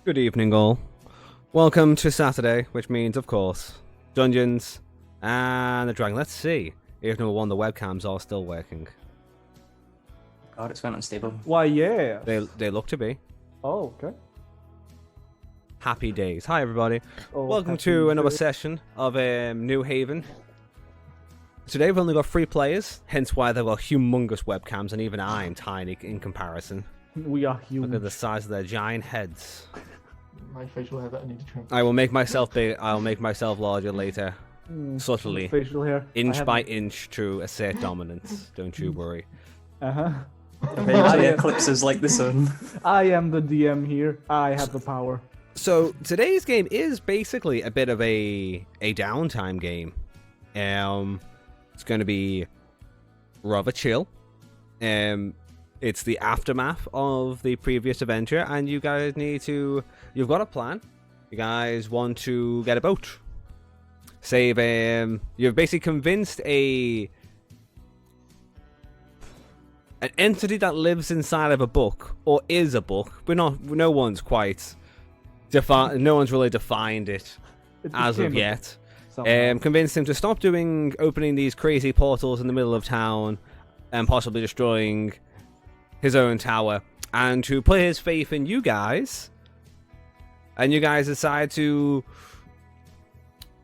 Good evening, all. Welcome to Saturday, which means, of course, Dungeons and the Dragon. Let's see if number one, the webcams are still working. God, it's went unstable. Why, yeah. They look to be. Oh, okay. Happy days. Hi, everybody. Oh, Welcome happy to another days. session of New Haven. Today we've only got 3 players, hence why there were humongous webcams, and even I'm tiny in comparison. We are huge. Look at the size of their giant heads. My facial hair that I need to trim. I will make myself big. I'll make myself larger later, subtly, Facial hair. inch by inch, to assert dominance. Don't you worry. Uh-huh. Eventually eclipses like the sun. I am the DM here. I have the power. So today's game is basically a bit of a downtime game. It's going to be rather chill. It's the aftermath of the previous adventure, and you guys you've got a plan. You guys want to get a boat. Save, you've basically convinced an entity that lives inside of a book, or is a book. No one's really defined it as of yet. Convinced him to stop opening these crazy portals in the middle of town and possibly destroying his own tower, and to put his faith in you guys. And you guys decide to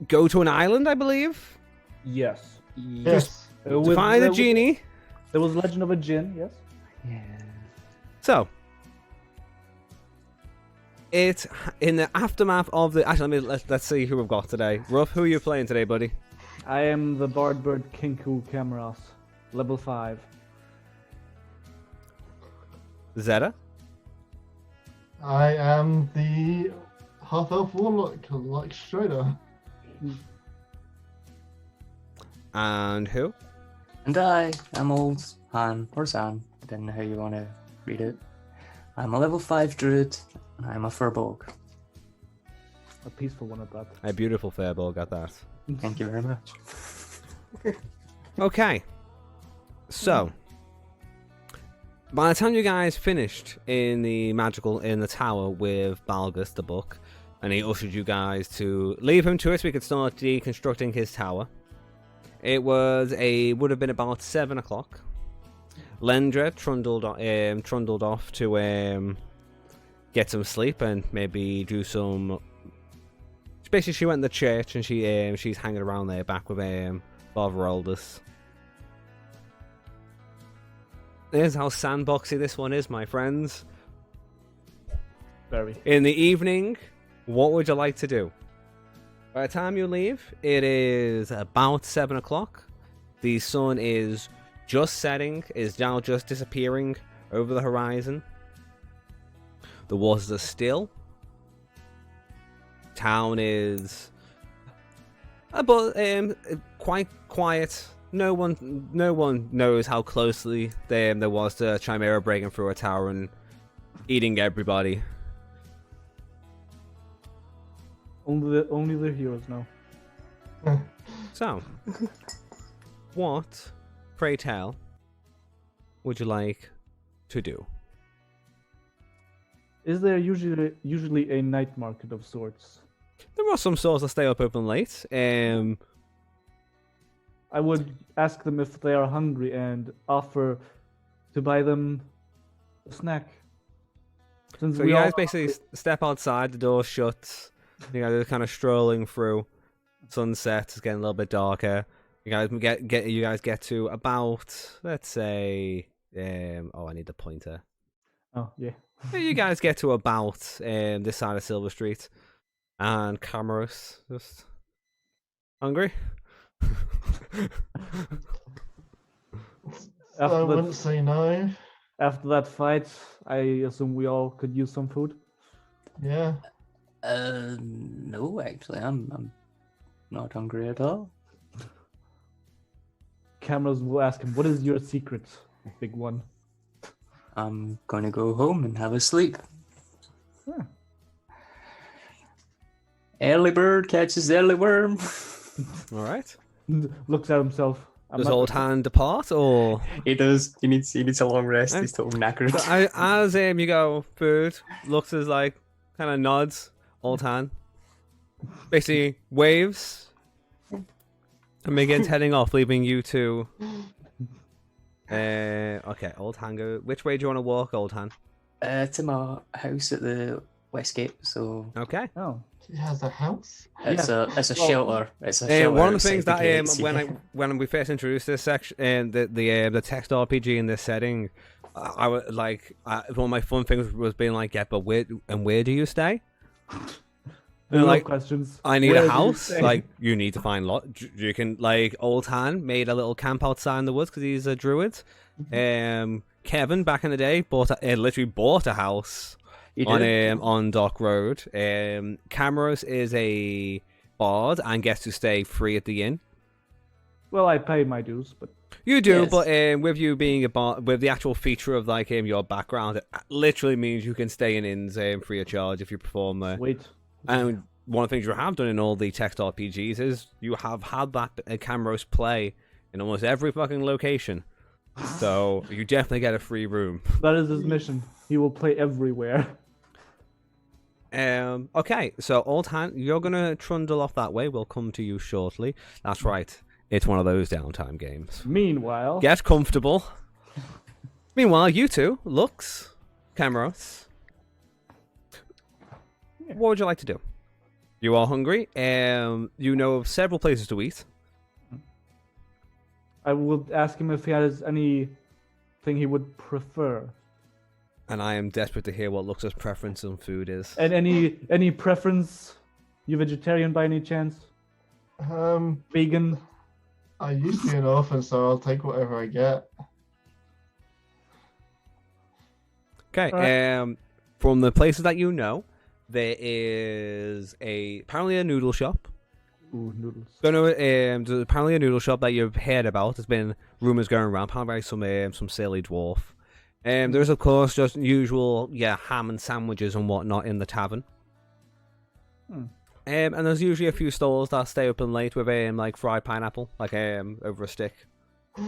go to an island, I believe, Yes. Yes. to find a genie. There was Legend of a Djinn, yes? Yeah. So, it's in the aftermath of the... Actually, let's see who we've got today. Ruff, who are you playing today, buddy? I am the Bardbird Kinku Cameras, level 5. Zeta? I am the half-elf warlock, like Strider. And who? And I am old Han, or Zan, depending on how you want to read it. I'm a level 5 druid, and I'm a furbolg. A peaceful one at that. A beautiful Fairball got that. Thank you very much. Okay. So, by the time you guys finished in the tower with Balgus, the book, and he ushered you guys to leave him to it so we could start deconstructing his tower, it would have been about 7 o'clock. Lendra trundled off to get some sleep and maybe do some... Basically, she went to the church and she's hanging around there back with Father Aldous. Here's how sandboxy this one is, my friends. Very. In the evening, what would you like to do? By the time you leave, it is about 7 o'clock. The sun is just setting, is now just disappearing over the horizon. The waters are still. Town is quite quiet. No one knows how closely there was to Chimera breaking through a tower and eating everybody. Only the heroes know. So, what, pray tell, would you like to do? Is there usually a night market of sorts? There are some stores that stay up open late. I would ask them if they are hungry and offer to buy them a snack. Since So we you all guys basically step outside, the door shuts. You guys are kind of strolling through. Sunset is getting a little bit darker. You guys get to about, let's say, I need the pointer. Oh yeah. You guys get to about this side of Silver Street, and Cameros just hungry. I wouldn't say no. After that fight, I assume we all could use some food. Yeah. No, actually, I'm not hungry at all. Cameras will ask him, "What is your secret, big one?" I'm gonna go home and have a sleep. Huh. Early bird catches early worm. All right. Looks at himself. Does old hand depart, or He does. He needs a long rest. He's totally knackered. so as you go, food looks as like kind of nods. Old Han basically waves and begins heading off, leaving you two. Okay, Old Han go. Which way do you want to walk, Old Han? To my house at the Westgate. So Okay. Oh. He has a house. it's Yeah. a Well, shelter. It's a shelter. One of the outside things that gates, when yeah. when we first introduced this section and the text RPG in this setting, I was like one of my fun things was being like, yeah, but where do you stay? There are like, questions. I need Where a do you house. stay? Like, you need to find you can like Old Han made a little camp outside in the woods because he's a druid. Kevin back in the day literally bought a house You on did? on Dock Road. Camaros is a bard and gets to stay free at the inn. Well, I pay my dues, but You do, Yes. but with you being a bard, with the actual feature of like your background, it literally means you can stay in inns free of charge if you perform there. wait. And one of the things you have done in all the text RPGs is you have had that Camaros play in almost every fucking location. So you definitely get a free room. That is his mission. He will play everywhere. Okay, so Old Han, you're gonna trundle off that way. We'll come to you shortly. That's right. It's one of those downtime games. Meanwhile, Get comfortable. Meanwhile, you two, Lux, Camaros, what would you like to do? You are hungry. You know of several places to eat. I will ask him if he has anything he would prefer. And I am desperate to hear what Lux's preference on food is. And any preference? You vegetarian by any chance? Vegan? I used to be an orphan, so I'll take whatever I get. Okay. Alright. From the places that you know, there is apparently a noodle shop. Ooh, noodles. There's apparently a noodle shop that you've heard about. There's been rumors going around, apparently by some silly dwarf. There's of course just usual ham and sandwiches and whatnot in the tavern. And there's usually a few stalls that stay open late with like fried pineapple, like over a stick.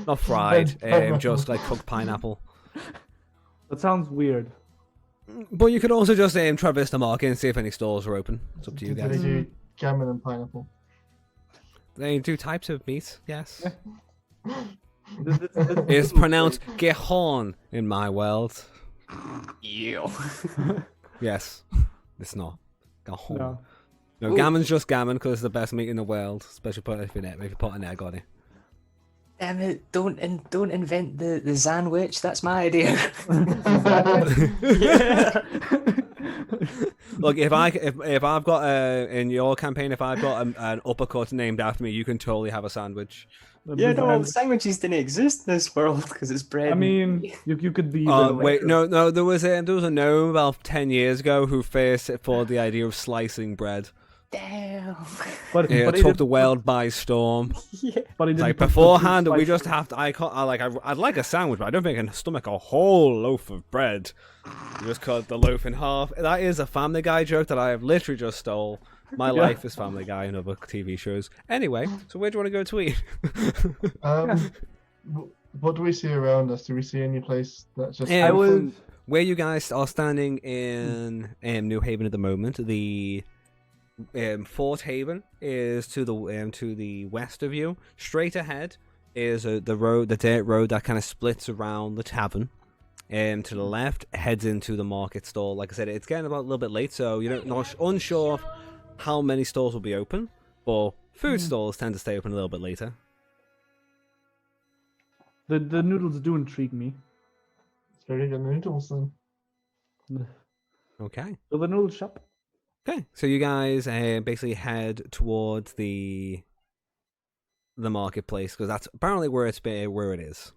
Not fried, just like cooked pineapple. That sounds weird. But you could also just traverse the market and see if any stalls are open. It's up to you Do they guys. do gammon and pineapple? They do types of meat, yes. This It's pronounced gehorn in my world. Yeah. Yes, it's not. Gehorn. No. No, gammon's just gammon because it's the best meat in the world, especially if you put an egg on it. Damn it! Don't invent the sandwich. That's my idea. Look, if I've got in your campaign, if I've got an uppercut named after me, you can totally have a sandwich. Yeah, no, sandwiches didn't exist in this world because it's bread. I mean, you could be. Wait, no, there was a gnome about 10 years ago who first for the idea of slicing bread. damn. But It he took did- the world by storm. Yeah. But he didn't Like put the beforehand, we spice- just have to. I'd like a sandwich, but I don't think I can stomach a whole loaf of bread. You just cut the loaf in half. That is a Family Guy joke that I have literally just stole. My Yeah. life is Family Guy and other TV shows. Anyway, so where do you want to go to eat? What do we see around us? Do we see any place that's just? Yeah, I would. Where you guys are standing in New Haven at the moment, the Fort Haven is to the west of you. Straight ahead is the dirt road that kind of splits around the tavern. To the left heads into the market stall. Like I said, it's getting about a little bit late, so you're not unsure of how many stalls will be open. But food stalls tend to stay open a little bit later. The noodles do intrigue me. It's very good noodles then. Okay. So the noodle shop. Okay, so you guys basically head towards the marketplace because that's apparently where it is.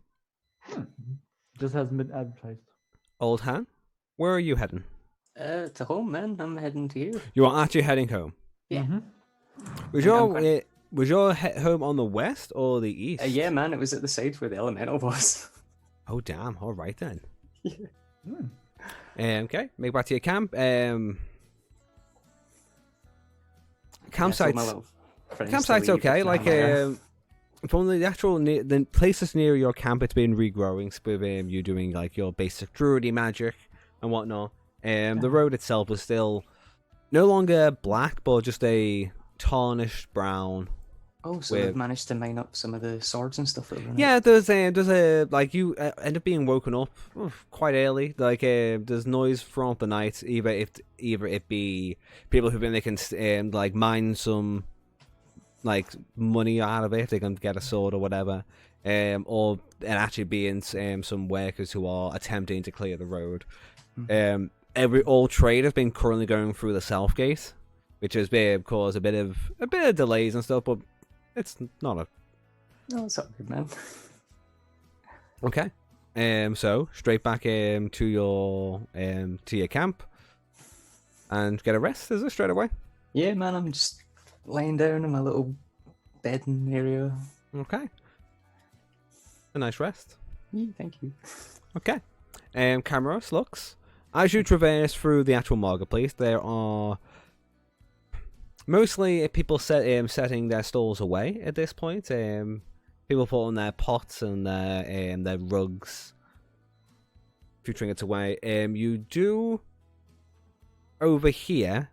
Just hasn't been advertised. Old Han, where are you heading? To home, man. I'm heading to you. You are actually heading home. Yeah. Was I'm your home on the west or the east? Yeah, man. It was at the side where the elemental was. Oh damn! All right then. Yeah. Okay, make back to your camp. Campsite's okay. Like from the actual the places near your camp, it's been regrowing with you doing like your basic druidy magic and whatnot. The road itself was still no longer black, but just a tarnished brown. Oh, so With- they've managed to mine up some of the swords and stuff that were in it. Yeah, there's a like you end up being woken up quite early. Like there's noise throughout the night. Either it be people who think they can like mine some like money out of it, if they can get a sword or whatever, or it actually being some workers who are attempting to clear the road. All trade has been currently going through the south gate, which has caused a bit of delays and stuff, but it's not a No, it's all good, man. okay. So straight back to your camp and get a rest. Is it straight away? Yeah, man, I'm just laying down in my little bedding area. Okay. A nice rest. Yeah, thank you. Okay. Camaros, Lux. As you traverse through the actual marketplace, there are mostly people setting their stalls away at this point. People putting their pots and their rugs, a few trinkets away. You do over here.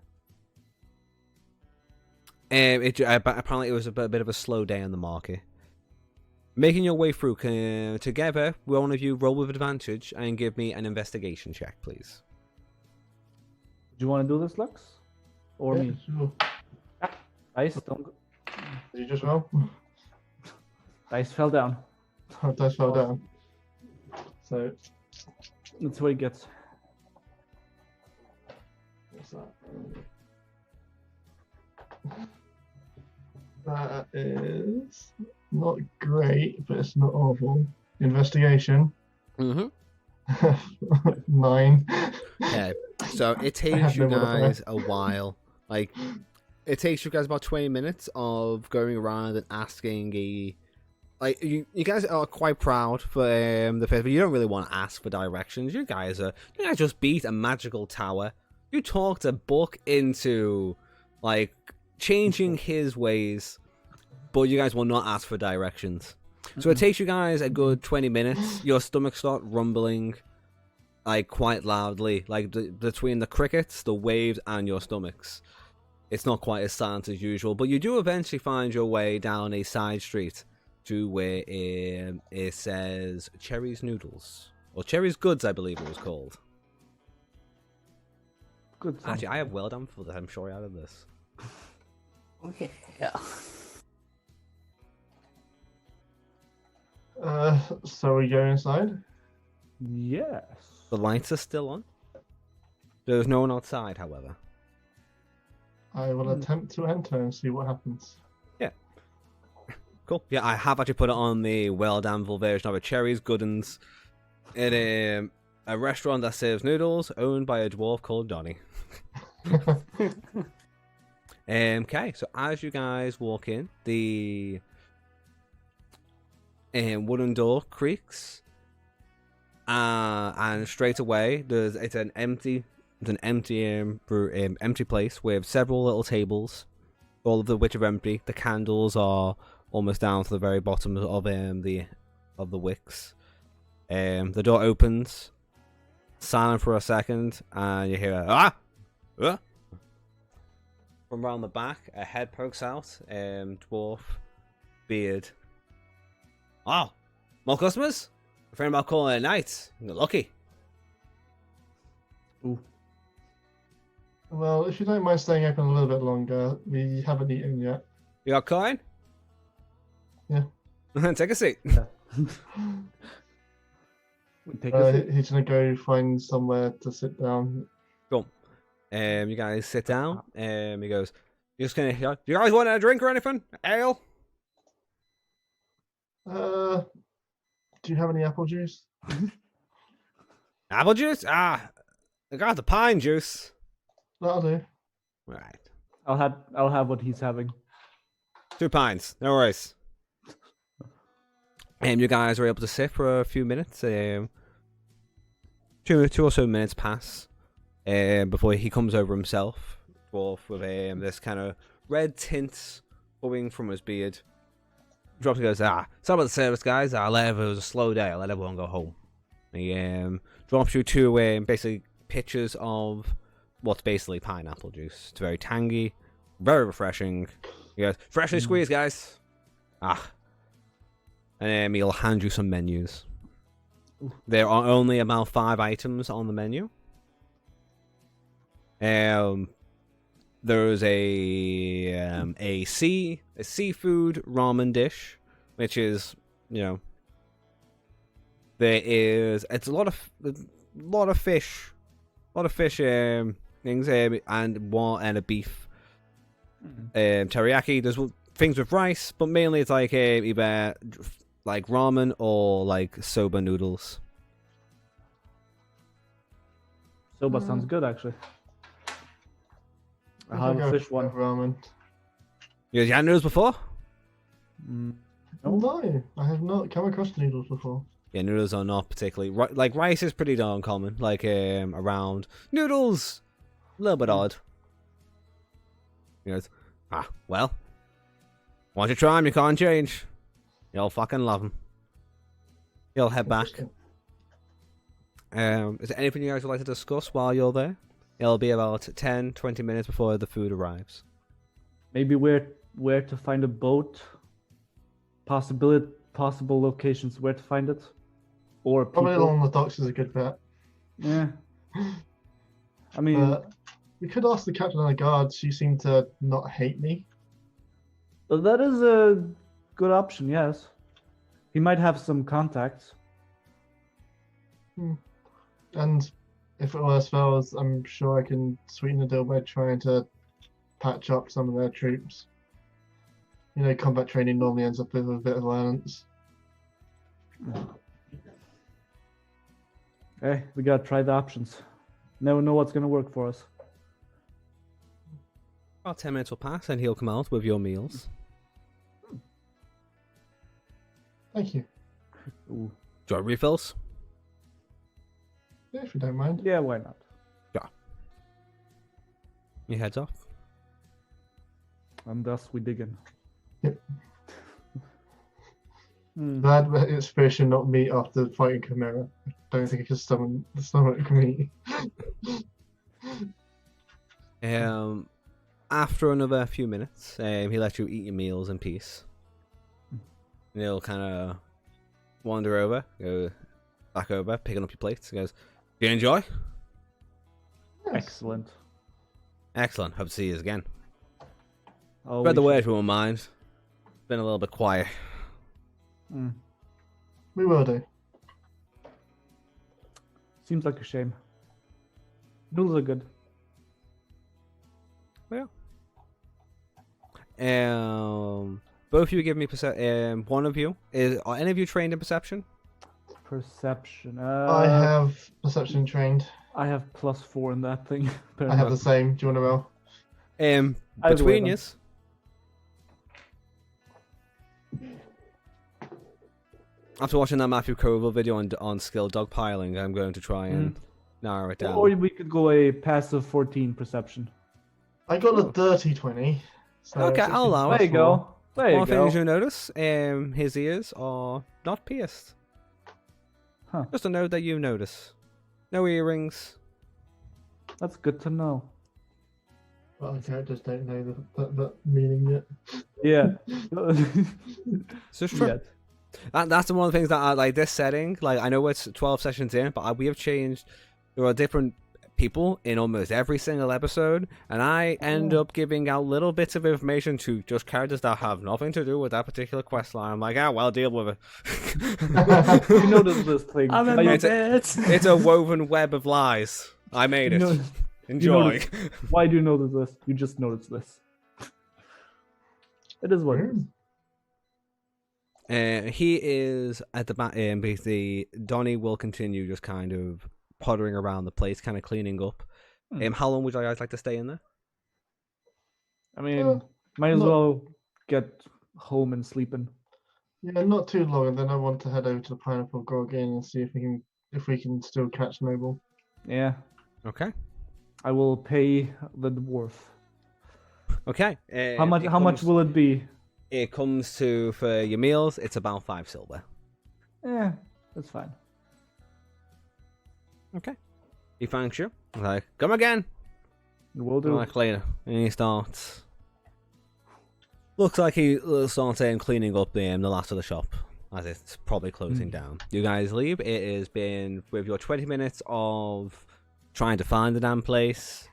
Apparently it was a bit of a slow day on the market. Making your way through together, one of you roll with advantage and give me an investigation check, please. Do you want to do this, Lux? Or Yeah, me? sure. Dice, don't go. Did you just roll? Dice fell down. Oh, dice fell down. So, That's what he gets. what's that? That is not great, but it's not awful. Investigation. Mm-hmm. 9. Yeah. So it I takes have you no modifier. guys a while. Like, it takes you guys about 20 minutes of going around and asking you guys are quite proud for the fact, but you don't really want to ask for directions. You guys just beat a magical tower. You talked a book into like changing his ways, but you guys will not ask for directions. So it takes you guys a good 20 minutes. Your stomachs start rumbling like quite loudly, like between the crickets, the waves, and your stomachs. It's not quite as silent as usual, but you do eventually find your way down a side street to where it says Cherry's Noodles. Or Cherry's Goods, I believe it was called. Good. Actually, I have well done for that. I'm sure I added this. Okay, yeah. So we go inside. Yes. The lights are still on. There's no one outside, however. I will attempt to enter and see what happens. Cool. Yeah, I have actually put it on the well-damnable version of it. Cherry's Goodens. It a restaurant that serves noodles, owned by a dwarf called Donny. Okay, so as you guys walk in, the wooden door creaks, and straight away it's an empty place with several little tables, all of which are empty. The candles are almost down to the very bottom of the wicks. The door opens, silent for a second, and you hear from around the back. A head pokes out. Dwarf, beard. Oh, more customers? A friend about calling it a night. You're lucky. Ooh. Well, if you don't mind staying open a little bit longer, we haven't eaten yet. You got coin? Yeah. Take a seat. We take a seat. He's gonna go find somewhere to sit down. Cool. You guys sit down. He goes, "You just gonna? Do you guys want a drink or anything? Ale? Do you have any apple juice? Apple juice? I got the pine juice. That'll do. Right. I'll have what he's having. 2 pints. No worries." You guys are able to sit for a few minutes. Two or so minutes pass before he comes over himself, dwarf with this kind of red tint flowing from his beard. Drops and goes, sorry about the service, guys. It was a slow day. I'll let everyone go home. He drops you 2 basically pictures of what's basically pineapple juice. It's very tangy, very refreshing. He goes, freshly squeezed, guys. Ah. And he'll hand you some menus. There are only about 5 items on the menu. There's a seafood ramen dish, which is, you know, it's a lot of fish, things, and a beef teriyaki. There's things with rice, but mainly it's like either like ramen or like soba noodles. Soba sounds good, actually. I I'll have a go fish for one. ramen. You guys had noodles before? No, I have not come across noodles before. Yeah, noodles are not particularly like rice is pretty darn common. Like around noodles, a little bit odd. You know, well, once you try them, you can't change. You'll fucking love them. You'll head back. Is there anything you guys would like to discuss while you're there? It'll be about 10-20 minutes before the food arrives. Maybe where to find a boat. Possible locations where to find it. Or people. Probably along the docks is a good bet. Yeah. I mean, we could ask the captain of the guard. She seemed to not hate me. that is a good option, yes. He might have some contacts. And if it worse fails, I'm sure I can sweeten the deal by trying to patch up some of their troops. You know, combat training normally ends up with a bit of violence. Hey, we gotta try the options. Never know what's gonna work for us. About 10 minutes will pass, and he'll come out with your meals. Thank you. Ooh. Do you want refills? Yeah, if you don't mind. Yeah, why not? Yeah. He heads off. And thus we dig in. Yep. Hmm. Glad it's fish and not meat after fighting Chimera. I don't think I can stomach meat. After another few minutes, he lets you eat your meals in peace. And he'll kind of wander over, go back over, picking up your plates. He goes, "Do you enjoy?" Yes. Excellent. Excellent. Hope to see you again. Oh, Spread the we word, should- if you won't mind. Been a little bit quiet. Hmm. We will do. Seems like a shame. Noodles are good. Both of you give me one of you are any of you trained in perception? Perception. I have perception trained. I have +4 in that thing. I have the same. Do you want to roll? Either way, Between then. yous. After watching that Matthew Koval video on skill dogpiling, I'm going to try and narrow it down. Or we could go a passive 14 perception. I got a dirty 20. So Okay, it's I'll allow There you go. There you One thing go. you notice, his ears are not pierced. Huh. Just a note that you notice. No earrings. That's good to know. Well, the characters don't know that meaning yet. Yeah. It's just true. That's one of the things that I like this setting. Like, I know it's 12 sessions in, but we have changed. There are different people in almost every single episode, and I end up giving out little bits of information to just characters that have nothing to do with that particular quest line. I'm like, well, deal with it. You notice this thing. I'm in Like, my it's- bed. It's a woven web of lies. I made it. you know- Enjoy. Why do you notice this? You just notice this. It is what it is. He is at the back. Basically, Donnie will continue just kind of pottering around the place, kind of cleaning up. How long would you guys like to stay in there? I mean, might as not- well get home and sleeping. Yeah, not too long, and then I want to head over to the Pineapple Grove again and see if we can still catch Noble. Yeah. Okay. I will pay the dwarf. Okay. How much will it be? It comes to, for your meals, it's about 5 silver. Yeah, that's fine. Okay. He thanks you. Like, come again. Will do. Like later, and he starts. Looks like he starts cleaning up the last of the shop as it's probably closing down. You guys leave. It has been with your 20 minutes of trying to find the damn place.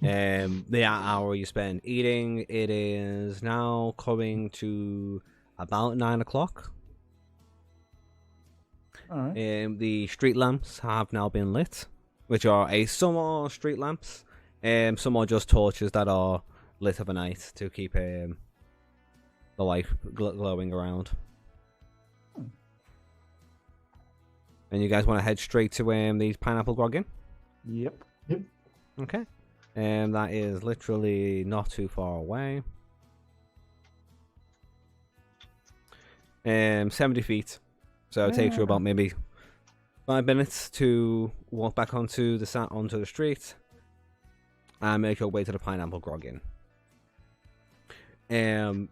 The hour you spend eating. It is now coming to about 9 o'clock. All right. The street lamps have now been lit, which are some are street lamps, some are just torches that are lit of a night to keep the light glowing around. And you guys want to head straight to the pineapple groggin? Yep. Okay. That is literally not too far away. 70 feet. So it takes you about maybe 5 minutes to walk back onto the street and make your way to the pineapple groggin. 9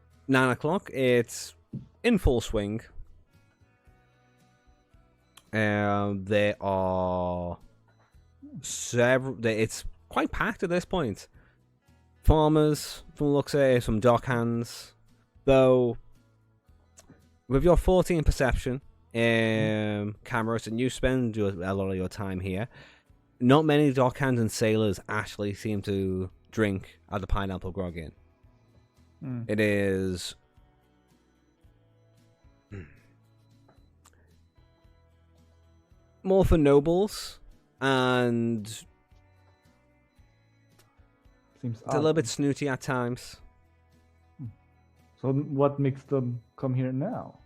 o'clock, it's in full swing. There are several. It's quite packed at this point. Farmers, from the looks of it, some dock hands. Though, with your 14 perception, cameras, and you spend a lot of your time here, not many dock hands and sailors actually seem to drink at the pineapple groggin. It is more for nobles, and Seems it's a little bit snooty at times. So what makes them come here now?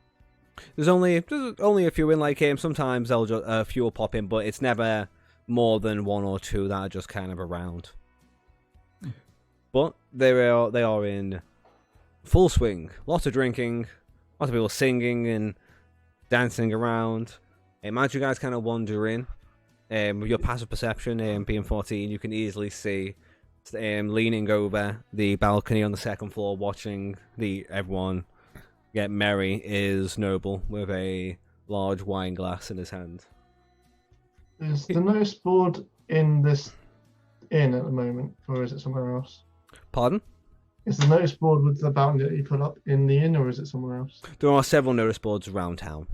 There's only a few in, like sometimes they'll just a few will pop in, but it's never more than one or two that are just kind of around. But they are in full swing. Lots of drinking, lots of people singing and dancing around. As you guys kind of wander in, with your passive perception being 14, you can easily see leaning over the balcony on the second floor, watching everyone get merry, is Noble with a large wine glass in his hand. Is the notice board in this inn at the moment, or is it somewhere else? Pardon? Is the notice board with the bounty that you put up in the inn, or is it somewhere else? There are several notice boards around town.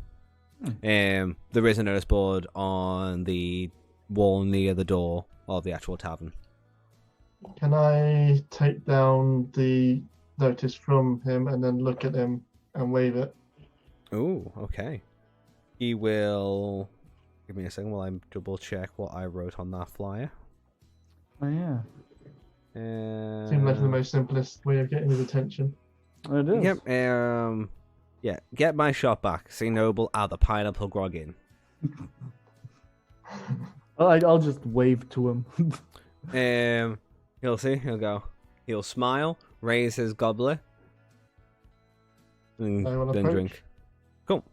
There is a notice board on the wall near the door of the actual tavern. Can I take down the notice from him and then look at him and wave it? Oh, okay. He will... Give me a second while I double check what I wrote on that flyer. Oh yeah. Seemed like the most simplest way of getting his attention. It is. Yep. Yeah. Get my shot back. See Noble at the pineapple groggin. I'll just wave to him. He'll see. He'll go. He'll smile, raise his goblet, and I will then approach. drink. Cool.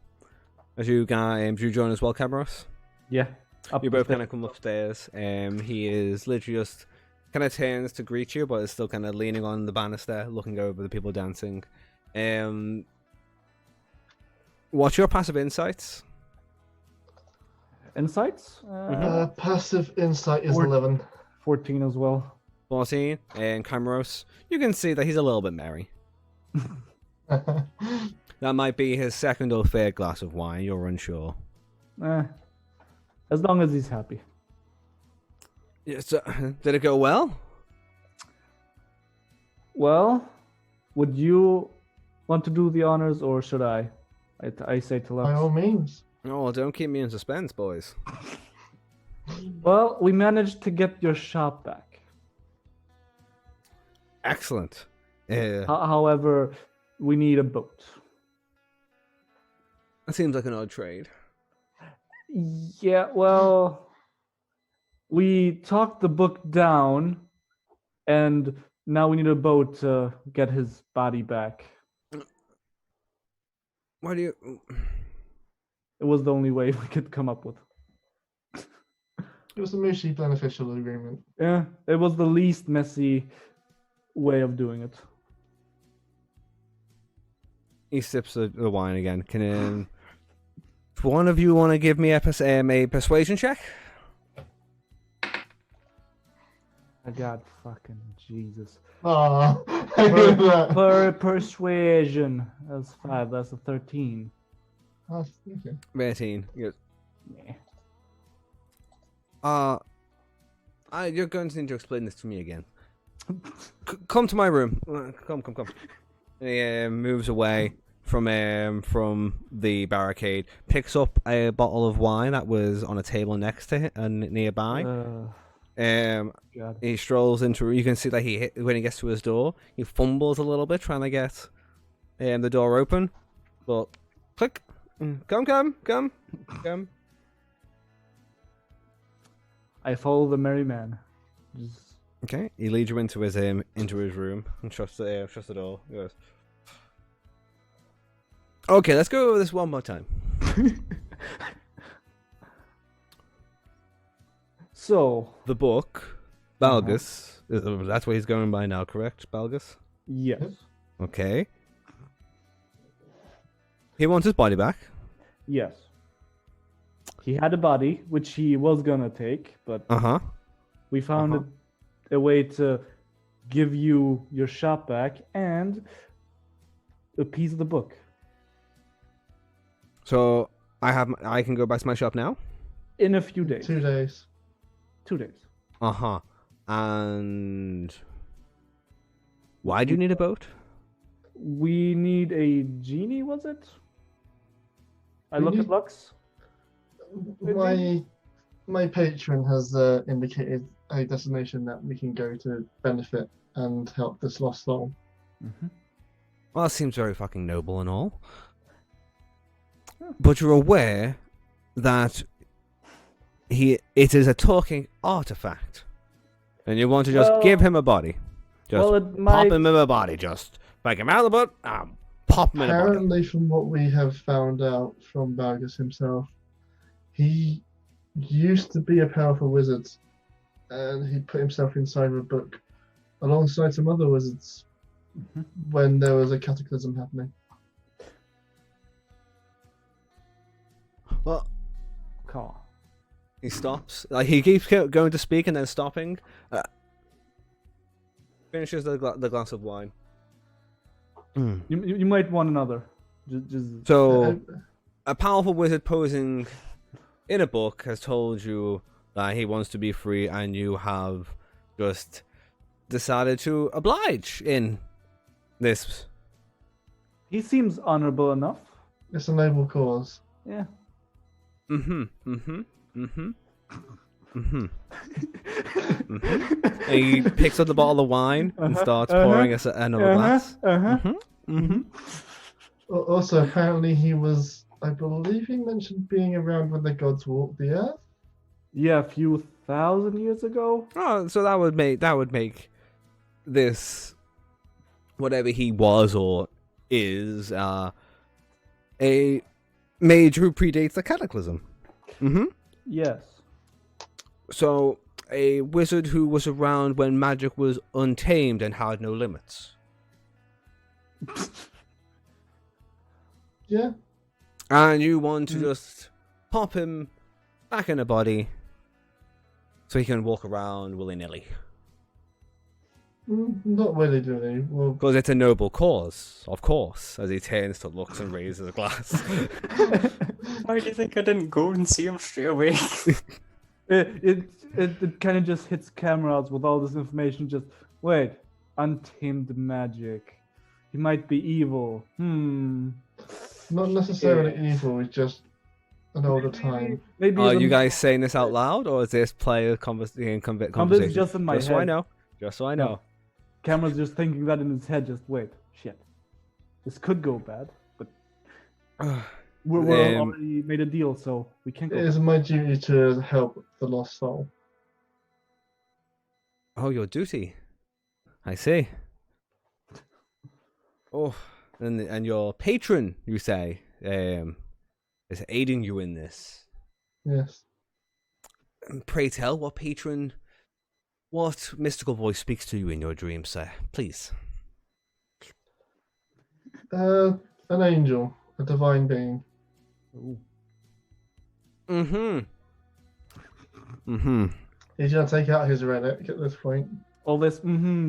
As you guys, you join as well, Cabros. Yeah. Up You the both stairs. kind of come upstairs. He is literally just kind of turns to greet you, but is still kind of leaning on the banister, looking over the people dancing. What's your passive insights? Insights? Passive insight is Or- 11. 14 as well. 14. And Camaros, you can see that he's a little bit merry. That might be his second or third glass of wine. You're unsure. As long as he's happy. Yeah, so, did it go well? Well, would you want to do the honors or should I? I say to By all Lux. means. Oh, don't keep me in suspense, boys. Well, we managed to get your shop back. Excellent. However, we need a boat. That seems like an odd trade. Yeah, well, we talked the book down, and now we need a boat to get his body back. Why do you... It was the only way we could come up with. It was a mutually beneficial agreement. Yeah, it was the least messy way of doing it. He sips the wine again. Can if one of you want to give me a persuasion check? I got fucking Jesus. Oh, I hear that. Persuasion. That's 5. That's a 13. Oh, okay. 18. Good. Yeah. You're going to need to explain this to me again. Come to my room. Come. And he moves away from the barricade, picks up a bottle of wine that was on a table next to him and nearby. God. He strolls into. You can see that when he gets to his door, he fumbles a little bit trying to get the door open, but click. Come. I follow the merry man. Just... Okay, he leads you into his room and shuts the door. He goes, okay, let's go over this one more time. So The book, Balgus, that's what he's going by now, correct, Balgus? yes, Okay. He wants his body back. yes. He had a body which he was gonna take, but Uh-huh. we found a way to give you your shop back and a piece of the book. So I can go back to my shop now? In a few days. 2 days. 2 days. Uh-huh. And why do you need a boat? We need a genie, was it? I We look at need- Lux. My patron has indicated a destination that we can go to benefit and help this lost soul. Well, it seems very fucking noble and all. But you're aware that it is a talking artifact. And you want to just give him a body. Just it pop might. him in a body. Just take him out of the boat, pop him in a body. Apparently, from what we have found out from Vargas himself, he used to be a powerful wizard, and he put himself inside of a book alongside some other wizards when there was a cataclysm happening. Well, Call. he stops. Like he keeps going to speak and then stopping. Finishes the glass of wine. You might want another. Just So, a powerful wizard posing in a book has told you that he wants to be free, and you have just decided to oblige in this. he seems honorable enough. It's a noble cause. Yeah. And he picks up the bottle of wine and starts pouring us another glass. Also, apparently, he was, I believe he mentioned being around when the gods walked the earth. Yeah, a few thousand years ago. Oh, so that would make this whatever he was or is a mage who predates the cataclysm. Yes. So a wizard who was around when magic was untamed and had no limits. Yeah. And you want to just pop him back in a body so he can walk around willy-nilly. Not really, do they? Well, Because it's a noble cause, of course, as he turns to Lux and raises a glass. Why do you think I didn't go and see him straight away? It kind of just hits cameras with all this information. Just wait, untamed magic. He might be evil. not necessarily evil, it's just an older time. Maybe. Are it's you a- guys saying this out loud, or is this player conversation? This is just in my Just head. so I know. Just so I know. Cameron's just thinking that in his head. Just wait, shit. This could go bad, but we're already made a deal, so we can't It go. is my duty to help the lost soul. Oh, your duty. I see. Oh, and your patron, you say, is aiding you in this. Yes. Pray tell, what mystical voice speaks to you in your dreams, sir? Please. An angel, a divine being. He's gonna take out his relic at this point. All this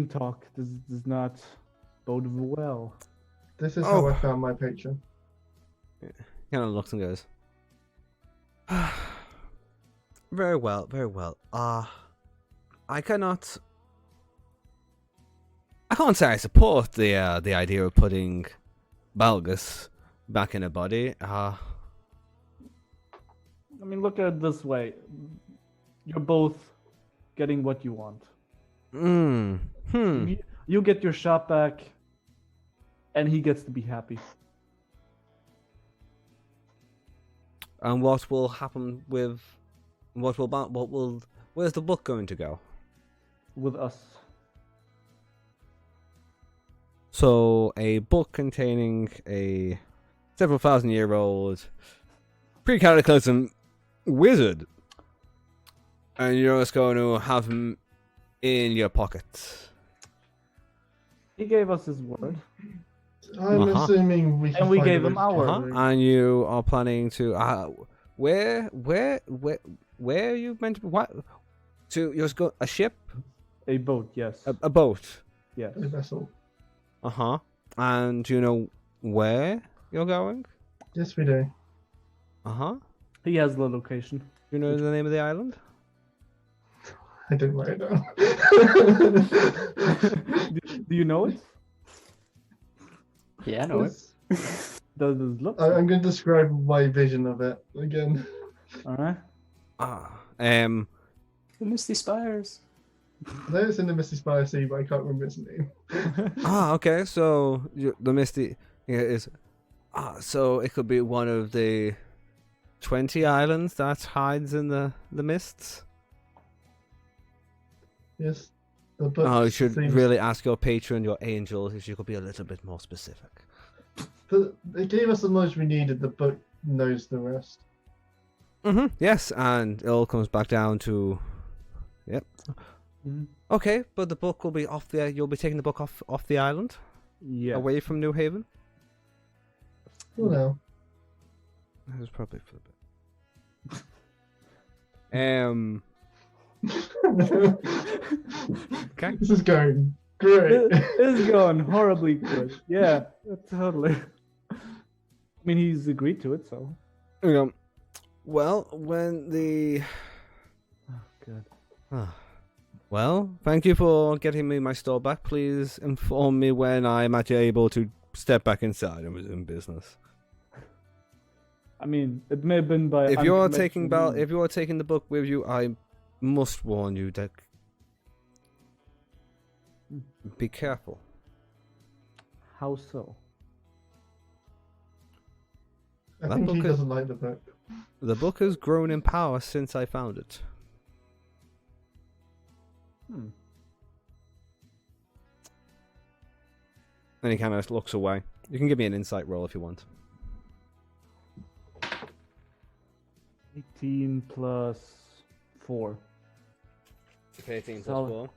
talk does not bode well. This is how Oh. I found my patron. Kind of looks and goes, very well, very well. I can't say I support the idea of putting Balgus back in a body. I mean, look at it this way. You're both getting what you want. You get your shot back, and he gets to be happy. And what will happen with where's the book going to go? With us. So a book containing a several thousand-year-old pre-cataclysm wizard, and you're just going to have him in your pocket. He gave us his word. I'm assuming we can And we find gave a him way to ours. carry- And you are planning to where are you meant to be? What? To just go a ship, A boat, yes. a boat. Yes. a vessel. And do you know where you're going? Yes, we do. He has the location. Do you know the name of the island? I didn't write it down. Do you know it? Yeah, I know it. Does it look? I'm going to describe my vision of it again. Alright. The Misty Spires. I know it's in the Misty Spire Sea, but I can't remember its name. Okay. So the Misty is. So it could be one of the 20 islands that hides in the mists. Yes. The book You should seems- really ask your patron, your angel, if you could be a little bit more specific. It gave us the knowledge we needed. The book knows the rest. Yes, and it all comes back down to, yep. Mhm. Okay, but the book will be off the. You'll be taking the book off the island, Yeah. away from New Haven. Well, now. That was probably for a bit. Okay. This is going great. This is going horribly good. Yeah, totally. I mean, he's agreed to it, so. Well, when the. Oh, good. Well, thank you for getting me my store back. Please inform me when I'm actually able to step back inside and resume business. I mean, it may have been by. If you're unconventional means. if you're taking the book with you, I must warn you that be careful. How so? I That think book he is- doesn't like the book. The book has grown in power since I found it. And he kind of looks away. You can give me an insight roll if you want. 18 plus 4. 18 plus four.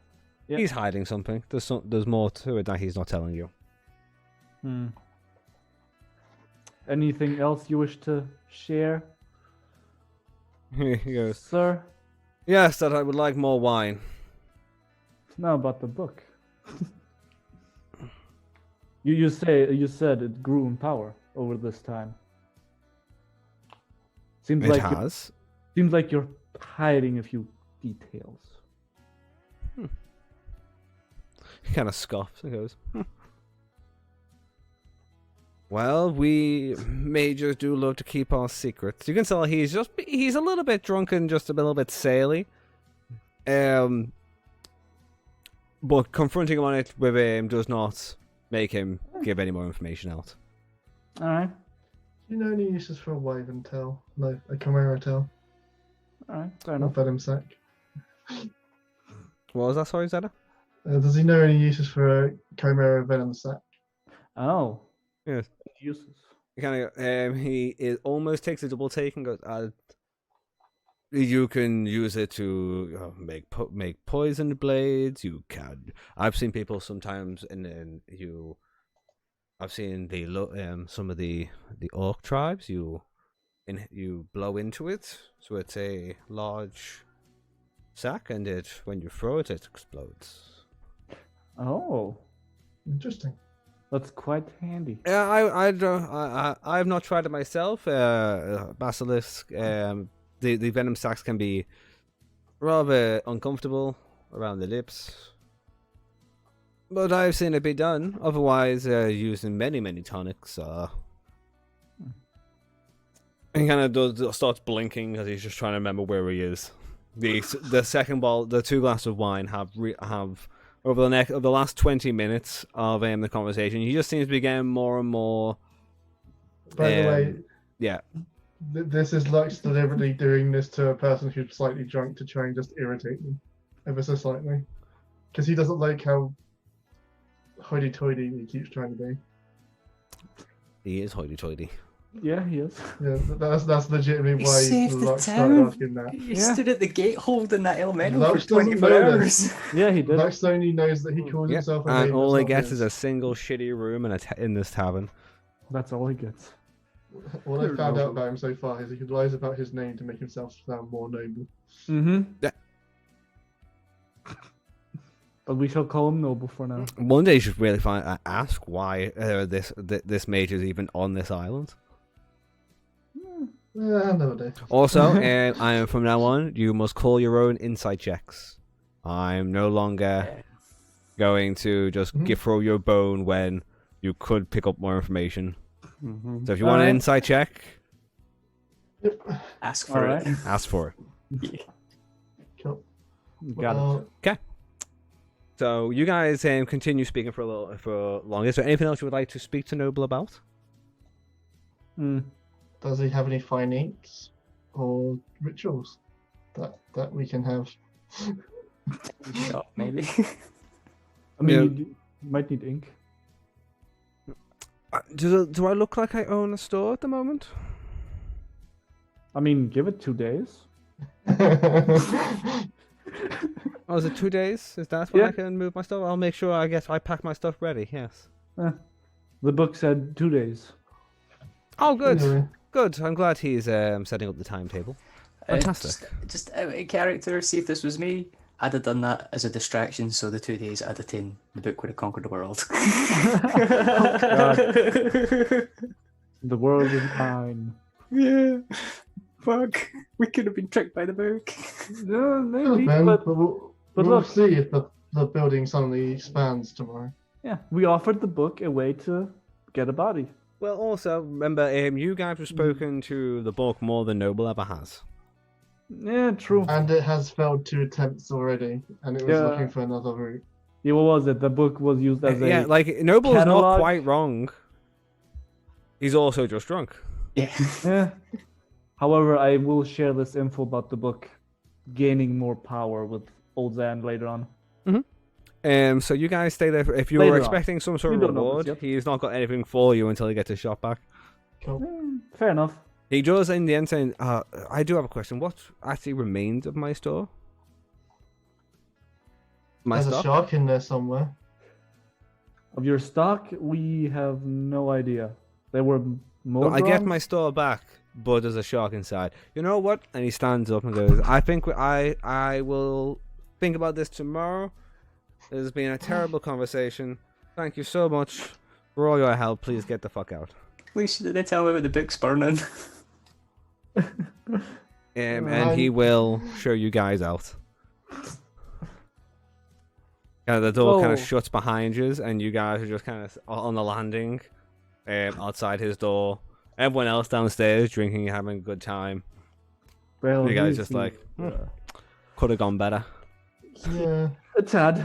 Yeah. He's hiding something. There's more to it that he's not telling you. Anything else you wish to share, He goes, sir? yes, that I would like more wine. No, about the book. You said it grew in power over this time. Seems It like has. seems like you're hiding a few details. He kind of scoffs and goes, well, we majors do love to keep our secrets. You can tell he's a little bit drunken, just a little bit saily. But confronting him on it with him does not make him give any more information out. All right, Do you know any uses for a wyvern tail? No, a chimera tail. all right, fair Or enough. venom sac. What was that, sorry, Zeta? Does he know any uses for a chimera venom sac? Oh, Yes. uses. He almost takes a double take and goes, you can use it to make poisoned blades. You can. I've seen people sometimes, I've seen some of the orc tribes. You blow into it, so it's a large sack, and when you throw it, it explodes. Oh, Interesting. that's quite handy. Yeah, I've not tried it myself. Basilisk, the venom sacs can be rather uncomfortable around the lips, but I've seen it be done. Otherwise, used in many tonics. He kind of starts blinking as he's just trying to remember where he is. The second ball, the 2 glasses of wine have over the last 20 minutes of the conversation. He just seems to be getting more and more. By the way, yeah. This is Lux deliberately doing this to a person who's slightly drunk to try and just irritate them, ever so slightly, because he doesn't like how hoity-toity he keeps trying to be. He is hoity-toity. Yeah, he is. Yeah, that's legitimately He why saved the Lux started town. asking that. He Yeah. stood at the gate holding that elemental Lux for doesn't 24 know hours. this. Yeah, he did. Lux only knows that he calls Yeah, himself a and name all that's he not gets his. is a single shitty room in this tavern. That's all he gets. All I Very found out noble. about him so far is he lies about his name to make himself sound more noble. Mm-hmm. Yeah. But we shall call him Noble for now. One day you should really ask why this mage is even on this island. Another day. Also, I am from now on. You must call your own insight checks. I'm no longer going to just throw your bone when you could pick up more information. Mm-hmm. So if you want an Alright. insight check, Ask for Alright. it. ask for it. Cool. Got Well, So you guys continue speaking for long. Is there anything else you would like to speak to Noble about? it. Mm. does he have any fine inks or rituals that we can have? Shop, maybe. I mean, Yeah. you might need ink. Do I look like I own a store at the moment? I mean, give it 2 days. Oh, is it 2 days? Is that when Yeah. I can move my stuff? I'll make sure I pack my stuff ready. Yes. The book said 2 days. Oh, good. Anyway, Good. I'm glad he's setting up the timetable. Fantastic. Just out of character, see if this was me. I'd have done that as a distraction, so the 2 days I'd attain the book would have conquered the world. The world is mine. Yeah. Fuck. We could have been tricked by the book. Yeah, maybe, man, but we'll but we'll look. see if the building suddenly expands tomorrow. yeah, we offered the book a way to get a body. Well, also remember, you guys have spoken to the book more than Noble ever has. Yeah, true. And it has failed 2 attempts already, and it was Yeah. looking for another route. Yeah, what was it? The book was used as a Yeah, like Noble is not catalog. quite wrong. He's also just drunk. Yeah. Yeah. However, I will share this info about the book gaining more power with Old Zan later on. So you guys stay there. If you Later were on. expecting some sort You of don't know reward, this yet. he's not got anything for you until he gets his shot back. Cool. Fair enough. He does in the end saying, I do have a question. What actually remains of my store? My There's a stock? shark in there somewhere. Of your stock, we have no idea. There were more. Well, I get my store back, but there's a shark inside. You know what? And he stands up and goes, I think I will think about this tomorrow. It has been a terrible conversation. Thank you so much for all your help. Please get the fuck out. At least you didn't tell me about the book's burning. And he will show you guys out. The door kind of Oh. shuts behind you, and you guys are just kind of on the landing, outside his door. Everyone else downstairs drinking and having a good time. Well, You guys he's- just like, he's, could have gone better. Yeah. a tad.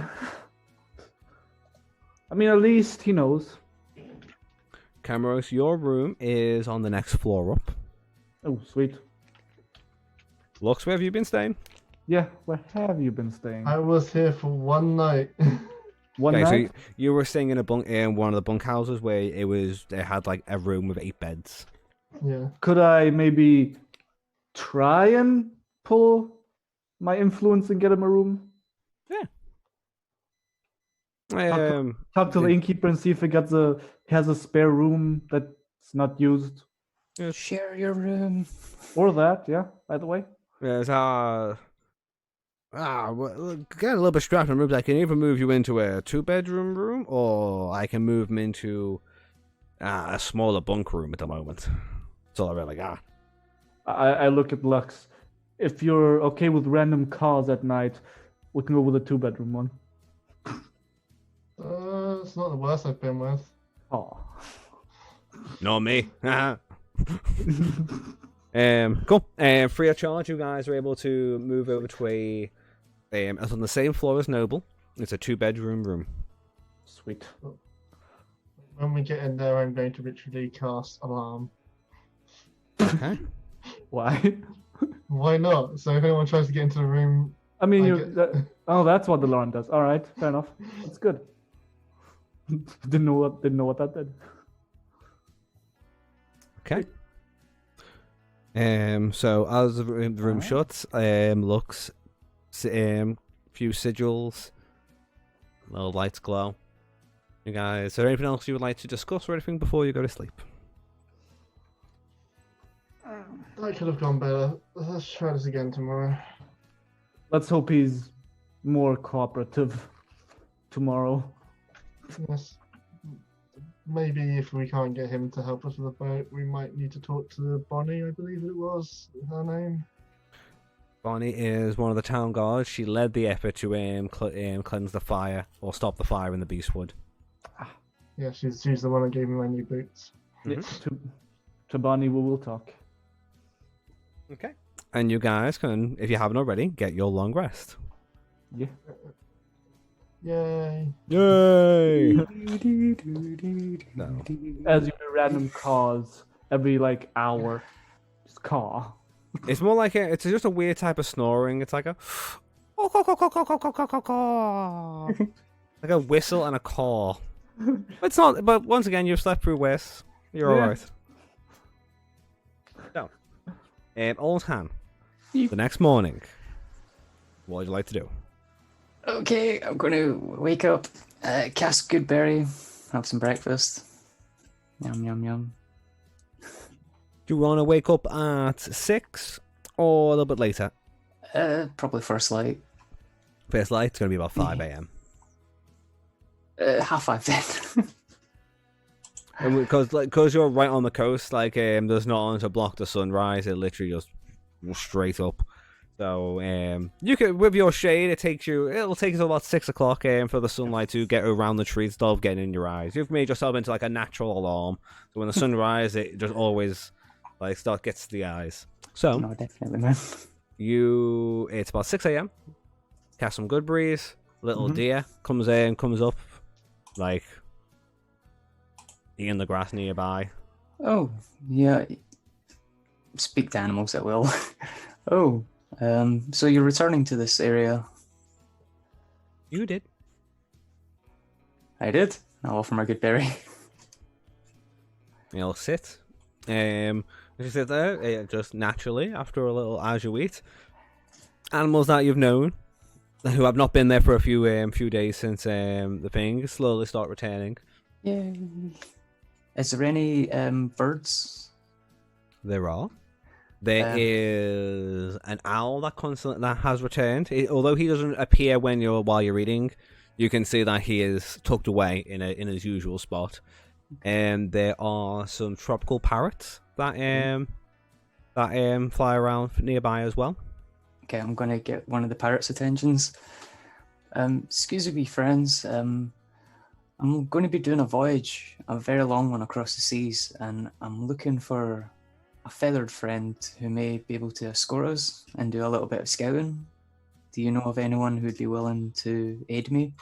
I mean, at least he knows. Camaros, your room is on the next floor up. Oh, sweet. Lux, where have you been staying? Yeah, where have you been staying? I was here for 1 night. One Okay, so night? you were staying in one of the bunkhouses where it had like a room with 8 beds. Yeah. Could I maybe try and pull my influence and get him a room? Talk to the innkeeper and see if he has a spare room that's not used. Share your room. Or that, yeah, either way. Yes, Get a little bit strapped in rooms. I can either move you into a 2-bedroom room, or I can move them into a smaller bunk room at the moment. That's all I really got. I look at Lux. If you're okay with random calls at night, we can go with a 2-bedroom one. It's not the worst I've been with. Oh. Not me. Cool. Free of charge, you guys are able to move over to it's on the same floor as Noble. It's a 2-bedroom room. Sweet. When we get in there, I'm going to literally cast alarm. Okay. Why? Why not? So if anyone tries to get into the room, I mean, I that's what the alarm does. All right, fair enough. That's good. didn't know what that did. Okay. So as the room shuts, looks, few sigils, little lights glow. You guys, is there anything else you would like to discuss or anything before you go to sleep? that could have gone better. Let's try this again tomorrow. Let's hope he's more cooperative tomorrow. Yes. Maybe if we can't get him to help us with the boat, we might need to talk to Bonnie, I believe it was her name. Bonnie is one of the town guards. She led the effort to cleanse the fire, or stop the fire in the Beastwood. Yeah, she's the one that gave me my new boots. Yeah, to Bonnie, we will talk. Okay. And you guys can, if you haven't already, get your long rest. Yeah. Yay. Yay! No. As you do random calls every hour, just call. It's more like it's just a weird type of snoring. It's like a like a whistle and a call. It's not. But once again, you've slept through worse. You're Yeah. alright. So, Old Han. The next morning, what would you like to do? Okay, I'm going to wake up, cast Goodberry, have some breakfast. Yum, yum, yum. Do you want to wake up at 6 or a little bit later? Probably first light. First light, it's going to be about 5 a.m. 5:30 then. And because you're right on the coast, there's not on to block the sunrise. It literally just straight up. So you can, with your shade, it'll take you till about 6 o'clock for the sunlight to get around the trees, start getting in your eyes. You've made yourself into a natural alarm. So when the sun rises, it just always gets to the eyes. So No, definitely, man. it's about 6 a.m. Cast some good breeze. Little deer comes up, eating the grass nearby. Oh, yeah. Speak to animals at will. Oh, so you're returning to this area? You did. I did. I'll offer my Goodberry. You'll sit. You sit there, just naturally, after a little as you eat. Animals that you've known, who have not been there for a few days since the thing, slowly start returning. Yay. Is there any birds? There are. There is an owl that has returned. Although he doesn't appear while you're eating, you can see that he is tucked away in his usual spot. And there are some tropical parrots that fly around nearby as well. Okay, I'm gonna get one of the parrots' attentions. Excuse me, friends. I'm going to be doing a voyage, a very long one across the seas, and I'm looking for a feathered friend who may be able to escort us and do a little bit of scouting. Do you know of anyone who'd be willing to aid me?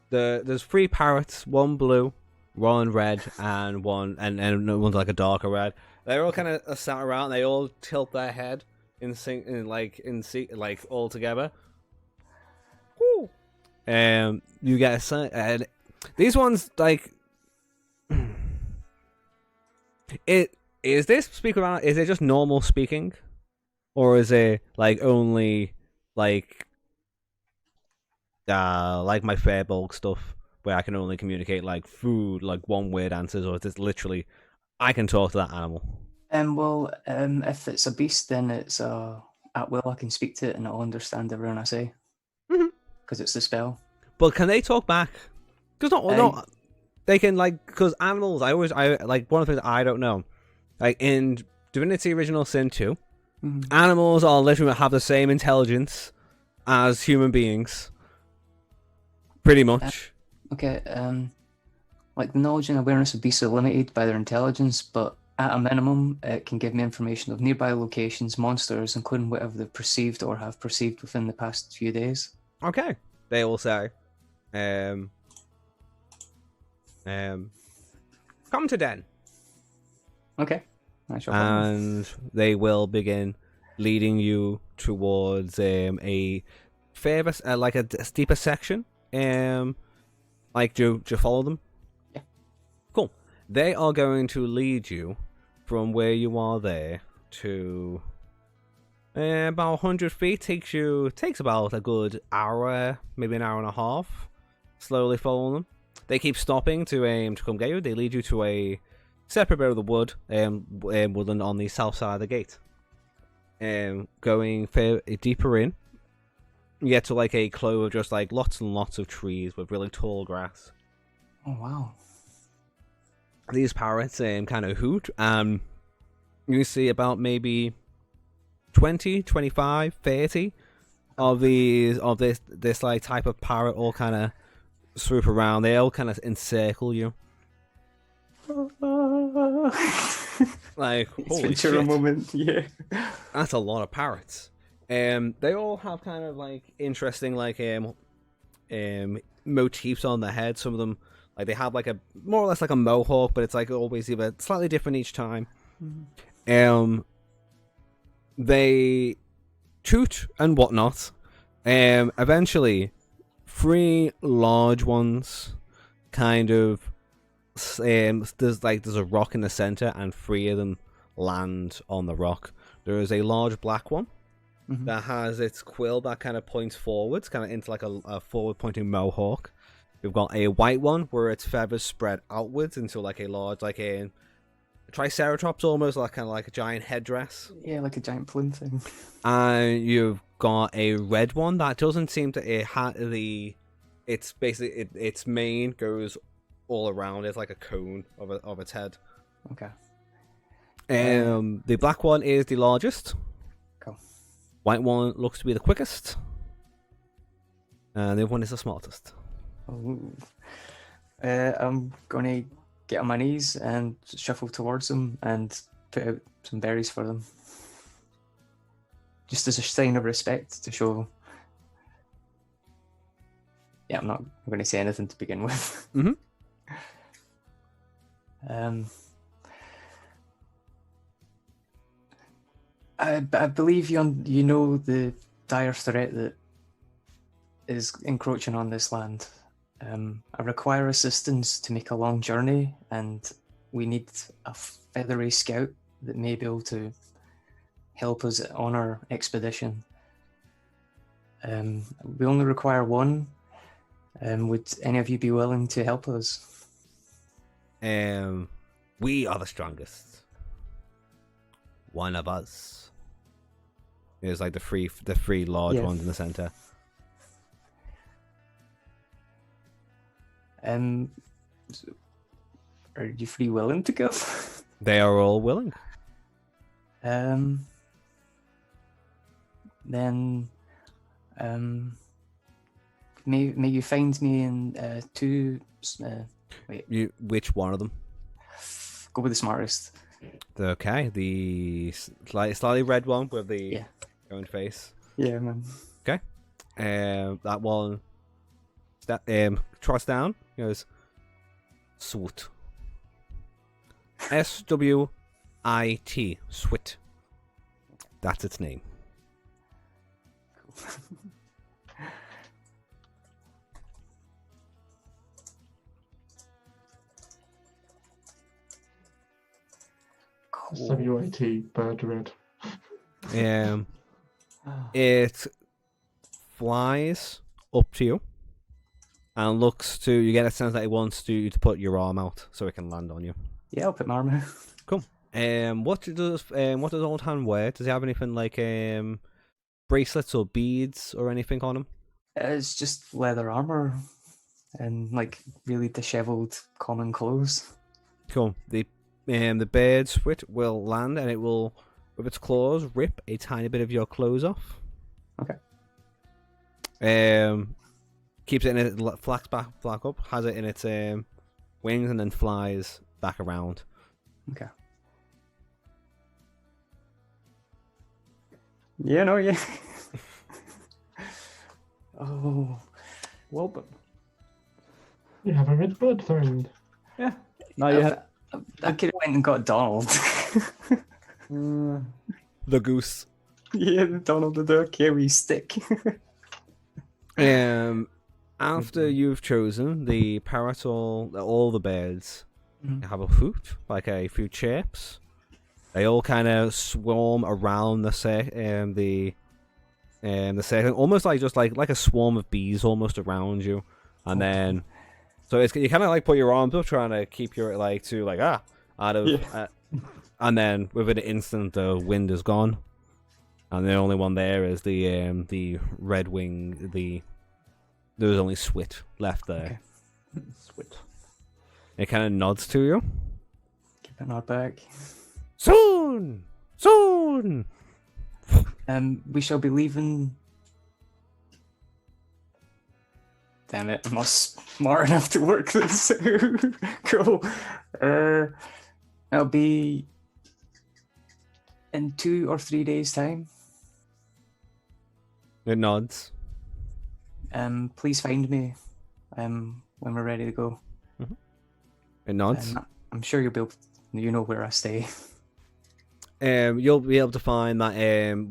There's 3 parrots, one blue, one red, and one's like a darker red. They're all kind of sat around. They all tilt their head in sync, all together. Woo. You get a sign, and these ones is this speak around? Is it just normal speaking, or is it only my fair bulk stuff where I can only communicate food, one word answers, or is this literally I can talk to that animal? If it's a beast, then it's at will. I can speak to it and it'll understand everything I say Mhm. because it's the spell. But can they talk back? Because not they can because animals. I like one of the things I don't know, like in Divinity Original Sin 2, animals are literally have the same intelligence as human beings, pretty much. Okay. Like the knowledge and awareness of beasts are limited by their intelligence, but at a minimum, it can give me information of nearby locations, monsters, including whatever they've perceived or have perceived within the past few days. Okay, they will say, come to Den. Okay. I shall follow. And they will begin leading you towards a further, like a steeper section. Like, do you follow them? Yeah. Cool. They are going to lead you from where you are there to about 100 feet. Takes about a good hour, maybe an hour and a half. Slowly following them. They keep stopping to come get you. They lead you to a separate bit of the woodland on the south side of the gate. Going deeper in, you get to like a clove of just like lots and lots of trees with really tall grass. Oh wow! These parrots kind of hoot. You see about maybe 20, 25, 30 of this like type of parrot all kind of swoop around. They all kind of encircle you. Like, holy Ventura shit. moment, yeah. That's a lot of parrots. They all have kind of like interesting like motifs on their head. Some of them like they have like a more or less like a mohawk, but it's like always either slightly different each time. They toot and whatnot. Eventually, 3 large ones kind of there's a rock in the center and 3 of them land on the rock. There is a large black one that has its quill that kind of points forwards, kind of into like a forward pointing mohawk. We've got a white one where its feathers spread outwards into like a large like a triceratops, almost like kind of like a giant headdress. Yeah, like a giant plume thing. And you've got a red one that doesn't seem to it's basically its mane goes all around. It's like a cone of its head. Okay. The black one is the largest. Cool. White one looks to be the quickest. And the other one is the smartest. Oh. I'm gonna get on my knees and shuffle towards them and put out some berries for them. Just as a sign of respect to show. Yeah, I'm not going to say anything to begin with. I believe you know the dire threat that is encroaching on this land. I require assistance to make a long journey, and we need a feathery scout that may be able to help us on our expedition. We only require one. Would any of you be willing to help us? We are the strongest. One of us. There's like the three large ones in the center. Are you 3 willing to go? They are all willing. Then may you find me in 2. Wait. Which one of them? Go with the smartest. Okay, the slightly red one with the own face. Yeah, man. Okay. That one. Trots down. Goes. Swit. SWIT. Swit. That's its name. Cool. WIT, bird red. It flies up to you and looks to. You get a sense that it wants you to put your arm out so it can land on you. Yeah, I'll put my arm out. Cool. What does Old Hand wear? Does he have anything like bracelets or beads or anything on him? It's just leather armor and like really disheveled common clothes. Cool. The bird swit will land and it will, with its claws, rip a tiny bit of your clothes off. Okay. Keeps it in it, flaps back up, has it in its wings, and then flies back around. Okay. Yeah, no, yeah. Oh, Well, but You have a red bird friend. yeah. Now you have. I could have went and got Donald. The goose. Yeah, Donald the duck. Yeah, we stick. After you've chosen the parrot or all the birds, Mhm. you have a hoot, like a few chirps. They all kind of swarm around the second, almost like just like a swarm of bees, almost around you, and then so it's you kind of like put your arms up, trying to keep your out of, Yeah. and then within an instant the wind is gone, and the only one there is the red wing. There's only Swit left there. Okay. Swit. It kind of nods to you. Keep it nod back. Soon. We shall be leaving. Damn it, I'm not smart enough to work this. Cool. It'll be in 2 or 3 days' time. It nods. Please find me when we're ready to go. It nods. I'm sure you'll be able you know where I stay. You'll be able to find that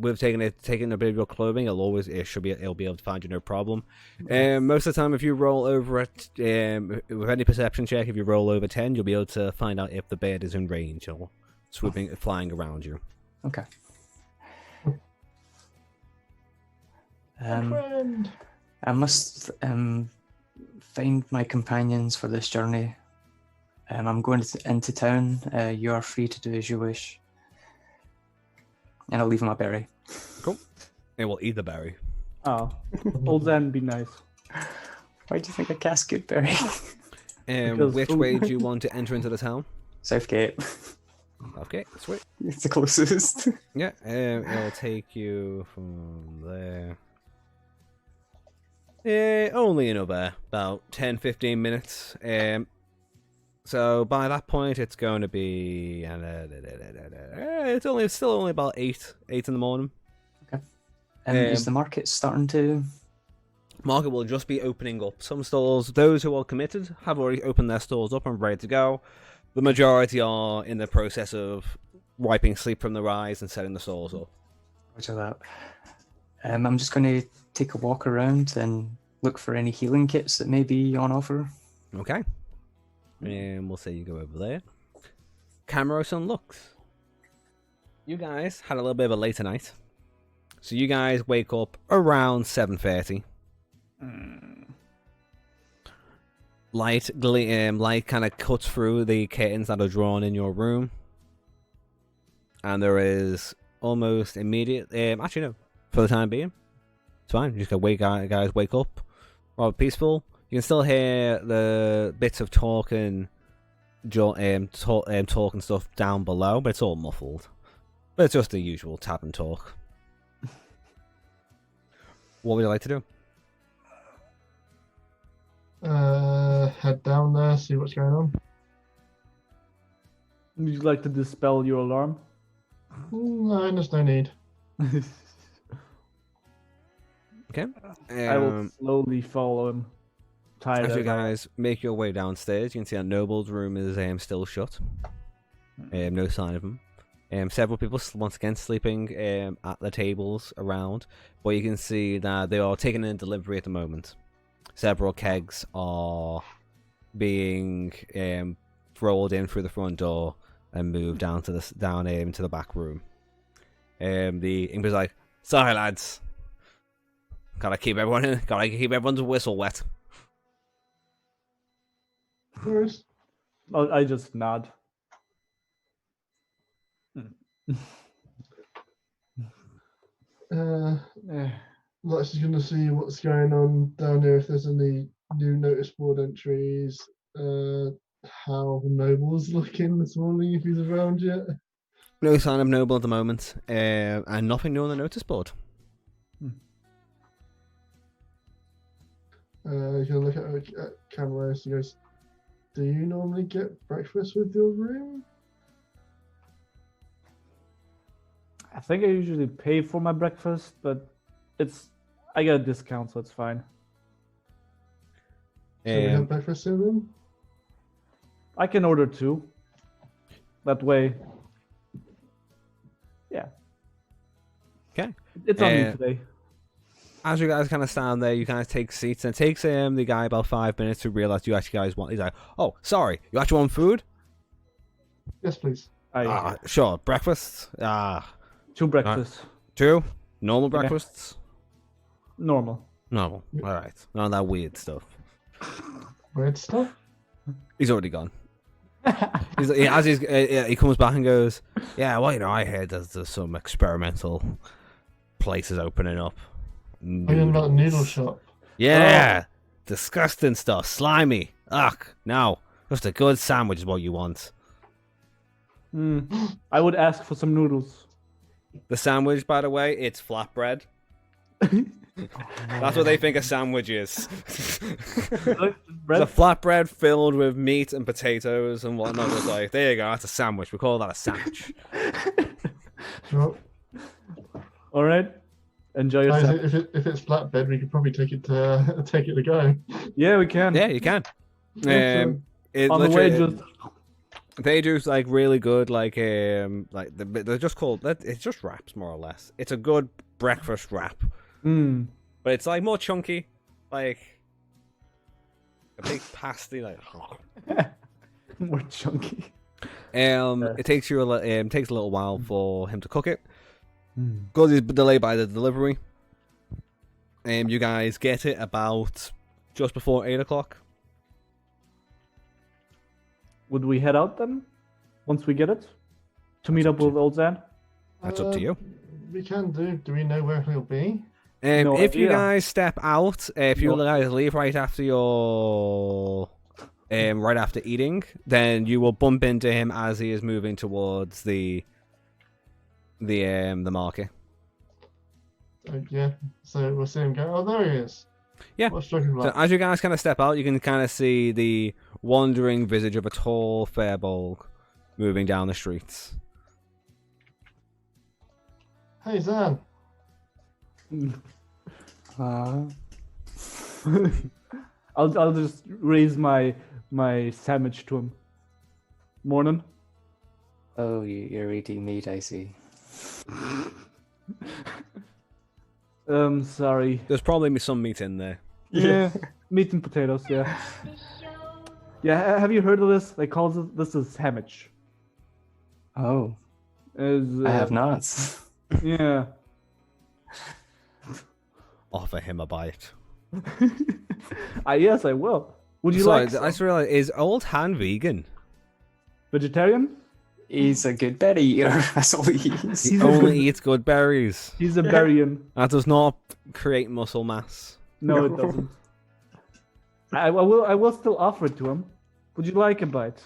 with taking a bit of your clothing, it'll be able to find you no problem. Most of the time, if you roll over it with any perception check, if you roll over 10, you'll be able to find out if the bird is in range or flying around you. Okay. Friend. I must find my companions for this journey. I'm going into town. You are free to do as you wish. And I'll leave my berry. Cool. It will eat the berry. Oh, old Zen be nice. Why do you think I cast good berry? Because Which food. way do you want to enter into the town? Southgate. Okay, sweet. It's the closest. Yeah, it'll take you from there. Only another about 10-15 minutes. So by that point, it's going to be it's still only about 8 in the morning. Is the market starting to? Market will just be opening up. Some stalls, those who are committed, have already opened their stalls up and ready to go. The majority are in the process of wiping sleep from their eyes and setting the stalls up. Roger that. I'm just going to take a walk around and look for any healing kits that may be on offer. Okay. And we'll say you go over there. Camaros and Lux. You guys had a little bit of a later night. So you guys wake up around 7:30. Light kind of cuts through the curtains that are drawn in your room. And there is almost immediate... actually, no. For the time being, it's fine. You just gotta guys wake up. Rather peaceful. You can still hear the bits of talk and talk and stuff down below, but it's all muffled. But it's just the usual tap and talk. What would you like to do? Head down there, see what's going on. Would you like to dispel your alarm? No, there's no need. Okay. I will slowly follow him. Tired As you of guys make your way downstairs, you can see that Noble's room is still shut. No sign of him. Several people once again sleeping at the tables around, but you can see that they are taking in delivery at the moment. Several kegs are being rolled in through the front door and moved down to into the back room. The English like, sorry lads, gotta keep everyone's whistle wet. Where's I just nod. Eh, Let's just gonna see what's going on down here. If there's any new notice board entries. How Noble's looking this morning, if he's around yet. No sign of Noble at the moment, and nothing new on the notice board. You can look at camera. He goes, "Do you normally get breakfast with your room?" I think I usually pay for my breakfast, but I get a discount, so it's fine. So we have breakfast in them. I can order 2. That way, yeah. Okay. It's on me today. As you guys kind of stand there, you guys take seats, and it takes the guy about 5 minutes to realize you actually guys want. He's like, "Oh, sorry, you actually want food?" Yes, please. Sure. Breakfast. 2 breakfasts. 2 normal breakfasts. Normal. Normal. All right. None of that weird stuff. Weird stuff. He's already gone. He comes back and goes, "Yeah, well, I heard there's some experimental places opening up. Talking about the noodle shop. Yeah, disgusting stuff, slimy. Ugh, no, just a good sandwich is what you want. I would ask for some noodles. The sandwich, by the way, it's flatbread. That's what they think a sandwich is. It's a flatbread filled with meat and potatoes and whatnot. It's like, there you go, that's a sandwich. We call that a sandwich. Sure. All right. Enjoy yourself. If it's flatbread, we could probably take it to go. Yeah, we can. Yeah, you can. On the way, just they do like really good, like they're just called. It's just wraps, more or less. It's a good breakfast wrap, but it's like more chunky, like a big pasty, like. More chunky. It takes you takes a little while for him to cook it. Because he's delayed by the delivery. You guys get it about just before 8 o'clock. Would we head out then? Once we get it? To meet up with old Zan? That's up to you. We can do. Do we know where he'll be? No if you idea. guys step out, if you guys leave right after your... right after eating, then you will bump into him as he is moving towards the market. Yeah. So we'll see him go. Oh, there he is. Yeah. What's talking So about? as you guys kind of step out, you can kind of see the wandering visage of a tall Fairbolg moving down the streets. Hey, Zan. I'll just raise my sandwich to him. Morning. Oh, you're eating meat, I see. Sorry. There's probably some meat in there. Yeah, meat and potatoes. Yeah. Yeah. Have you heard of this? They call this a sandwich. Oh, I I have not. Yeah. Offer him a bite. Yes, I will. Would you Sorry, like I just realized, is Old Han vegan? vegetarian? He's a good berry eater. That's all he is. He only eats good berries. He's a berrien. That does not create muscle mass. No, it doesn't. I will still offer it to him. Would you like a bite?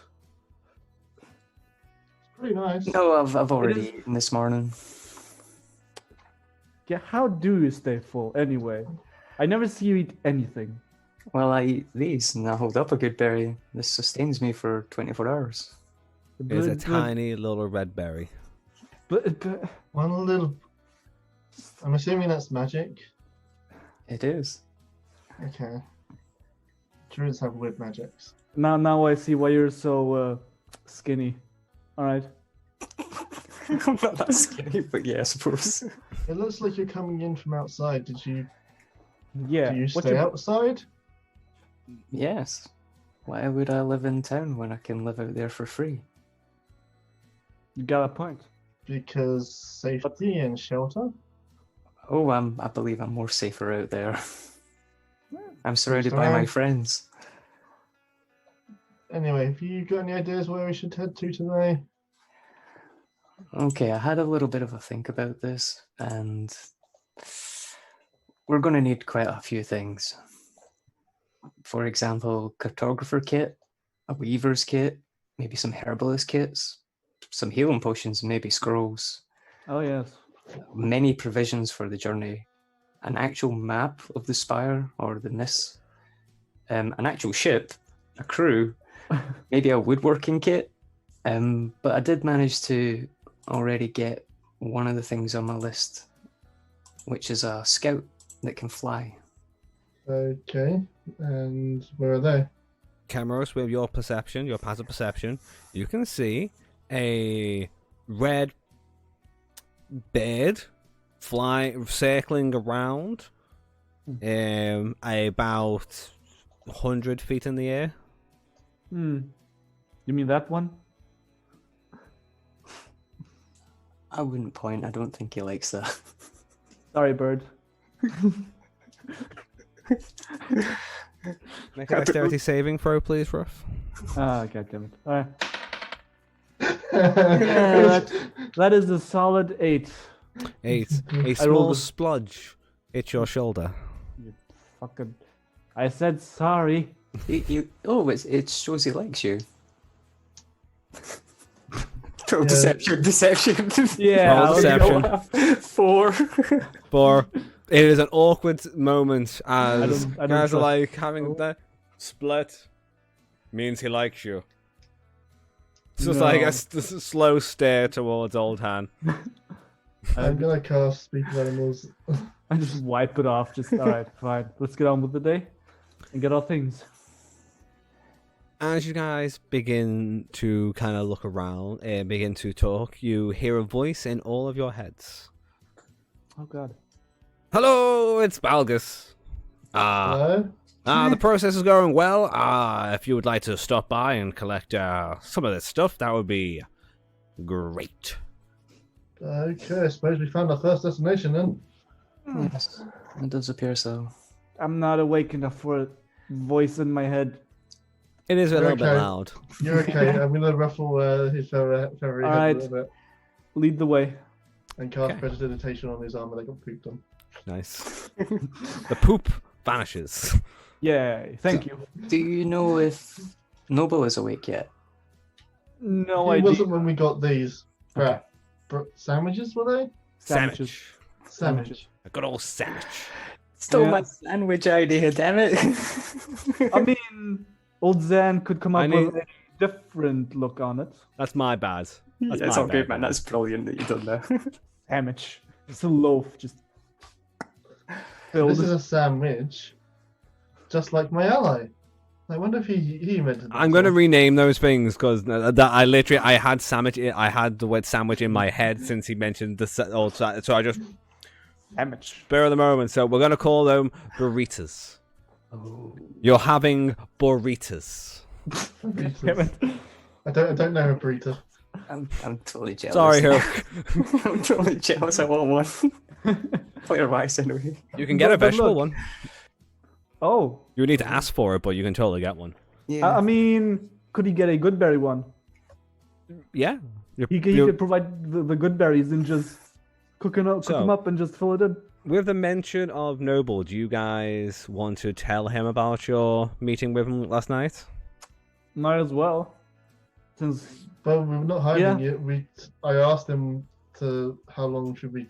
Pretty nice. No, I've already eaten this morning. Yeah, how do you stay full anyway? I never see you eat anything. Well, I eat these and I hold up a good berry. This sustains me for 24 hours. It's a tiny little red berry. But One little. I'm assuming that's magic. It is. Okay. Druids have weird magics. now I see why you're so skinny. All right. I'm not that skinny, but yeah, I suppose. It looks like you're coming in from outside. Do Yeah. you What's stay your- outside? Yes. Why would I live in town when I can live out there for free? You got a point. Because safety and shelter? Oh, I believe I'm more safer out there. I'm surrounded by my Fine. friends. Anyway, have you got any ideas where we should head to today? Okay, I had a little bit of a think about this, and we're going to need quite a few things. For example, cartographer kit, a weaver's kit, maybe some herbalist kits, some healing potions, maybe scrolls, Oh yes. many provisions for the journey, an actual map of the spire or the Nis, an actual ship, a crew, maybe a woodworking kit. But I did manage to already get one of the things on my list, which is a scout that can fly. Okay, and where are they? Cameros, with your perception, your passive perception, you can see a red bird circling around about 100 feet in the air. You mean that one? I wouldn't point. I don't think he likes that. Sorry, bird. Make a dexterity saving throw, please, Ruff. Ah, goddammit. Alright. Yeah, that is a solid 8. 8. A I small rolled a- spludge hits your shoulder. You fucking... I said sorry. It shows he likes you. Yeah. Deception. Yeah, Roll deception. 4. For it is an awkward moment as I don't guys are trust- like having the split means he likes you. It's just like No. a slow stare towards Old Han. I'm gonna cast Speak of Animals. I just wipe it off. Just alright, fine. Let's get on with the day and get our things. As you guys begin to kind of look around and begin to talk, you hear a voice in all of your heads. Oh god. Hello, it's Balgus. Hello? The process is going well. If you would like to stop by and collect some of this stuff, that would be great. Okay, I suppose we found our first destination then. Yes, it does appear so. I'm not awake enough for a voice in my head. It is a little bit Okay. loud. You're okay. I'm gonna ruffle his feathery head Alright. a little bit Lead the way. and cast Okay. prestidigitation on his armor that got pooped on. Nice. The poop vanishes. Yay, thank you. Do you know if Noble is awake yet? No He idea. wasn't when we got these. Okay. Sandwiches, were they? Sandwiches. Sandwich. A good old sandwich. Stole Yeah. my sandwich idea, damn it. I mean, old Zan could come I up need- with a different look on it. That's my bad. That's That's my all good, bad. man. That's brilliant that you've done that. Sandwich. It's a loaf, just This filled. is a sandwich, just like my ally. I wonder if he invented. I'm going to rename those things because I had sandwich. I had the word sandwich in my head since he mentioned the old. So I just Sandwich. spur of the moment. So we're going to call them burritos. Oh. You're having burritos. Damn it. I don't know a burrito. I'm totally jealous. Sorry, Hook. I'm totally jealous. I want one. Play your rice anyway. You can get a But vegetable look. one. Oh, You would need to ask for it, but you can totally get one. Yeah. I mean, could he get a good berry one? Yeah. He could provide the good berries and just cook them So- up and just fill it in. With the mention of Noble, do you guys want to tell him about your meeting with him last night? Might as well. Since But we're not hiding Yeah. it. I asked him how long should we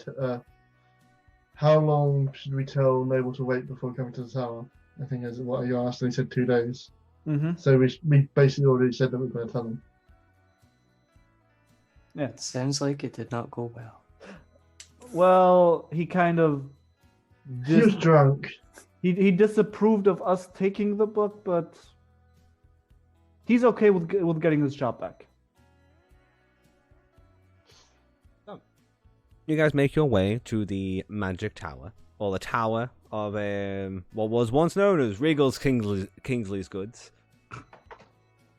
tell Noble to wait before coming to the tower? I think is what I asked, and he said 2 days. So we basically already said that we were going to tell him. yeah. Sounds like it did not go well. Well, he kind of He was drunk. he disapproved of us taking the book, but he's okay with getting his job back. You guys make your way to the Magic Tower, or the Tower of what was once known as Regal's Kingsley's Goods.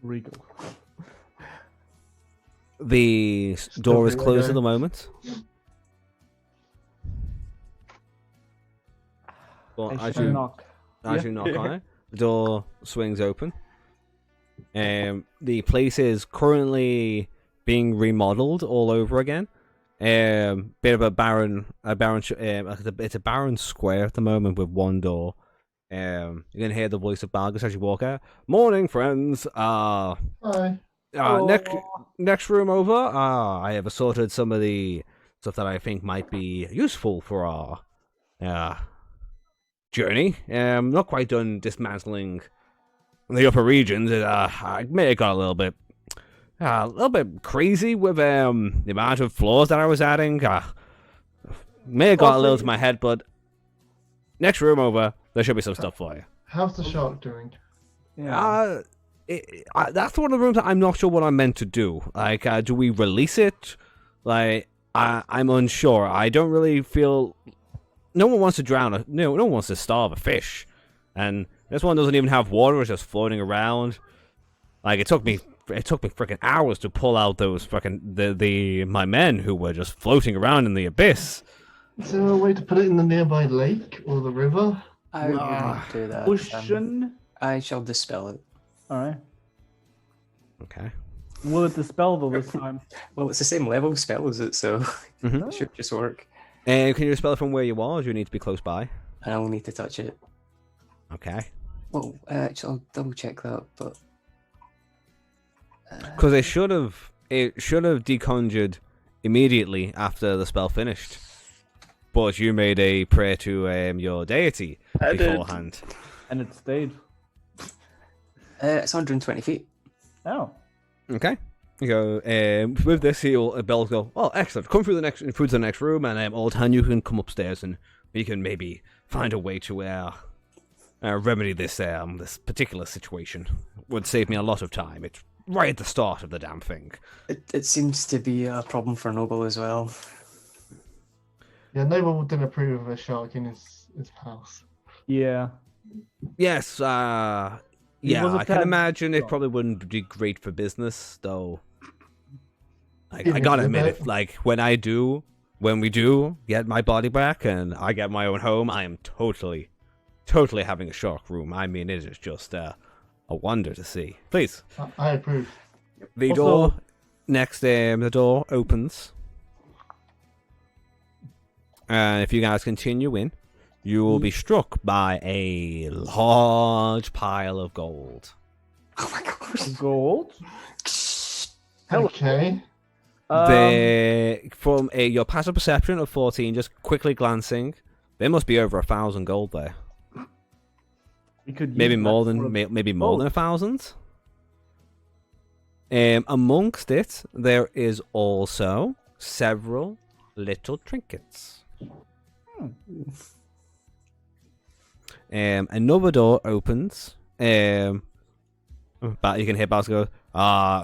Regal. The door is pretty closed okay. at the moment. Well, I as shall you knock. As Yeah. you knock on it, the door swings open. The place is currently being remodeled all over again. Bit of it's a barren square at the moment with one door. You can hear the voice of Balgus as you walk out. Morning, friends. Hi. Next room over. I have assorted some of the stuff that I think might be useful for our journey. Not quite done dismantling the upper regions. I may have got a little bit crazy with the amount of floors that I was adding. May have got a little to my head, but next room over, there should be some stuff for you. How's the shark doing? Yeah. That's one of the rooms that I'm not sure what I'm meant to do. Like, do we release it? Like, I'm unsure. I don't really feel. No one wants to drown. No one wants to starve a fish, and this one doesn't even have water. It's just floating around. Like, it took me freaking hours to pull out those fucking my men who were just floating around in the abyss. Is there a way to put it in the nearby lake or the river? I will not do that. Ocean. I shall dispel it. All right. Okay. Will it dispel though this time? Well, it's the same level spell, is it? So Mm-hmm. it should just work. And can you spell it from where you are, or do you need to be close by? And I'll need to touch it. Okay. Well, actually, I'll double check that, but Because it should have deconjured immediately after the spell finished. But you made a prayer to your deity I did. beforehand. And it stayed. It's 120 feet. Oh. Okay. You go with this. Bell go. Oh, excellent! Come through the next room, and Old Han, you can come upstairs, and we can maybe find a way to remedy this particular situation. Would save me a lot of time. It's right at the start of the damn thing. It seems to be a problem for Noble as well. Yeah, Noble didn't approve of a shark in his house. Yeah. Yes. He Yeah, was a I can tad imagine it strong. probably wouldn't be great for business, though. Like, Yeah, I gotta a admit, bit. if, like when we do get my body back and I get my own home, I am totally having a shark room. I mean, it is just a wonder to see. Please, I approve. the Also- door next, the door opens, and if you guys continue in, you will be struck by a large pile of gold. Oh my gosh. Gold. Hello. Okay. From your passive perception of 14, just quickly glancing, there must be over 1,000 gold there. We could Maybe use more that than for- maybe more than Oh. 1,000. Amongst it, there is also several little trinkets. Another door opens. But you can hear Baz go.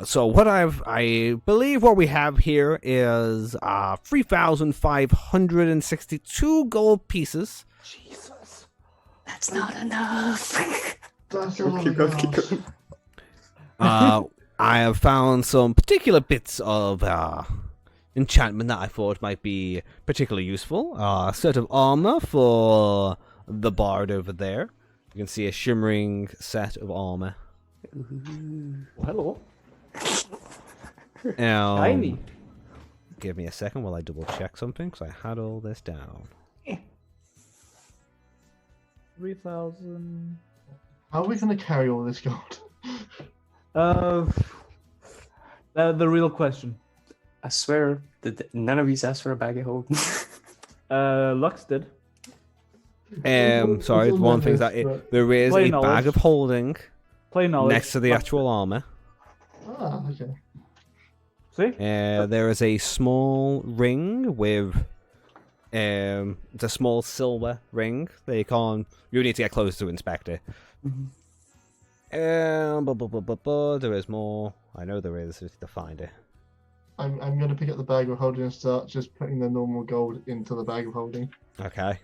So what I believe what we have here is 3,562 gold pieces. Jesus. That's not enough. That's Keep a lot of going, keep gold. going. I have found some particular bits of enchantment that I thought might be particularly useful. A set of armor for the bard over there. You can see a shimmering set of armor. Hello. Now, Shiny. give me a second while I double check something, because I had all this down. 3,000. How are we going to carry all this gold? The real question. I swear, none of you asked for a bag of holding. Lux did. Sorry, It's on one my thing list, that but- there is Play a knowledge. bag of holding Play knowledge. next to the actual armor. Ah, okay. See? There is a small ring with it's a small silver ring. They can't. You need to get close to inspect it. There is more. I know there is. Just to find it. I'm going to pick up the bag of holding and start just putting the normal gold into the bag of holding, Okay.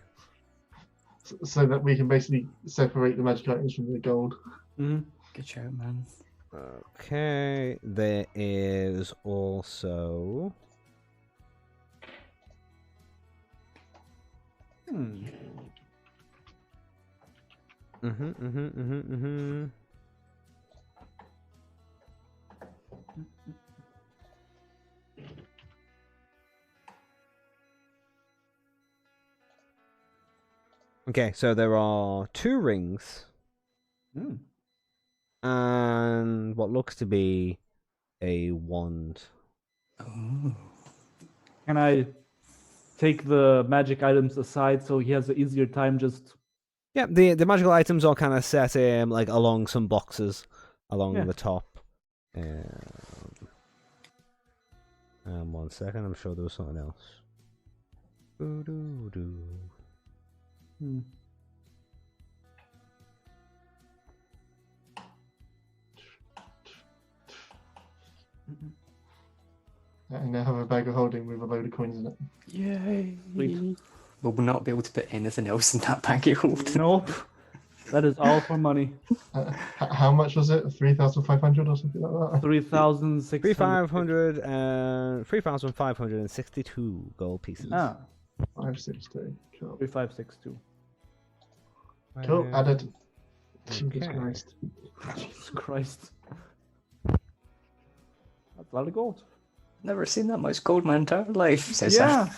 so that we can basically separate the magic items from the gold. Mm-hmm. Good shout, man. Okay. There is also. Okay, so there are 2 rings Hmm. and what looks to be a wand. Oh. Can I take the magic items aside so he has an easier time just... Yeah, the magical items are kind of set like along some boxes along Yeah. the top. One second, I'm sure there was something else. Boo-doo-doo. Hmm. I now have a bag of holding with a load of coins in it. Yay! Sweet. We'll not be able to put anything else in that bag of holding. Nope. That is all for money. How much was it? 3,500 or something like that? 3,600. 3,562 gold pieces. Ah, 562. Cool. 3,562. Cool. Added. Jesus Okay. Christ. Jesus Christ. That's a lot of gold. Never seen that much gold in my entire life. Says Yeah.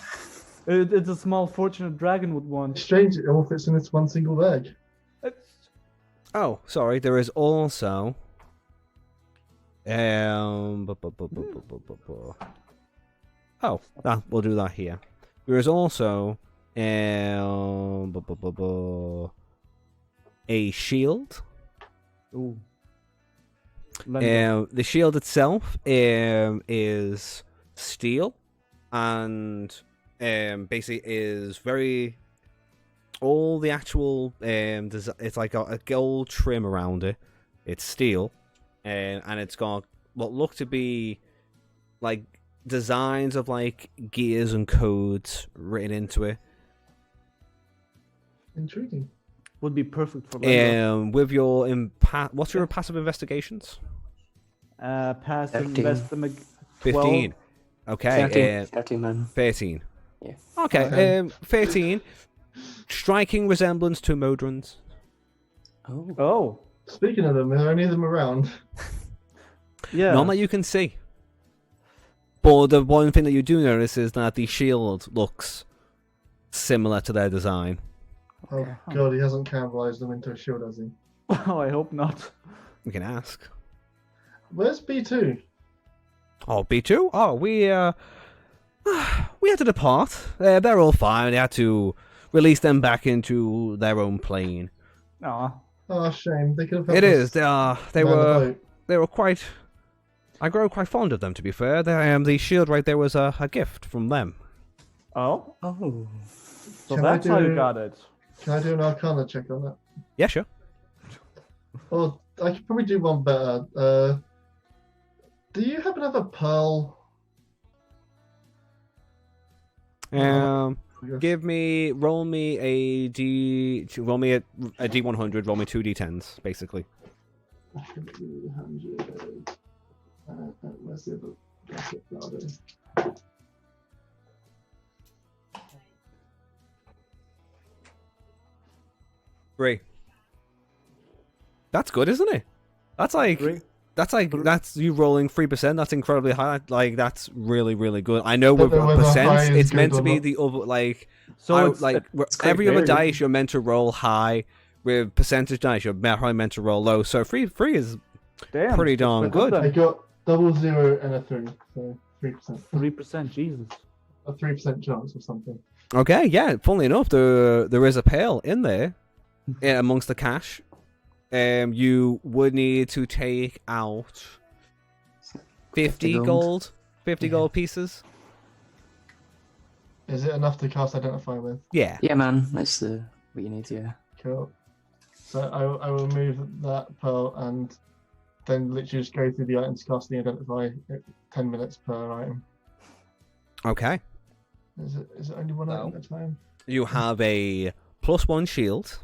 It's a small fortune a dragon would want. Strange, it all fits in this one single bag. It's... Oh, sorry. There is also Oh, we'll do that here. There is also a shield. Ooh. Lend The shield itself is steel and basically is very all the actual it's like a gold trim around it. It's steel and it's got what look to be like designs of like gears and codes written into it. Intriguing. would be perfect for Lendo. With your what's your passive investigations? Pass 13. investigate. 15. Okay. 13 man. 13. Yeah. Okay. Okay. 13. Striking resemblance to Modrons. Oh. Oh, Speaking of them, are there any of them around? yeah. None that you can see. But the one thing that you do notice is that the shield looks similar to their design. Oh Okay. god, he hasn't cannibalized them into a shield, has he? Oh, I hope not. We can ask. Where's B2? Oh, B2? Oh, we had to depart. They're all fine. They had to release them back into their own plane. Aw. Oh, shame. They could have helped It us is. They man the were. boat. They were quite. I grow quite fond of them. To be fair, the shield right there was a gift from them. Oh, Oh. so Can I that's how you do- got it. Can I do an Arcana check on that? Yeah, sure. Well, I could probably do one better. Do you happen to have a pearl? Roll me a D100. Roll me 2 D10s, basically. Where's the other? Three. That's good, isn't it? That's like Three. that's you rolling 3%. That's incredibly high. Like that's really really good. I know Don't with know whether high percents, is it's good meant to or be not. the other like So it's quite every other varied. dice you're meant to roll high. With percentage dice, you're probably meant to roll low. So three is damn, pretty darn good. I got 0, and a 3, so 3%. 3%, Jesus. A 3% chance of something. Okay. Yeah. Funnily enough, there is a pail in there amongst the cash. You would need to take out 50 gold. gold, 50 Yeah. gold pieces. Is it enough to cast Identify with? Yeah. Yeah, man. That's what you need, yeah. Cool. So I will move that pearl and then literally just go through the items, cast the Identify 10 minutes per item. Okay. Is it only one item at a time? You have a +1 shield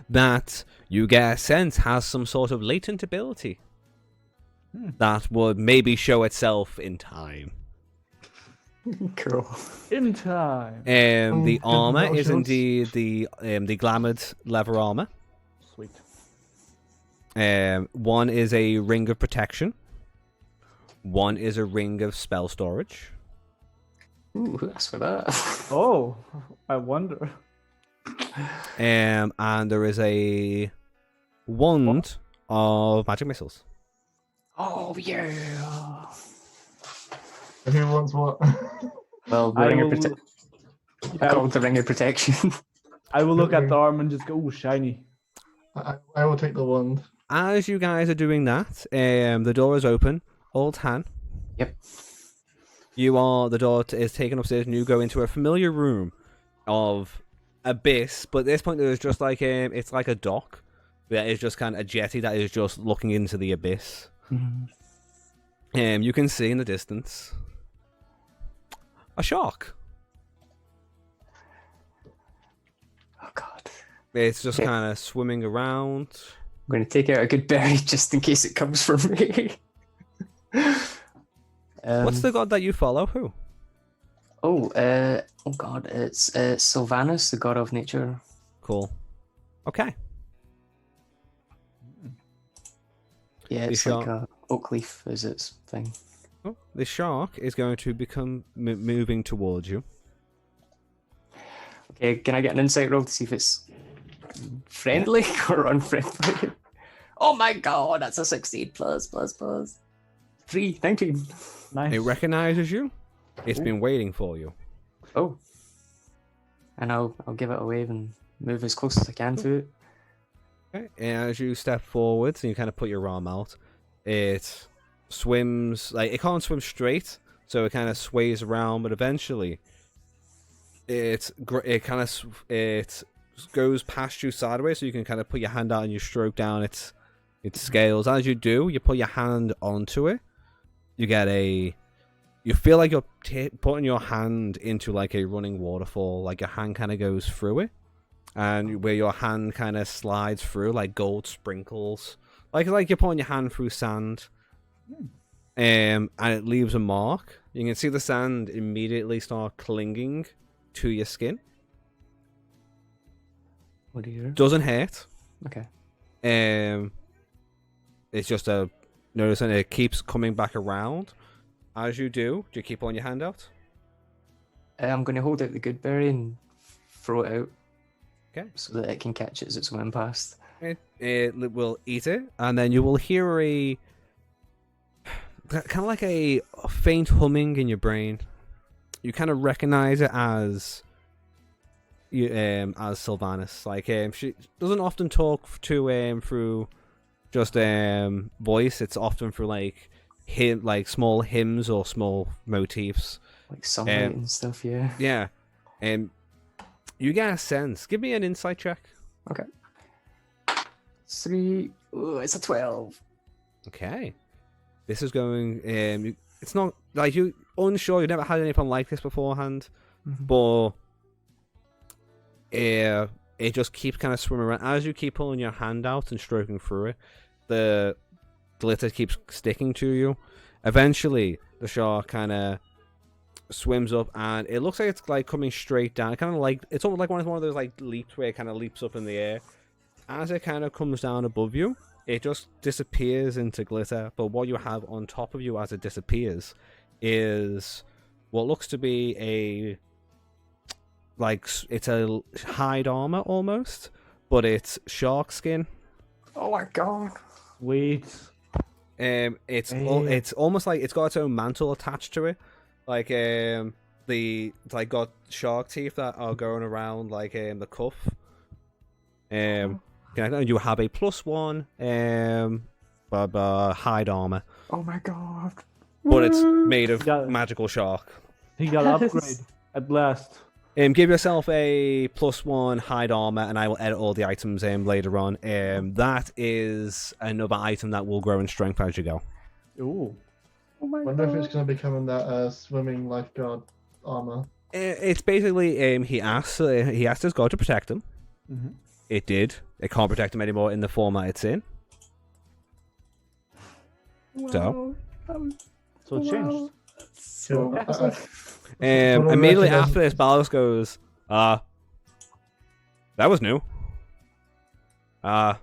that you get a sense has some sort of latent ability that would maybe show itself in time. Cool. In time. The good armor metal is shields. indeed the glamored leather armor. Sweet. One is a ring of protection. One is a ring of spell storage. Ooh, that's for that. Oh, I wonder. And there is a wand of magic missiles. Oh yeah. Who wants what? Well, the I ring of will, I call it the ring of protection. I will look at the arm and just go, ooh, shiny. I will take the wand. As you guys are doing that, the door is open. Old Han. Yep. The door is taken upstairs, and you go into a familiar room of abyss. But at this point, there's just like it's like a dock that is just kind of a jetty that is just looking into the abyss. Mhm. You can see in the distance a shark. Oh god. It's just Okay. kind of swimming around. I'm going to take out a good berry just in case it comes for me. What's the god that you follow? Who? Oh god, it's Sylvanus, the god of nature. Cool. Okay. Yeah, The it's like shark. a oak leaf is its thing. Oh, the shark is going to become moving towards you. Okay, can I get an insight roll to see if it's friendly or unfriendly? Oh my god, that's a 16 plus. 3, 19. Nice. It recognizes you. It's been waiting for you. Oh. And I'll give it a wave and move as close as I can to it. Okay. And as you step forwards and you kind of put your arm out, it swims like it can't swim straight, so it kind of sways around. But eventually, it goes past you sideways, so you can kind of put your hand out and you stroke down its scales. As you do, you put your hand onto it. You feel like you're putting your hand into like a running waterfall. Like your hand kind of goes through it. And where your hand kind of slides through, like gold sprinkles, like you're putting your hand through sand, and it leaves a mark. You can see the sand immediately start clinging to your skin. What do you do? Doesn't hurt. Okay. It's just noticing it keeps coming back around. As you do you keep on your hand out? I'm going to hold out the good berry and throw it out. Okay. So that it can catch it as it's swimming past. It will eat it, and then you will hear a kind of like a faint humming in your brain. You kind of recognize it as Sylvanus. Like she doesn't often talk to through just voice. It's often through like small hymns or small motifs. Like sunlight and stuff, yeah. Yeah. You get a sense. Give me an insight check. Okay. 3. Ooh, it's a 12. Okay. This is going. It's not like you unsure. You've never had anything like this beforehand, but it just keeps kind of swimming around as you keep pulling your hand out and stroking through it. The glitter keeps sticking to you. Eventually, the shark kind of swims up, and it looks like it's like coming straight down. Kind of like it's almost like one of those like leaps where it kind of leaps up in the air. As it kind of comes down above you, it just disappears into glitter. But what you have on top of you as it disappears is what looks to be it's a hide armor almost, but it's shark skin. Oh my god. Wait. It's almost like it's got its own mantle attached to it. Like it's like got shark teeth that are going around like the cuff. You have a +1 hide armor, Oh my god. but it's made of Got it. magical shark. He got an upgrade at last. Give yourself a +1 hide armor, and I will edit all the items later on. That is another item that will grow in strength as you go. Ooh. Oh my Wonder if it's going to become in that swimming lifeguard armor. It's basically he asked his god to protect him. Mm-hmm. It did. It can't protect him anymore in the form that it's in. So So it changed. So, immediately after this, Balgus goes, that was new. Yeah.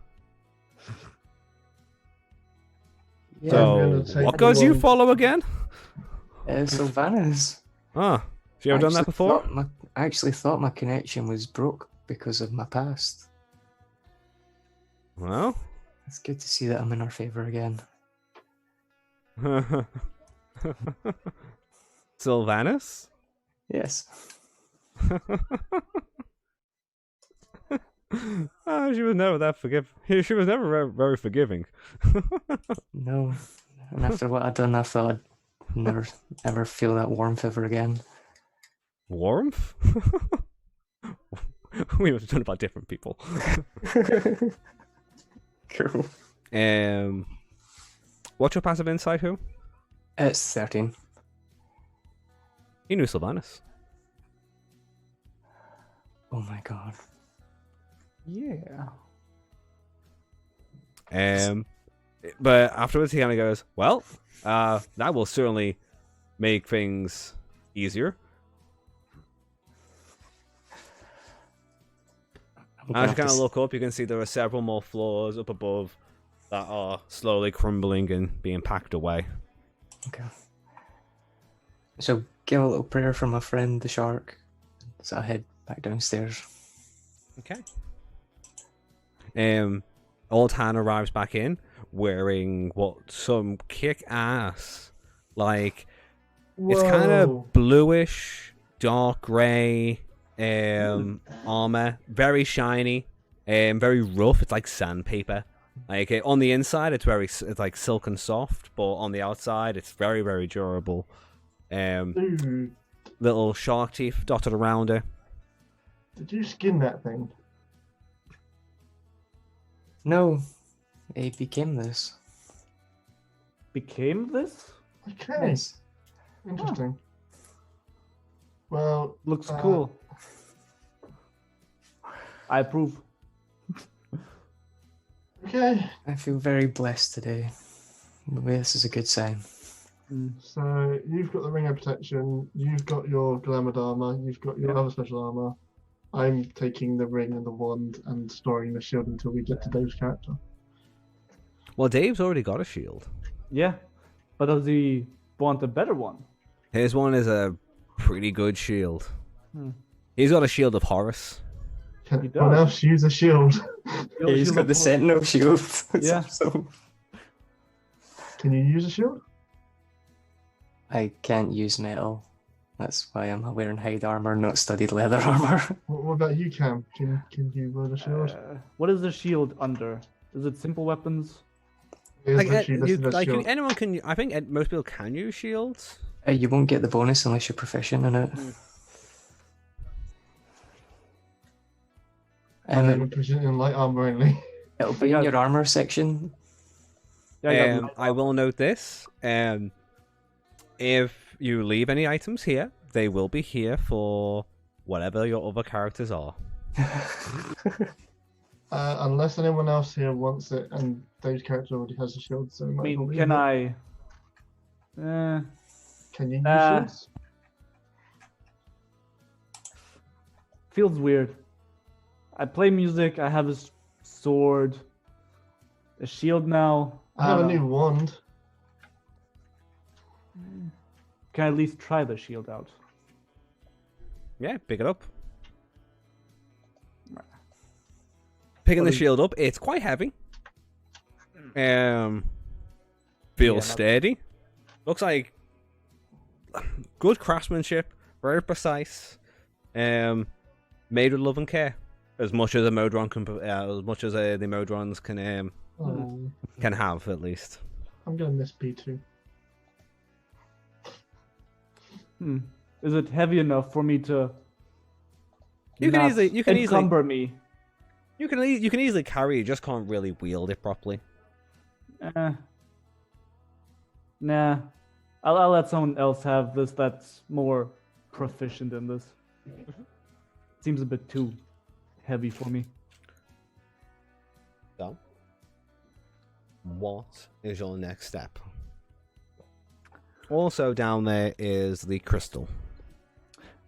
So, take what gods the you one- follow again? Sylvanus. Ah, have you ever done that before? I actually thought my connection was broke. because of my past. Well, It's good to see that I'm in our favor again. Sylvanus? Yes. Oh, she was never that She was never very forgiving. No. And after what I'd done, I thought I'd never ever feel that warmth ever again. Warmth? We must have done about different people. Cool. What's your passive insight, who? It's 13. You knew Sylvanus. Oh my god. Yeah. But afterwards he kind of goes, well, that will certainly make things easier. As you kind of look up, you can see there are several more floors up above that are slowly crumbling and being packed away. Okay. So, give a little prayer for my friend the shark. So I head back downstairs. Okay. Old Han arrives back in wearing some kick-ass, like, it's kind Whoa. of bluish, dark grey armor, very shiny, very rough. It's like sandpaper. Like on the inside, it's like silk and soft, but on the outside, it's very, very durable. Dude, Little shark teeth dotted around it. did you skin that thing? No, it became this. Became this? Okay, Yes. interesting. Well, Looks cool. I approve. okay. I feel very blessed today. Maybe this is a good sign. So you've got the ring of protection. You've got your glamoured armor. You've got your other special armor. I'm taking the ring and the wand and storing the shield until we get to Dave's character. Well, Dave's already got a shield. Yeah. But does he want a better one? His one is a pretty good shield. Hmm. He's got a shield of Horus. Can He anyone does. else use a shield? Yeah, he's got the sentinel shield. Yeah. So Can you use a shield? I can't use metal. That's why I'm wearing hide armor, not studded leather armor. What about you, Cam? Can you wield a shield? What is the shield under? Is it simple weapons? It is Like, literally listed as shield. anyone can. I think most people can use shields. You won't get the bonus unless you're proficient in it. And then we're pushing in light armor only. It'll be in your armor section. Yeah, I got I will note this. If you leave any items here, they will be here for whatever your other characters are. Unless anyone else here wants it, and Dave's character already has a shield, so I might as well mean, leave can it. I? Can you use Nah. shields? Feels weird. I play music. I have a sword, a shield now. I have a don't know. new wand. Can I at least try the shield out? Yeah, pick it up. Picking the shield up, it's quite heavy. Feels Yeah, steady. Looks like good craftsmanship, very precise. Made with love and care, as much as a Modron can, as much as the Modrons can have, at least. I'm gonna miss P2. Is it heavy enough for me to? You can not easily encumber me. you can easily carry. You just can't really wield it properly. Nah, I'll let someone else have this. That's more proficient in this. Seems a bit too heavy for me. So, what is your next step? Also down there is the crystal.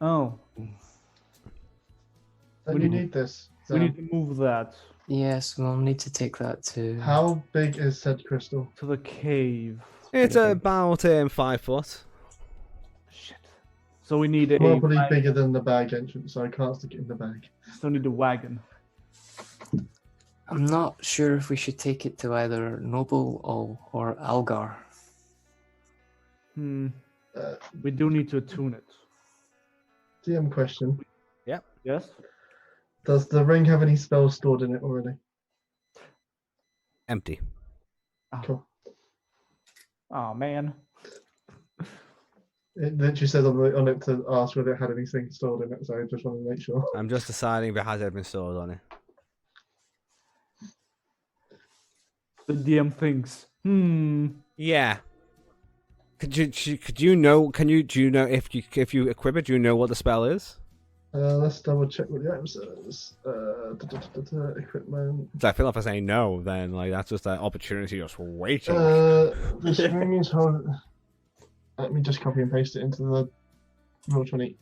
Oh, Don't We you need- need this? we need to move that Yes, we'll need to take that to. How big is said crystal? to the cave. It's pretty big. about 5 foot. Shit. So we need a Probably wagon. bigger than the bag entrance, so I can't stick it in the bag. So we need a wagon. I'm not sure if we should take it to either Noble or Algar. We do need to attune it. DM question. Yes? Does the ring have any spells stored in it already? Empty. Cool. Oh, man. It literally says on it to ask whether it had anything stored in it, so I just want to make sure. I'm just deciding if it has everything stored on it. The DM thinks, Yeah. Could you know? Do you know if you equip it? Do you know what the spell is? Let's double check what the item says. Equipment. 'Cause I feel like if I say no, then like that's just an opportunity just waiting. This ring is hold. Let me just copy and paste it into the roll 20.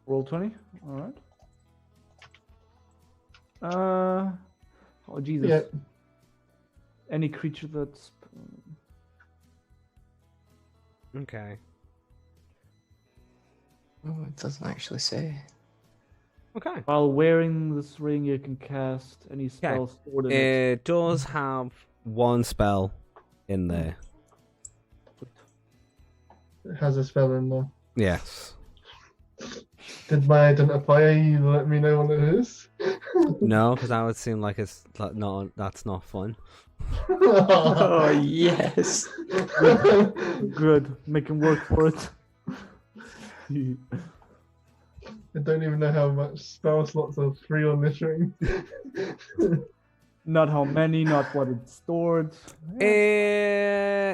roll 20. All right. Oh, Jesus. Yeah. Any creature that's... Okay. Oh, it doesn't actually say. Okay. While wearing this ring, you can cast any spell stored in it. It does have one spell in there. It has a spell in there. Yes. Did my identifier let me know what it is? No, because that would seem like it's not. That's not fun. Oh, yes. Good. Make him work for it. I don't even know how much spell slots are free on this ring. Not how many, not what it's stored.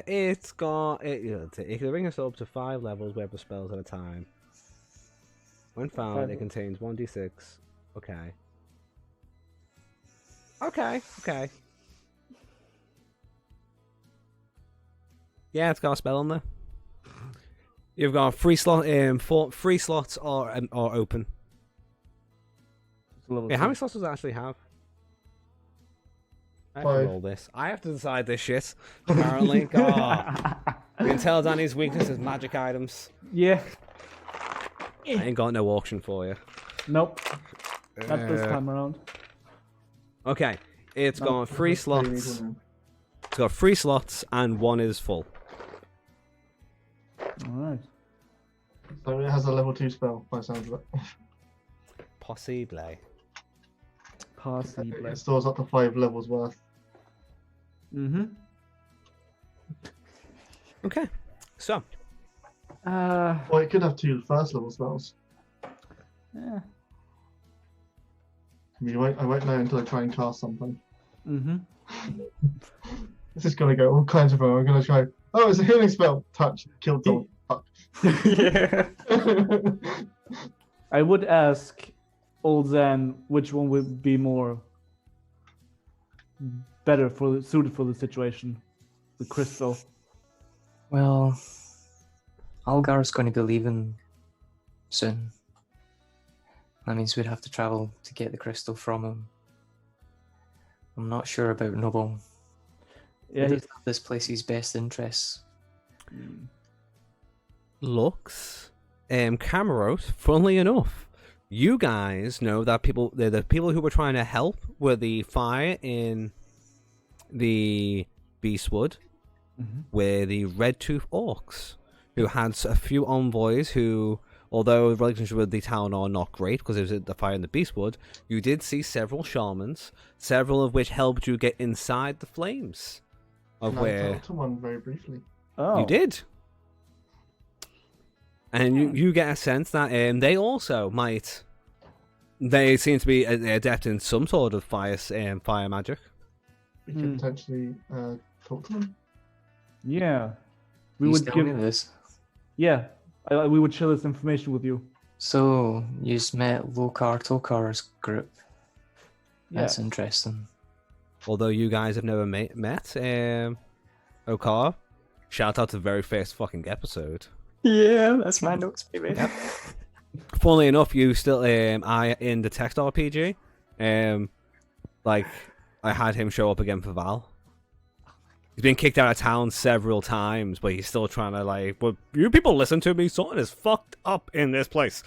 It's got it can bring us up to 5 levels worth of spells at a time. When found, it contains 1d6. Okay. Okay. Yeah, it's got a spell on there. You've got 3 slots are open. It's a level Yeah, how 2. many slots does it actually have? I have 5. to roll this. I have to decide this shit. Apparently, God. You can tell Danny's weakness is magic items. Yeah. I ain't got no auction for you. Nope. Not this time around. Okay, it's got 3 slots. It's got 3 slots and 1 is full. Alright. So it has a level 2 spell, by the sounds of it. Possibly. Possibly. It stores up to 5 levels worth. Mm-hmm. Okay, so Well, it could have 2 first level spells. Yeah. I mean, I won't know until I try and cast something. Mm-hmm. This is gonna go all kinds of fun. I'm gonna try. Oh, it's a healing spell. Touch. Kill someone. Fuck. Yeah. I would ask Old Zan which one would be more better suited for the situation. The crystal. Well, Algar's going to be leaving soon. That means we'd have to travel to get the crystal from him. I'm not sure about Noble. Yeah, He does have this place's best interests. looks, Camaros, funnily enough, you guys know that the people who were trying to help with the fire in the Beastwood were the Red Tooth Orcs, who had a few envoys who, although the relationship with the town are not great because it was the fire in the Beastwood, you did see several shamans, several of which helped you get inside the flames of And I where talked to one very briefly. Oh. you did. And you get a sense that they also might. They seem to be adept in some sort of fire magic. We could potentially talk to them. Yeah. We You would tell give. me this. Yeah. We would share this information with you. So, you met Lokar Tokar's group. That's Yeah. interesting. Although you guys have never met Okar, shout out to the very first fucking episode. Yeah, that's my notes, baby. Funnily enough, you still I in the text RPG, like I had him show up again for Val. He's been kicked out of town several times, but he's still trying to like. But you people listen to me. Something is fucked up in this place.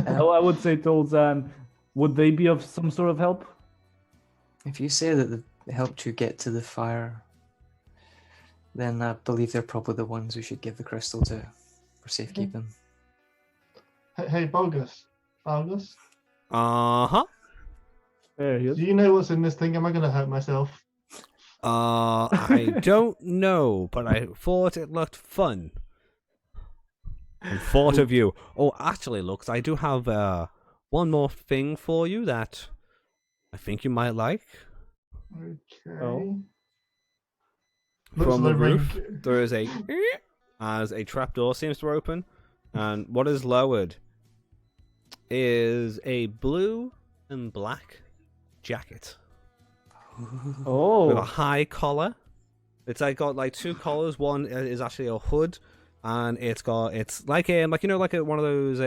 Oh, I would say to Olzan, would they be of some sort of help? If you say that they helped you get to the fire, then I believe they're probably the ones we should give the crystal to for safekeeping. Hey, Bogus. Bogus. Uh-huh. There he is. Do you know what's in this thing? Am I going to hurt myself? I don't know, but I thought it looked fun. And thought of you. Oh, actually, looks, I do have one more thing for you that I think you might like. Okay. Oh. Looks From the like roof, ring- there is as a trapdoor seems to open, and what is lowered is a blue and black jacket with a Oh. high collar. It's like got like two collars. One is actually a hood, and it's like one of those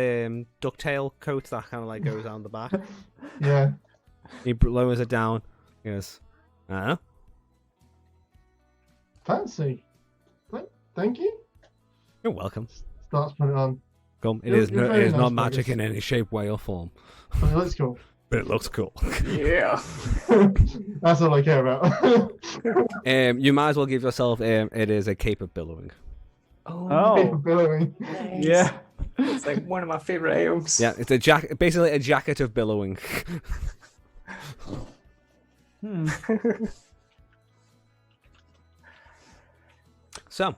ducktail coats that kind of like goes down the back. Yeah. He lowers it down. He goes, Fancy. Thank you. you're welcome. Starts putting it on. Come, You're very not nice, magic Fergus. in any shape, way, or form, Okay, let's go. but it looks cool. Yeah. That's all I care about. You might as well give yourself. It is a cape of billowing. Oh. Capability. Nice. Yeah. It's like one of my favorite items. Yeah, it's a jacket, basically a jacket of billowing. Hmm. So,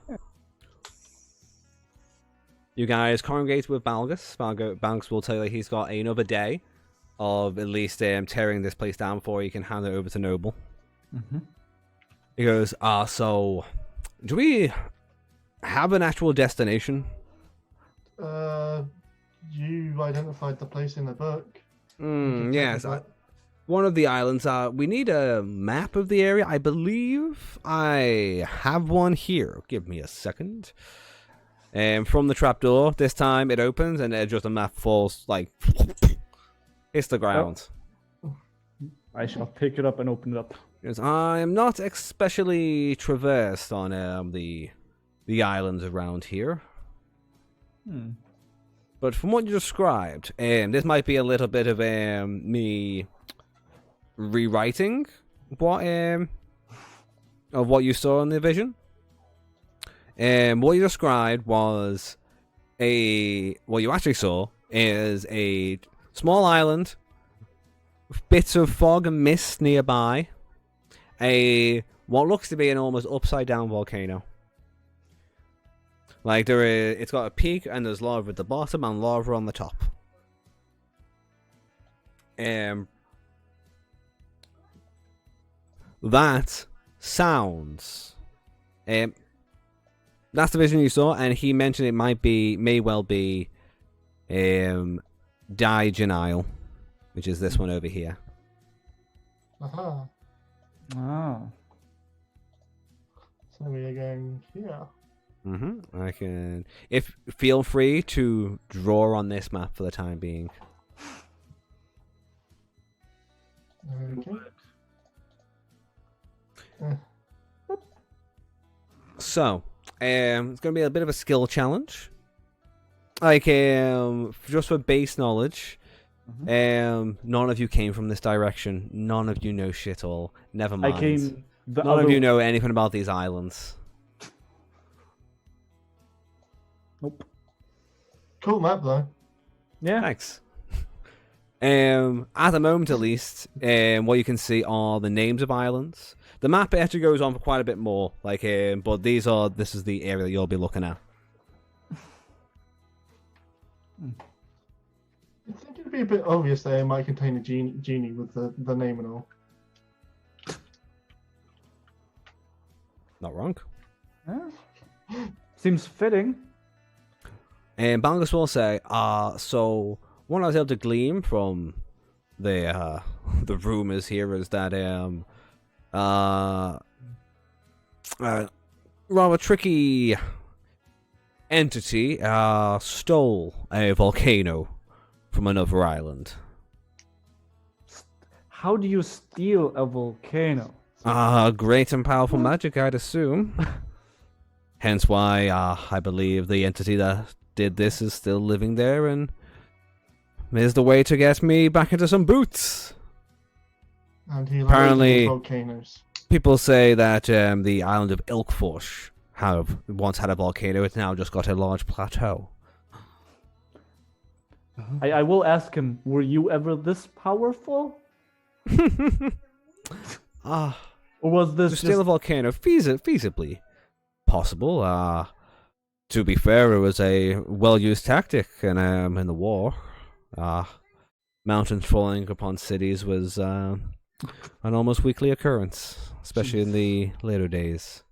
you guys congregate with Balgus. Balgus will tell you that he's got another day of at least tearing this place down before he can hand it over to Noble. Mm-hmm. He goes, so do we have an actual destination? You identified the place in the book. Yes, one of the islands. We need a map of the area. I believe I have one here. Give me a second. And from the trapdoor, this time it opens and just a map falls, like, hits the ground. I shall pick it up and open it up. Because I am not especially traversed on the islands around here. Hmm. But from what you described, this might be a little bit of me rewriting what of what you saw in the vision. What you described was what you actually saw is a small island, with bits of fog and mist nearby, what looks to be an almost upside down volcano. Like it's got a peak and there's lava at the bottom and lava on the top. That sounds. That's the vision you saw, and he mentioned it may well be, Digen Isle, which is this one over here. Aha. Oh. So we are going here. I can. Feel free to draw on this map for the time being. Okay. So, it's going to be a bit of a skill challenge. Like, just for base knowledge, none of you came from this direction. None of you know shit all. Never mind. I came the None other of you know anything about these islands. Nope. Cool map though. Yeah. Thanks. At the moment, at least, what you can see are the names of islands. The map actually goes on for quite a bit more, like, but this is the area that you'll be looking at. I think it'd be a bit obvious that it might contain a genie with the name and all. Not wrong. Yeah. Seems fitting. And Bangus will say, so what I was able to glean from the rumors here is that rather tricky entity stole a volcano from another island. How do you steal a volcano? Great and powerful magic, I'd assume. Hence why I believe the entity that did this is still living there, and is the way to get me back into some boots. And he Apparently- likes volcanoes. People say that the island of Ilkforsh have once had a volcano. It's now just got a large plateau. I will ask him, were you ever this powerful? Or was To this steal a just... volcano, feasibly possible. To be fair, it was a well-used tactic in the war. Mountains falling upon cities was an almost weekly occurrence, especially in the later days.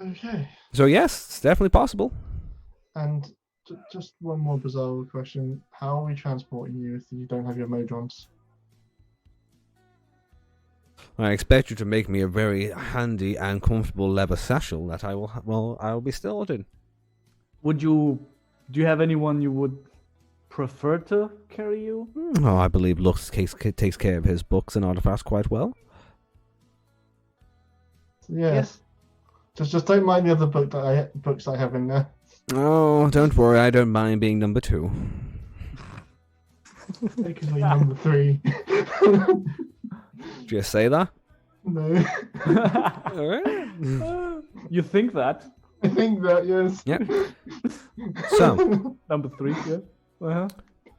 Okay. So yes, it's definitely possible. And just one more bizarre question. How are we transporting you if you don't have your modrons? I expect you to make me a very handy and comfortable leather satchel that I will be stored in. Do you have anyone you would prefer to carry you? Oh, I believe Lux takes care of his books and artifacts quite well. Yes. Just don't mind the other books I have in there. Oh, don't worry, I don't mind being number 2. Because we're number 3. Did you say that? No. Alright. You think that? I think that, yes. Yep. So, Number 3, yeah. Uh-huh.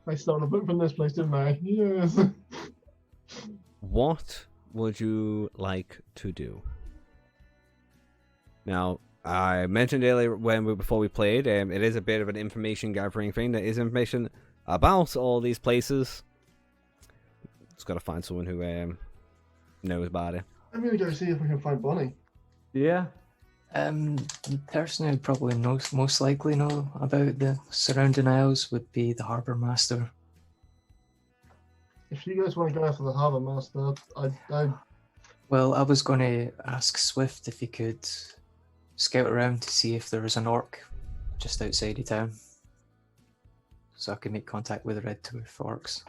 I stole a book from this place, didn't I? Yes. what would you like to do? Now, I mentioned earlier before we played, it is a bit of an information gathering thing. There is information about all these places. Just gotta find someone who knows about it. I'm gonna go see if we can find Bonnie. Yeah. The person who probably most likely know about the surrounding isles would be the harbour master. If you guys want to go after the harbour master, I Well, I was going to ask Swift if he could scout around to see if there was an orc just outside of town, so I could make contact with the Red Dwarf orcs.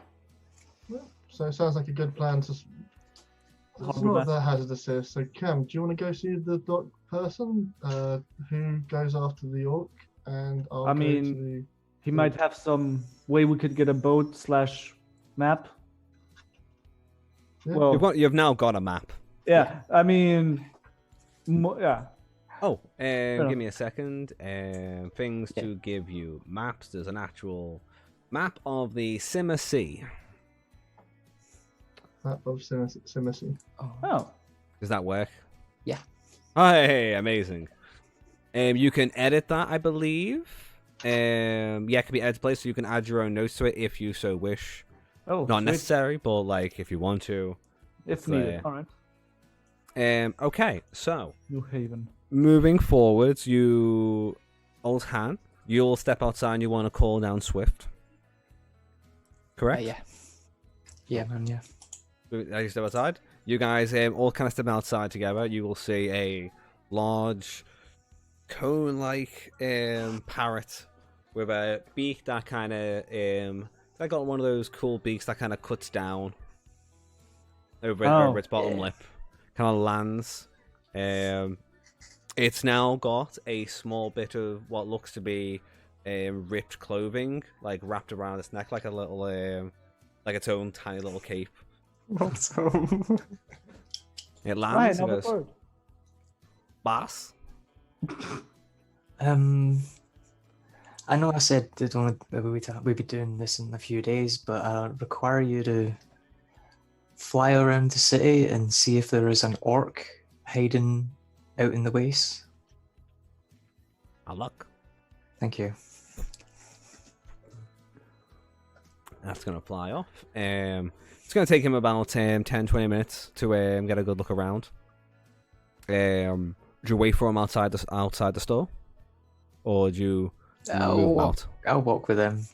so it sounds like a good plan to. It's not that hazardous here. So Cam, do you want to go see the dock person who goes after the orc? And I'll I go mean, to the. He might have some way we could get a boat/map. Yeah. Well, You've now got a map. yeah. I mean, yeah. Oh, Yeah. give me a second. Things to give you. Maps. There's an actual map of the Simmer Sea. Map of Simmercy. Oh. Does that work? Yeah. Hey, amazing. You can edit that, I believe. Yeah, it can be edited place, so you can add your own notes to it if you so wish. Oh. Not sweet. necessary, but like if you want to. If so, needed. All right. Okay, so New Haven. moving forwards, you, old Han, you'll step outside and you want to call down Swift. Correct? Yeah. Yeah, man, yeah. As you step outside, you guys all kind of step outside together. You will see a large cone-like parrot with a beak that kind of I got one of those cool beaks that kind of cuts down over its bottom lip, kind of lands. It's now got a small bit of what looks to be ripped clothing, like wrapped around its neck, like a little like its own tiny little cape. It lands and goes, "Boss." I know I said we'd be doing this in a few days, but I require you to fly around the city and see if there is an orc hiding out in the wastes. Good luck. Thank you. That's going to fly off. It's going to take him about 10-20 minutes to get a good look around. Do you wait for him outside the store? Or do you move out? I'll walk with them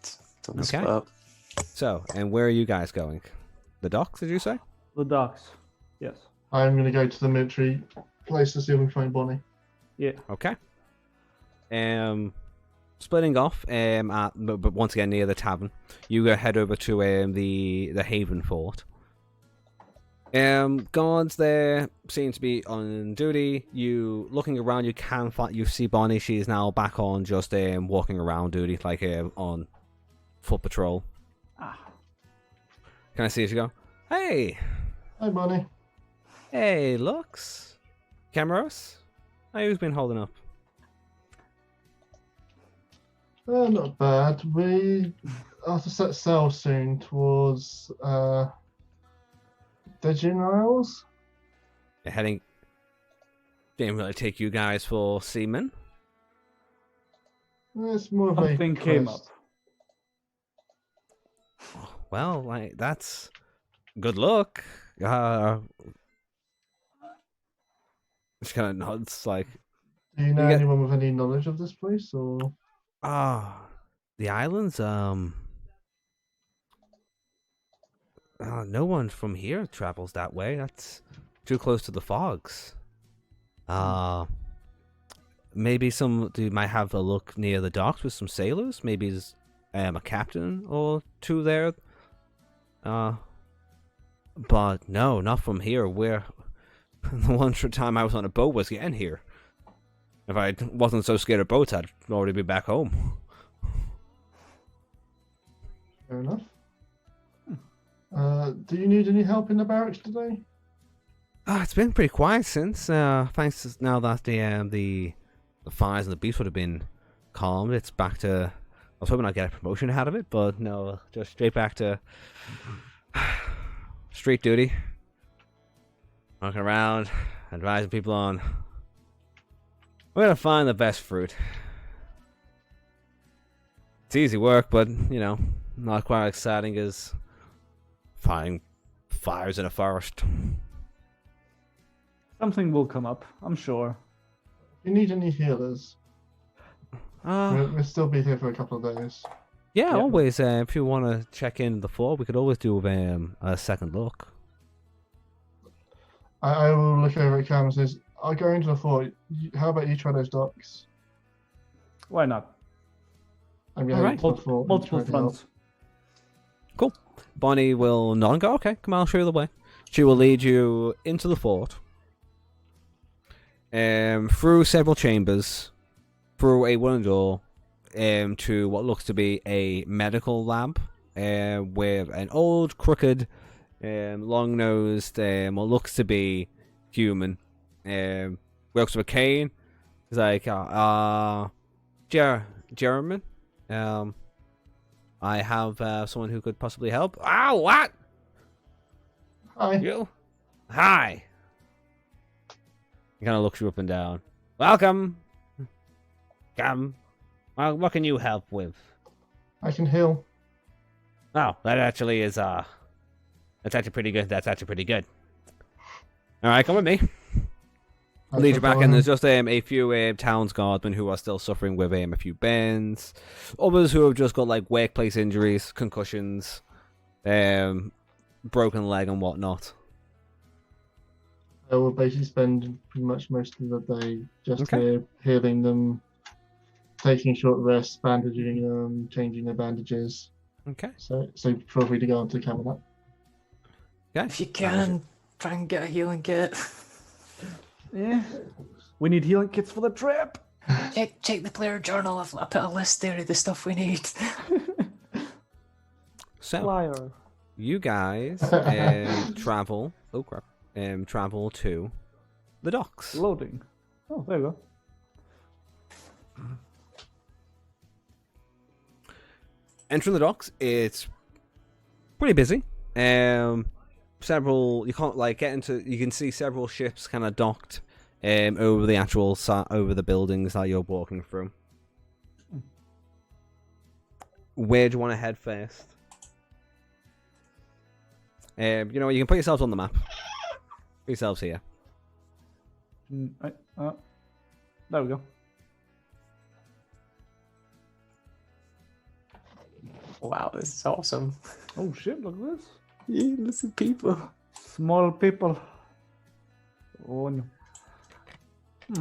till we split up. So, and where are you guys going? The docks, did you say? The docks. Yes. I'm going to go to the military place to see if we can find Bonnie. Yeah. Okay. Splitting off, but once again near the tavern, you go head over to the Haven Fort. Guards there seem to be on duty. You looking around, you can find, you see Bonnie. She is now back on just walking around duty, like on foot patrol. Ah. Can I see as you go? Hey, Hi, Bonnie. hey, Lux, Cameros, how you been holding up? Not bad. We have to set sail soon towards Dejin Isles. You're heading. Didn't really take you guys for seamen. It's more of a Something came up. quest. Well, like that's good luck. She kind of nods, like, Do you know get- anyone with any knowledge of this place, or? the islands. No one from here travels that way. That's too close to the fogs. Maybe some dude might have a look near the docks with some sailors. Maybe there's a captain or two there. But no, not from here. We're the one time I was on a boat was getting here. If I wasn't so scared of boats, I'd already be back home. Fair enough. Do you need any help in the barracks today? It's been pretty quiet since. Thanks to now that the fires and the beast would have been calmed. It's back to. I was hoping I'd get a promotion out of it, but no, just straight back to street duty. Walking around, advising people on where to find the best fruit. It's easy work, but not quite exciting as fighting fires in a forest. Something will come up, I'm sure. If you need any healers, we'll still be here for a couple of days. Yeah, Yeah. always. If you want to check in the fort, we could always do a second look. I will look over at Cam and says, I'll go into the fort. How about you try those docks? Why not? I'm going Alright. to the fort. and Multiple try to help. fronts. Bonnie will nod and go, okay, come on, I'll show you the way. She will lead you into the fort, through several chambers, through a wooden door, to what looks to be a medical lab, with an old, crooked, long-nosed, what looks to be human, works with a cane. He's like, Jeremy, I have someone who could possibly help. Ah, what? Hi. You? Hi. He kind of looks you up and down. Welcome. Come. Well, what can you help with? I can heal. Oh, that actually is, that's actually pretty good. That's actually pretty good. Alright, come with me. I'll lead you back in. There's just a few towns guardsmen who are still suffering with a few burns. Others who have just got like workplace injuries, concussions, broken leg and whatnot. I will basically spend pretty much most of the day just Okay. here healing them, taking short rests, bandaging them, changing their bandages. Okay. So feel free to go on to camera that. Yeah. If you can, try and get a healing kit. Yeah. We need healing kits for the trip. Check the player journal. I put a list there of the stuff we need. So Liar. you guys travel. Oh crap! Travel to the docks. Loading. Oh, there you go. Entering the docks, it's pretty busy. Several you can't like get into. You can see several ships kind of docked over the actual over the buildings that you're walking through. Where do you want to head first? You know what? You can put yourselves on the map. Put yourselves here. There we go. Wow, this is awesome. Oh shit, look at this. Yeah, listen, people. Small people. Oh no.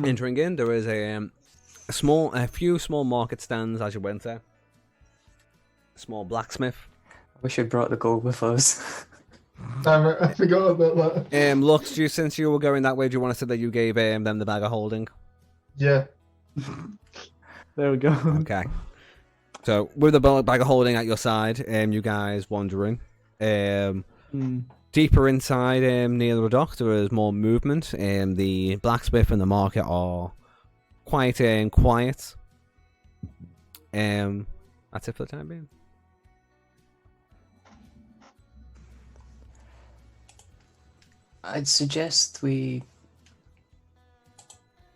Entering in, there is a few small market stands as you went there. A small blacksmith. I wish I brought the gold with us. Damn it, I forgot about that. Lux, since you were going that way, do you want to say that you gave them the bag of holding? Yeah. There we go. Okay. So with the bag of holding at your side, you guys wandering. Deeper inside, near the dock, there is more movement. The blacksmith and the market are quite quiet. That's it for the time being. I'd suggest we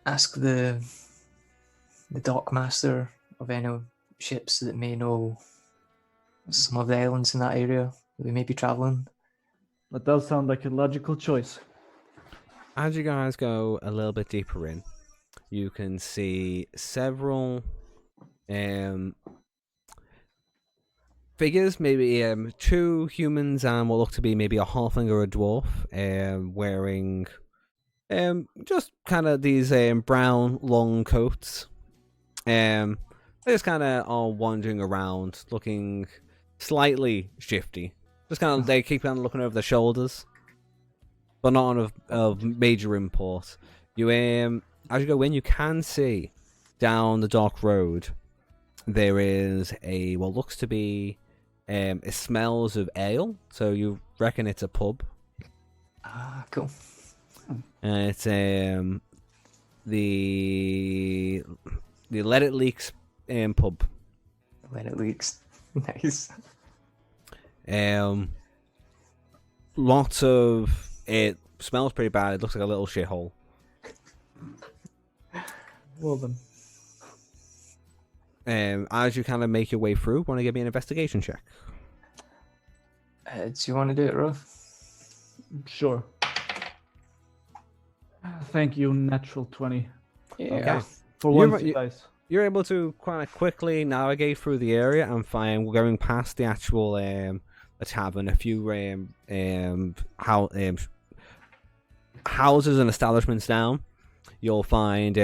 ask the dockmaster of any ships that may know some of the islands in that area that we may be traveling. That does sound like a logical choice. As you guys go a little bit deeper in, you can see several figures, maybe 2 humans and what look to be maybe a halfling or a dwarf, wearing just kind of these brown long coats. They just kind of are wandering around, looking slightly shifty. Just kind of, they keep kind of looking over their shoulders, but not of major import. You as you go in, you can see down the dock road there is a what looks to be it smells of ale, so you reckon it's a pub. Ah, cool. And it's the Let It Leaks pub. Let it leaks. Nice. Lots of it smells pretty bad. It looks like a little shithole. Well then. As you kind of make your way through, want to give me an investigation check? Do you want to do it, Ruff? Sure. Thank you, natural 20. Yeah. Okay. For You- once, you- guys. You're able to quite quickly navigate through the area and find, going past the actual the tavern, a few houses and establishments down. You'll find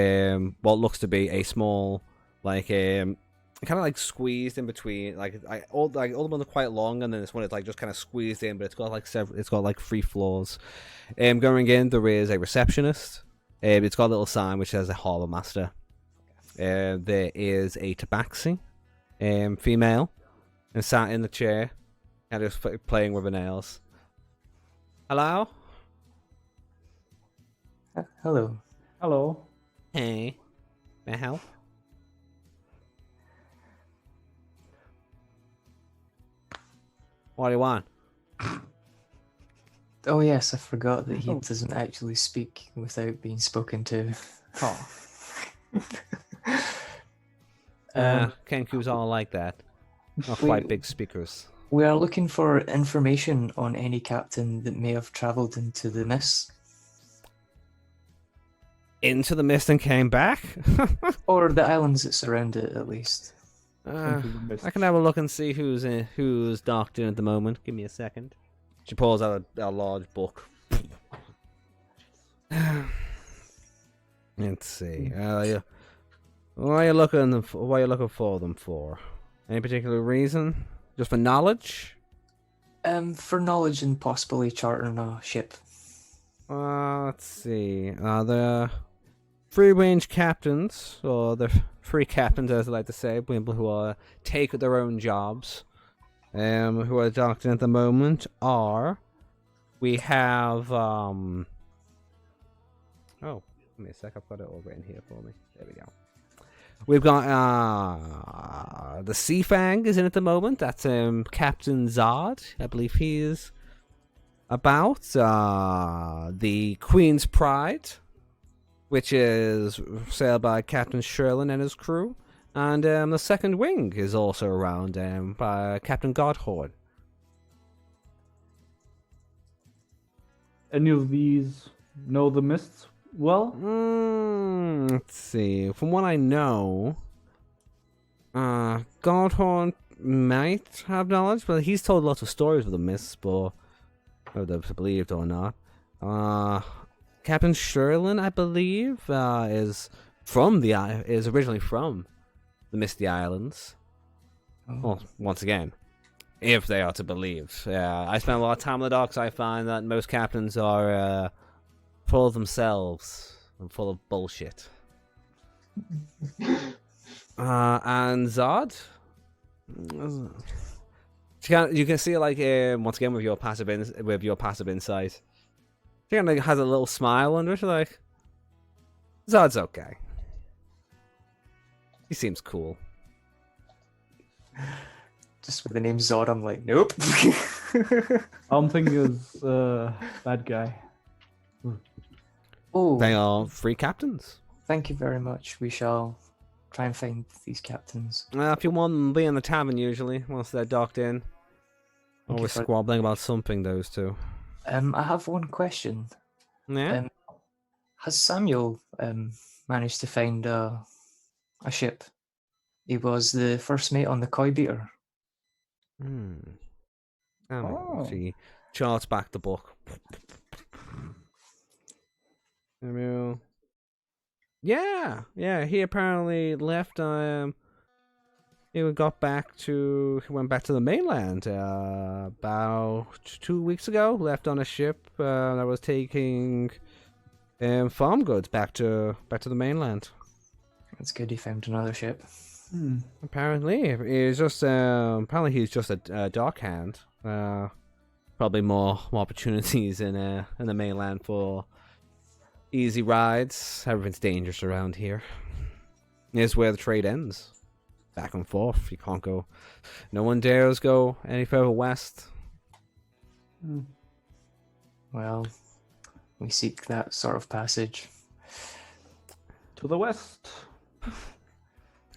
what looks to be a small, like kind of like squeezed in between, all the ones are quite long, and then this one is like just kind of squeezed in, but it's got like it's got like 3 floors. Going in, there is a receptionist. It's got a little sign which says a harbor master. There is a tabaxi, female, and sat in the chair, kind of playing with her nails. Hello? Hello. Hello. Hey. May I help? What do you want? Oh yes, I forgot that he Oh. doesn't actually speak without being spoken to. Oh. Kenku's all like that. Not we- quite big speakers. We are looking for information on any captain that may have travelled into the mist, Into the mist and came back? or the islands that surround it, at least. Into the mist. I can have a look and see who's docked in at the moment. Give me a second. She pulls out a large book. Let's see. What are you looking for them for? Any particular reason? Just for knowledge? For knowledge and possibly chartering a ship. Let's see. The free range captains, or the free captains, as I like to say, people who take their own jobs, who are docked in at the moment are. We have oh, give me a sec. I've got it all written here for me. There we go. We've got the Sea Fang is in at the moment. That's Captain Zard. I believe he is about. The Queen's Pride, which is sailed by Captain Sherlin and his crew. And the Second Wing is also around by Captain Godhord. Any of these know the mists well? Let's see. From what I know, Godhorn might have knowledge, but he's told lots of stories of the mists, but whether they're believed or not. Captain Sherlin, I believe, is originally from the Misty Islands. Oh. Well, once again, If they are to believe. Yeah, I spend a lot of time on the docks. I find that most captains are full of themselves and full of bullshit. And Zod, you can see like once again with your passive insight, she kind of has a little smile under it, like Zod's okay. He seems cool. Just with the name Zod, I'm like, nope. All I'm thinking is bad guy. Oh, They are free captains. thank you very much. We shall try and find these captains. If you want them, be in the tavern usually once they're docked in. Thank you Always for- squabbling about something, those two. I have one question. Yeah. Has Samuel managed to find a ship? He was the first mate on the Koi Beater. Oh. She charts back the book. Samuel. Yeah, he apparently left. He went back to the mainland about 2 weeks ago. Left on a ship that was taking farm goods back to the mainland. It's good he found another ship. Apparently, he's just a dock hand. Probably more opportunities in the mainland for easy rides. Everything's dangerous around here. Here's where the trade ends. Back and forth. You can't go. No one dares go any further west. Well, we seek that sort of passage. To the west.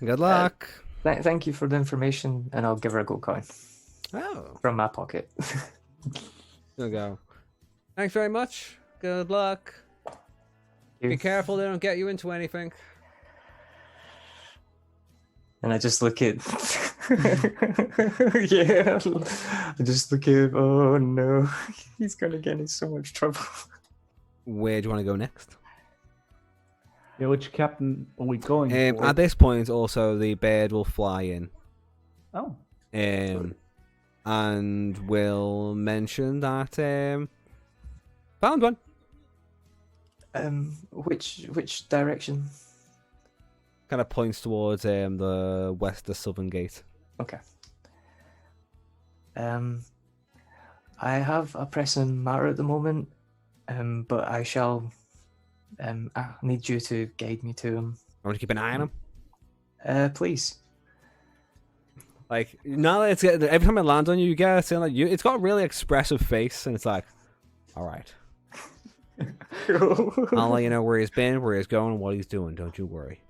Good luck. Thank you for the information, and I'll give her a gold coin Oh, from my pocket. there we go. Thanks very much. Good luck. Be careful they don't get you into anything. And I just look at, yeah, I just look at, oh no, he's gonna get in so much trouble. Where do you want to go next? Yeah, which captain are we going for? At this point, also the bird will fly in. Oh. And we'll mention that found one. Which direction? Kind of points towards the southern gate. Okay. I have a pressing matter at the moment, but I shall. I need you to guide me to him. I want to keep an eye on him. Please. Like now that every time it lands on you, you get a feeling like it's got a really expressive face, and it's like, all right, I'll let you know where he's been, where he's going, and what he's doing. Don't you worry.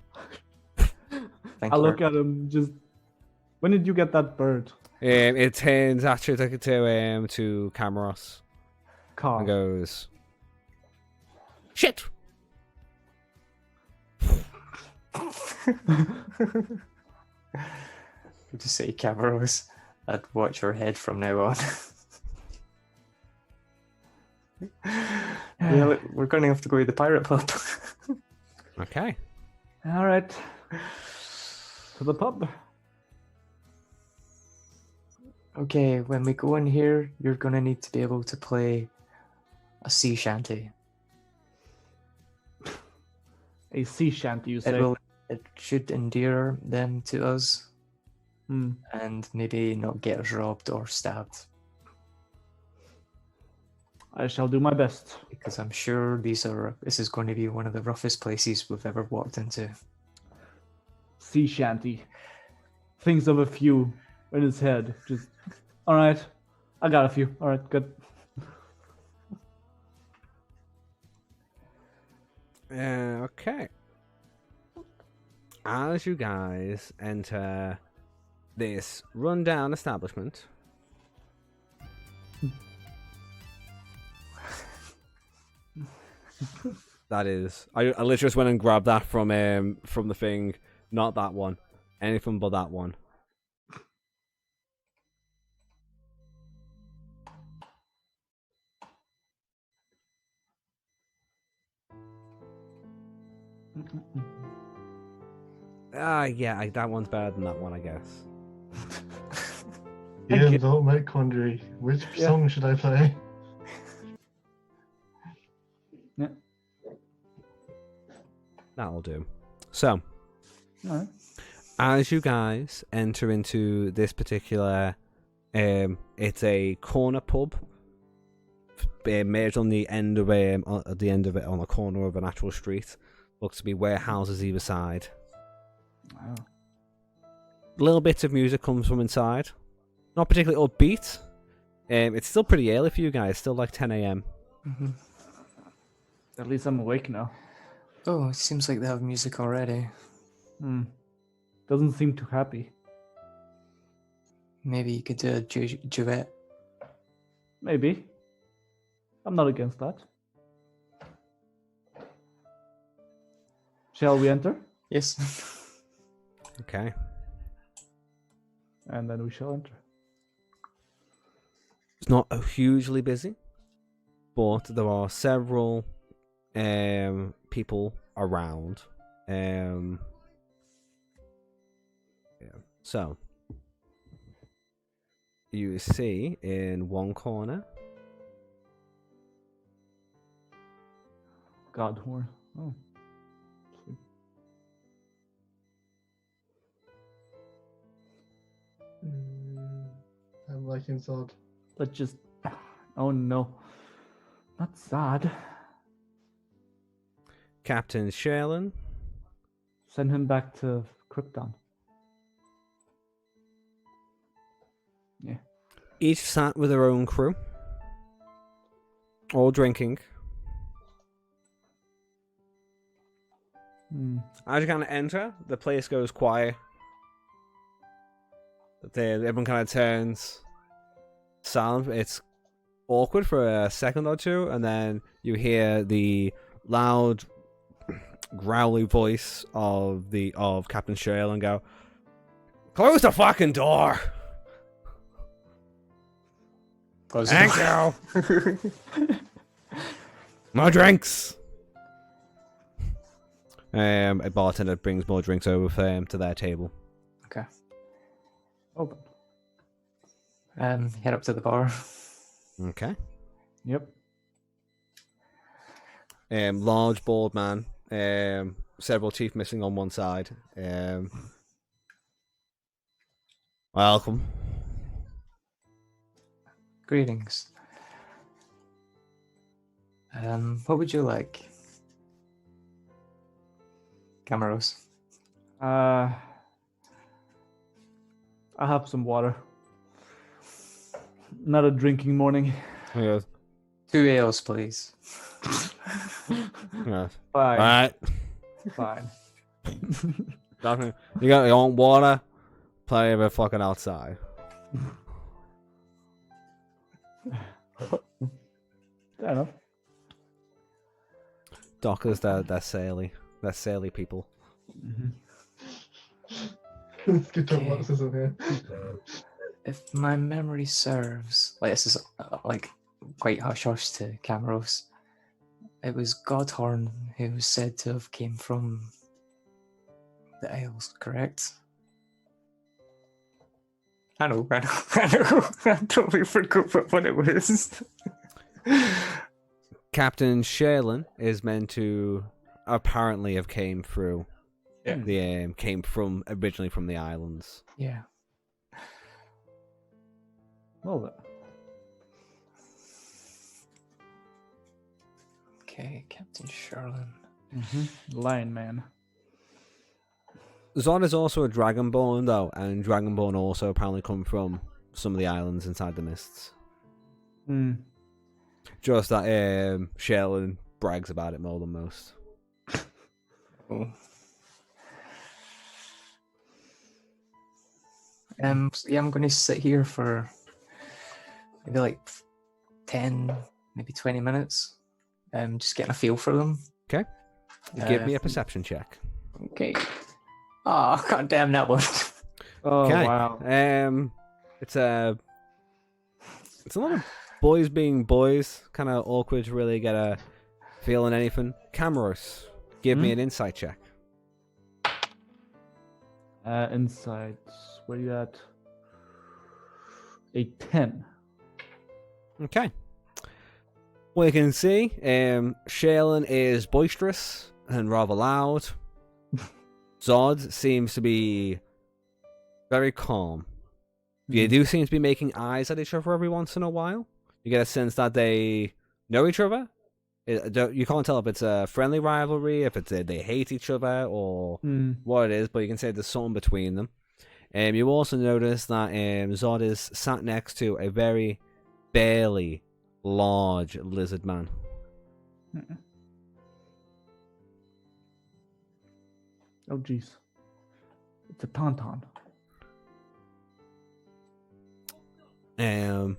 I look at him. Just when did you get that bird? It turns actually to Camaros Car. and goes, shit. To say Camaros, I'd watch her head from now on. Yeah, we're going to have to go to the pirate pub. Okay. All right. To the pub. Okay, when we go in here, you're going to need to be able to play a sea shanty. A sea shanty, you say? It should endear them to us. Hmm. And maybe not get us robbed or stabbed. I shall do my best. Because I'm sure this is going to be one of the roughest places we've ever walked into. Sea shanty. Thinks of a few in his head. Just, all right. I got a few. All right, good. Okay. As you guys enter this rundown establishment, that is, I literally just went and grabbed that from the thing, not that one, anything but that one. Yeah, that one's better than that one, I guess. Thank Ian, you. don't make quandary. Which Yeah. song should I play? Yeah. That'll do. So, All right. as you guys enter into this particular, it's a corner pub, made on the end of it, at the end of it, on the corner of an actual street. Looks to be warehouses either side. Wow. Little bits of music comes from inside. Not particularly upbeat. It's still pretty early for you guys. Still like 10 a.m. Hmm. At least I'm awake now. Oh, it seems like they have music already. Doesn't seem too happy. Maybe you could do a duet. Maybe. I'm not against that. Shall we enter? Yes. Okay. And then we shall enter. It's not hugely busy, but there are several people around. Yeah. So you see in one corner Godhorn. Oh. Sweet. I'm liking Zod. Let's just. Oh no. Not Zod. Captain Sherlin. Send him back to Krypton. Yeah. Each sat with their own crew, all drinking. As you kind of enter, the place goes quiet. Everyone kind of turns silent. It's awkward for a second or two, and then you hear the loud, growly voice of Captain Sherlin go, "Close the fucking door." Close Thank the you. More drinks. A bartender brings more drinks over for him to their table. Okay. Open. Head up to the bar. Okay. Yep. Large bald man. Several teeth missing on one side. Welcome. Greetings. What would you like? Camaros. I have some water. Not a drinking morning. He goes, 2 ales, please. yeah. Fine. Alright. Fine. You got your own water? Play of it fucking outside. Fair enough. Dockers, they're saily. They're saily people. Good job, Max isn't here. If my memory serves, like this is like quite hush hush to Camaros. It was Godhorn who was said to have came from the Isles, correct? I know. I totally forgot what it was. Captain Sherlin is meant to apparently have came through. Yeah. Came from originally from the islands. Yeah. Well then. Okay, Captain Sherlin. Lion Man. Zod is also a Dragonborn though, and Dragonborn also apparently come from some of the islands inside the mists. Just that Sherlin brags about it more than most. Oh. Yeah, I'm going to sit here for maybe like 10, maybe 20 minutes. Just getting a feel for them. Okay. Give me a perception check. Okay. Oh, god damn that one. Oh Okay. wow. It's a lot of boys being boys. Kind of awkward to really get a feel on anything. Camaros, give me an insight check. Insights. Where you at? a 10. Okay. Well, you can see, Shaylin is boisterous and rather loud. Zod seems to be very calm. You do seem to be making eyes at each other every once in a while. You get a sense that they know each other. You can't tell if it's a friendly rivalry, if it's they hate each other, or what it is, but you can say there's something between them. You also notice that Zod is sat next to a very barely large lizard man. Oh, jeez. It's a tauntaun. From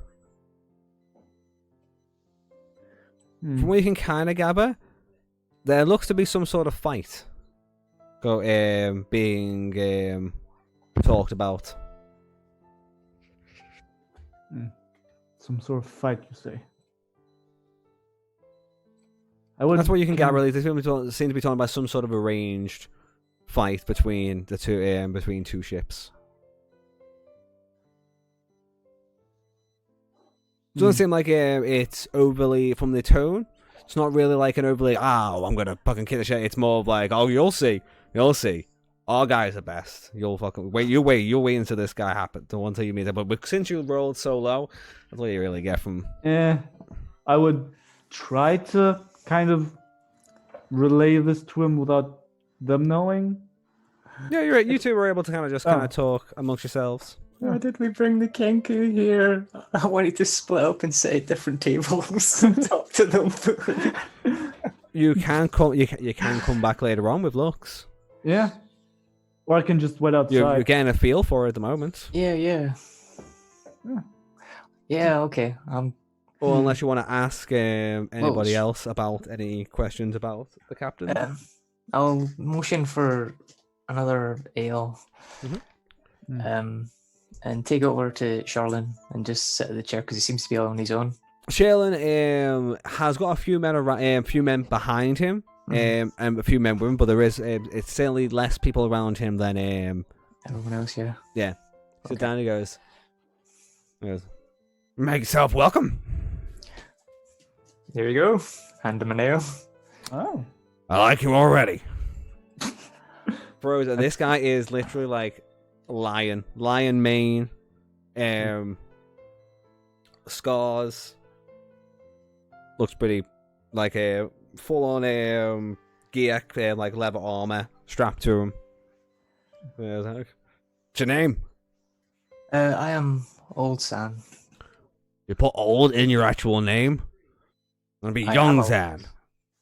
what you can kind of gather, there looks to be some sort of fight being talked about. Some sort of fight, you say? That's what you can gather. They seem to be talking about some sort of arranged fight between the two, between two ships. Doesn't seem like it's overly, from the tone, it's not really like an overly, I'm gonna fucking kill the shit. It's more of like, oh, you'll see. Our guys are best. You'll wait until this guy happens, until you meet him. But since you rolled so low, that's what you really get from. I would try to kind of relay this to him without them knowing. Yeah, you're right. You two were able to kind of talk amongst yourselves. Why did we bring the Kenku here? I wanted to split up and sit at different tables and talk to them. You can come back later on with looks. Yeah. Or I can just wait outside. You're getting a feel for it at the moment. Yeah, okay. Or unless you want to ask anybody else about any questions about the captain. I'll motion for another ale. And take it over to Charlene and just sit at the chair because he seems to be all on his own. Shaylin has got a few men behind him, and a few men with him, but there is it's certainly less people around him than everyone else. Yeah. So Danny goes, make yourself welcome. There you go. Hand him an ale. Oh, I like you already. Bros, this guy is literally like lion mane, scars. Looks pretty like a full-on gear, like leather armor strapped to him. What's your name? I am Old San. You put old in your actual name? I'm gonna be young Zan.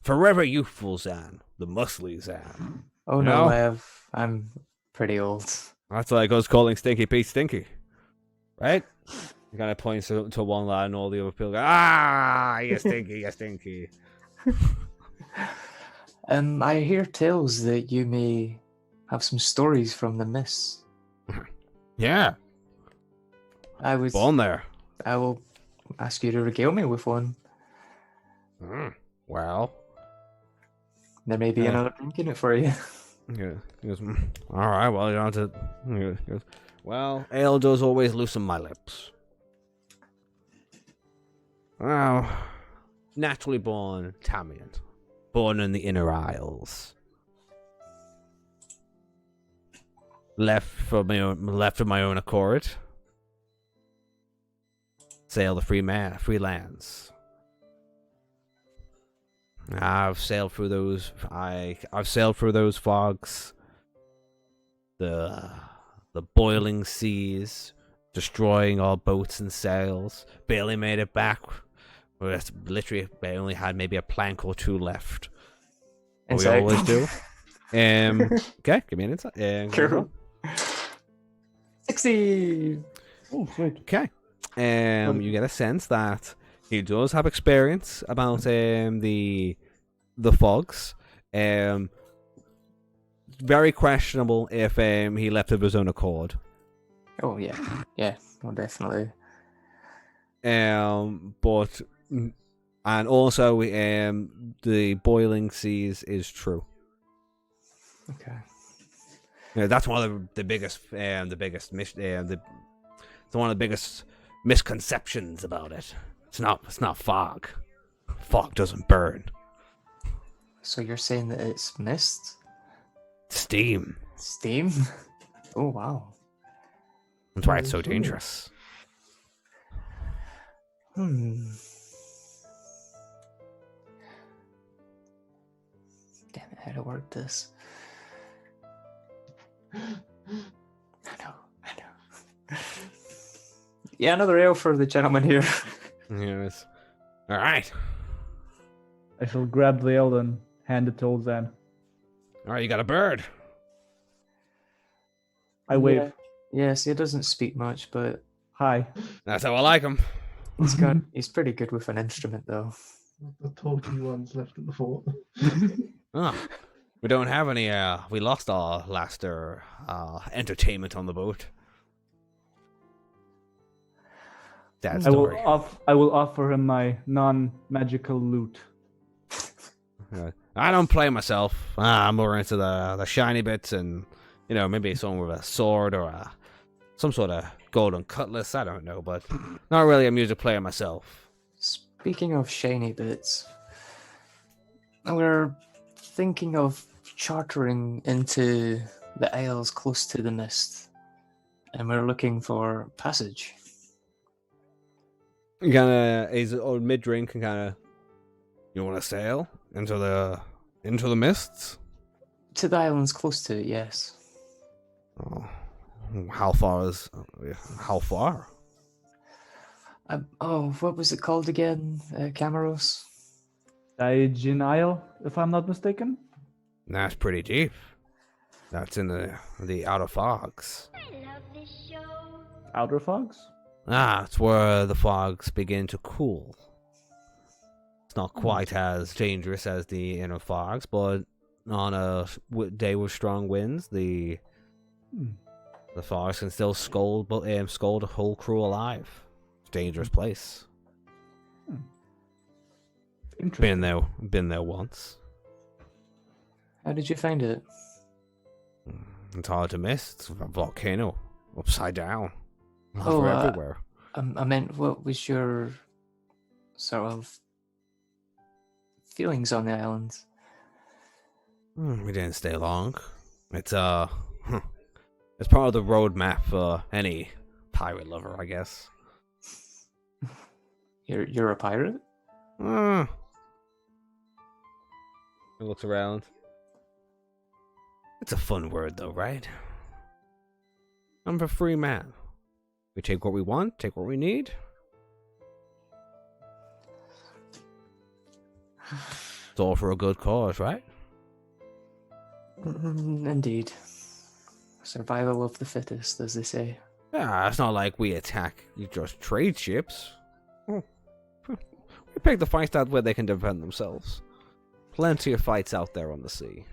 Forever youthful Zan. The muscly Zan. Oh no, I'm pretty old. That's like us calling Stinky Pete Stinky. Right? He kind of points to one lad and all the other people go, you stinky, you stinky. I hear tales that you may have some stories from the mists. Yeah. I was born there. I will ask you to regale me with one. Well. There may be another drink in it for you. Yeah. He goes, all right, well, you don't have to. He goes, well, ale does always loosen my lips. Well, naturally born Tamian. Born in the Inner Isles. Left of my own accord. Sail the free lands. I've sailed through those. I've sailed through those fogs. The boiling seas, destroying all boats and sails. Barely made it back. Literally, they only had maybe a plank or two left. What we always do. Okay, give me an insight. Cool. 60. Oh, sweet. Okay. You get a sense that he does have experience about the fogs. Very questionable if he left of his own accord. Oh yeah, well, definitely. But and also the boiling seas is true. Okay. Yeah, that's one of the biggest it's one of the biggest misconceptions about it. It's not fog. Fog doesn't burn. So you're saying that it's mist? Steam. Steam? Oh, wow. That's why it's so Ooh. dangerous. Hmm. Damn it, how to word this? I know. Yeah, another ale for the gentleman here. Yes. All right. I shall grab the ale and hand it to old Zan. All right, you got a bird. I wave. Yeah. Yes, he doesn't speak much, but Hi. That's how I like him. he's pretty good with an instrument, though. The talky ones left at the fort. Oh, we don't have any. We lost our last entertainment on the boat. Sad story. I will offer him my non-magical lute. I don't play myself. I'm more into the shiny bits and, maybe someone with a sword or some sort of golden cutlass. I don't know, but not really a music player myself. Speaking of shiny bits, we're thinking of chartering into the isles close to the mist, and we're looking for passage. He's mid drink and you want to sail into the mists? To the islands close to it, yes. Oh, how far? What was it called again? Camaros? Daijin Isle, if I'm not mistaken. That's pretty deep. That's in the outer fogs. Outer fogs? It's where the fogs begin to cool. It's not quite as dangerous as the inner fogs, but on a day with strong winds, the fogs can still scold a whole crew alive. It's a dangerous place. Interesting. Been there once. How did you find it? It's hard to miss. It's a volcano upside down. Oh, Everywhere. I meant, what was your sort of feelings on the island? We didn't stay long. It's it's part of the roadmap for any pirate lover, I guess. You're a pirate? He looks around. It's a fun word, though, right? I'm a free man. We take what we want, take what we need. It's all for a good cause, right? Indeed. Survival of the fittest, as they say. Yeah, it's not like we attack just trade ships. We pick the fights out where they can defend themselves. Plenty of fights out there on the sea.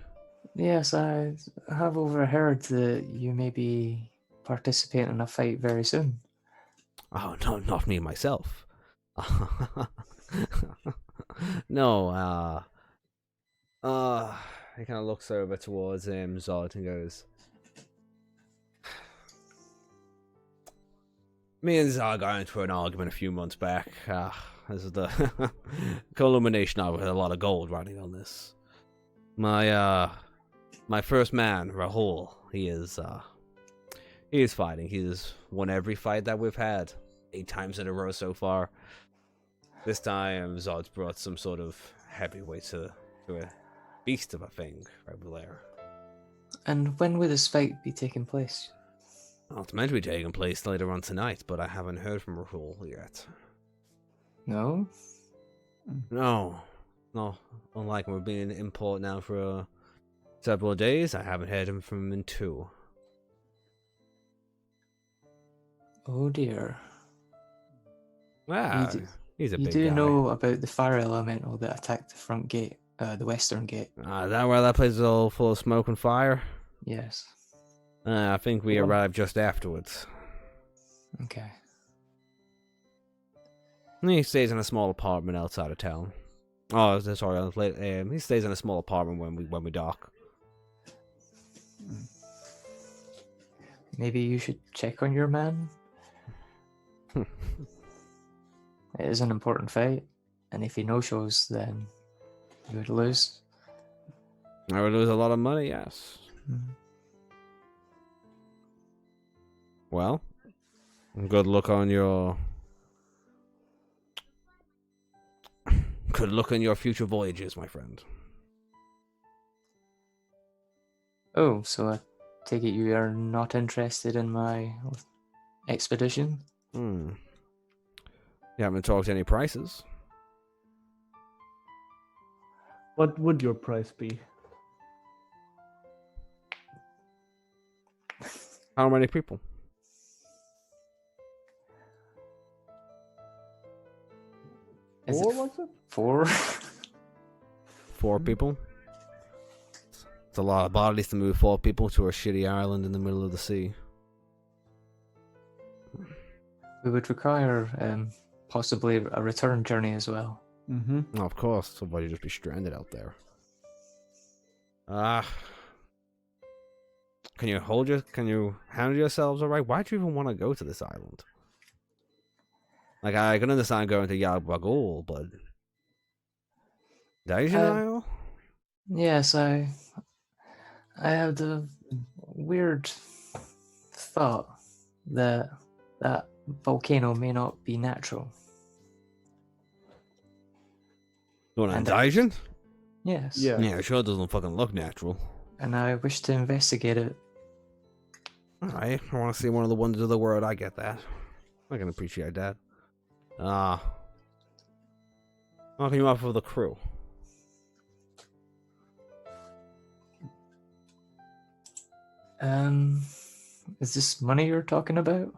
Yes, I have overheard that you may be participating in a fight very soon. Oh, no, not me myself. No, he kind of looks over towards Zod and goes, me and Zod got into an argument a few months back. This is the culmination of it. A lot of gold riding on this. My first man, Rahul, he is fighting. He's won every fight that we've had, 8 times in a row so far. This time, Zod's brought some sort of heavyweight to a beast of a thing over there. And when will this fight be taking place? Well, it's meant to be taking place later on tonight, but I haven't heard from Rahul yet. No? No. Unlike we've been in port now for several days, I haven't heard from him in 2. Oh dear. Wow, he's a You big do guy. know about the fire elemental that attacked the front gate, the western gate? Is that where that place is all full of smoke and fire? Yes. I think we Well- arrived just afterwards. Okay. He stays in a small apartment outside of town. Oh, sorry, he stays in a small apartment when we dock. Maybe you should check on your man? Hmm. It is an important fight, and if he no-shows, then you would lose. I would lose a lot of money, yes. Well, good luck on your... Good luck on your future voyages, my friend. Oh, so I take it you are not interested in my expedition? You haven't talked any prices. What would your price be? How many people? Is Four, it was it? 4? 4 people? It's a lot of bodies to move 4 people to a shitty island in the middle of the sea. We would require possibly a return journey as well. Mm-hmm. Oh, of course, otherwise you'd just be stranded out there. Can you handle yourselves alright? Why'd you even want to go to this island? Like, I can understand going to Yarbagul, but... Daisian Isle? Yes, I had a weird thought that that volcano may not be natural. The one in And Daisian? Yes. Yeah. Yeah, it sure doesn't fucking look natural. And I wish to investigate it. Alright, I want to see one of the wonders of the world, I get that. I can appreciate that. How can you offer the crew? Is this money you're talking about?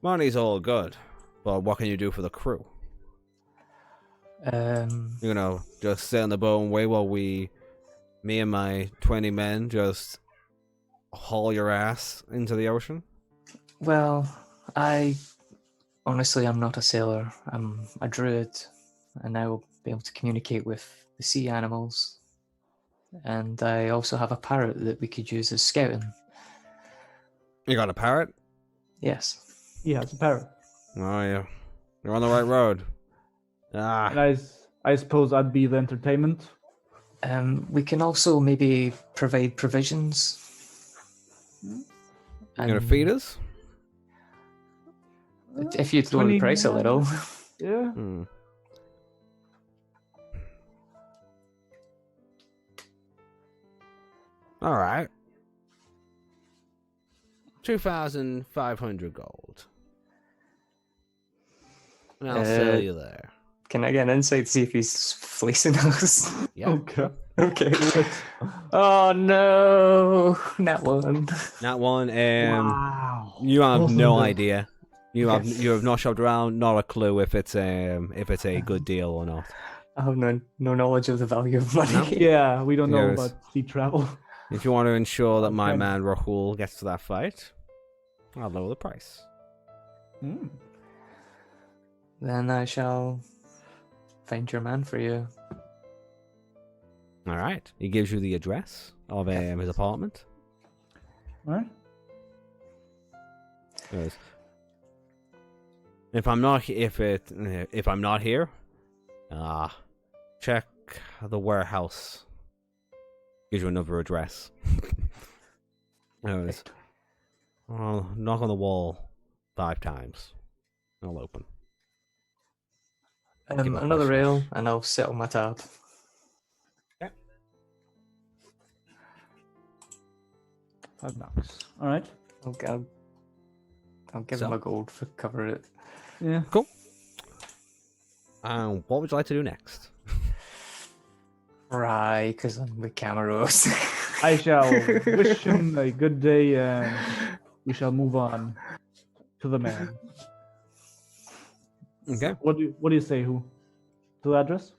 Money's all good, but what can you do for the crew? You're gonna just sit on the boat and wait while me and my 20 men just haul your ass into the ocean? Well, honestly, I'm not a sailor. I'm a druid, and I will be able to communicate with the sea animals. And I also have a parrot that we could use as scouting. You got a parrot? Yes. Yeah, it's a parrot. Oh, yeah. You're on the right road. And I suppose I'd be the entertainment. We can also maybe provide provisions. You gonna feed us? If you'd lower the 20 price a little. Yeah. Alright. 2,500 gold. And I'll sell you there. Can I get an insight to see if he's fleecing us? Yeah. Okay. Okay. Oh no, not one. Not one. Wow. You have Awesome, no dude. idea. You have not shopped around, not a clue if it's a good deal or not. I have no knowledge of the value of money. No? Yeah, we don't know Yes. about sea travel. If you want to ensure that my Okay. man Rahul gets to that fight, I'll lower the price. Hmm. Then I shall find your man for you. All right. He gives you the address of his apartment. All right. Goes, if I'm not here, check the warehouse. Gives you another address. Goes, I'll knock on the wall 5 times. I'll open. Give him a Another question. rail, and I'll settle my tab. $5. All right. I'll give So? him a gold for cover it. Yeah. Cool. What would you like to do next? Right, because I'm with Camaros. I shall wish him a good day, and we shall move on to the man. Okay. What do you say? Who? To the address?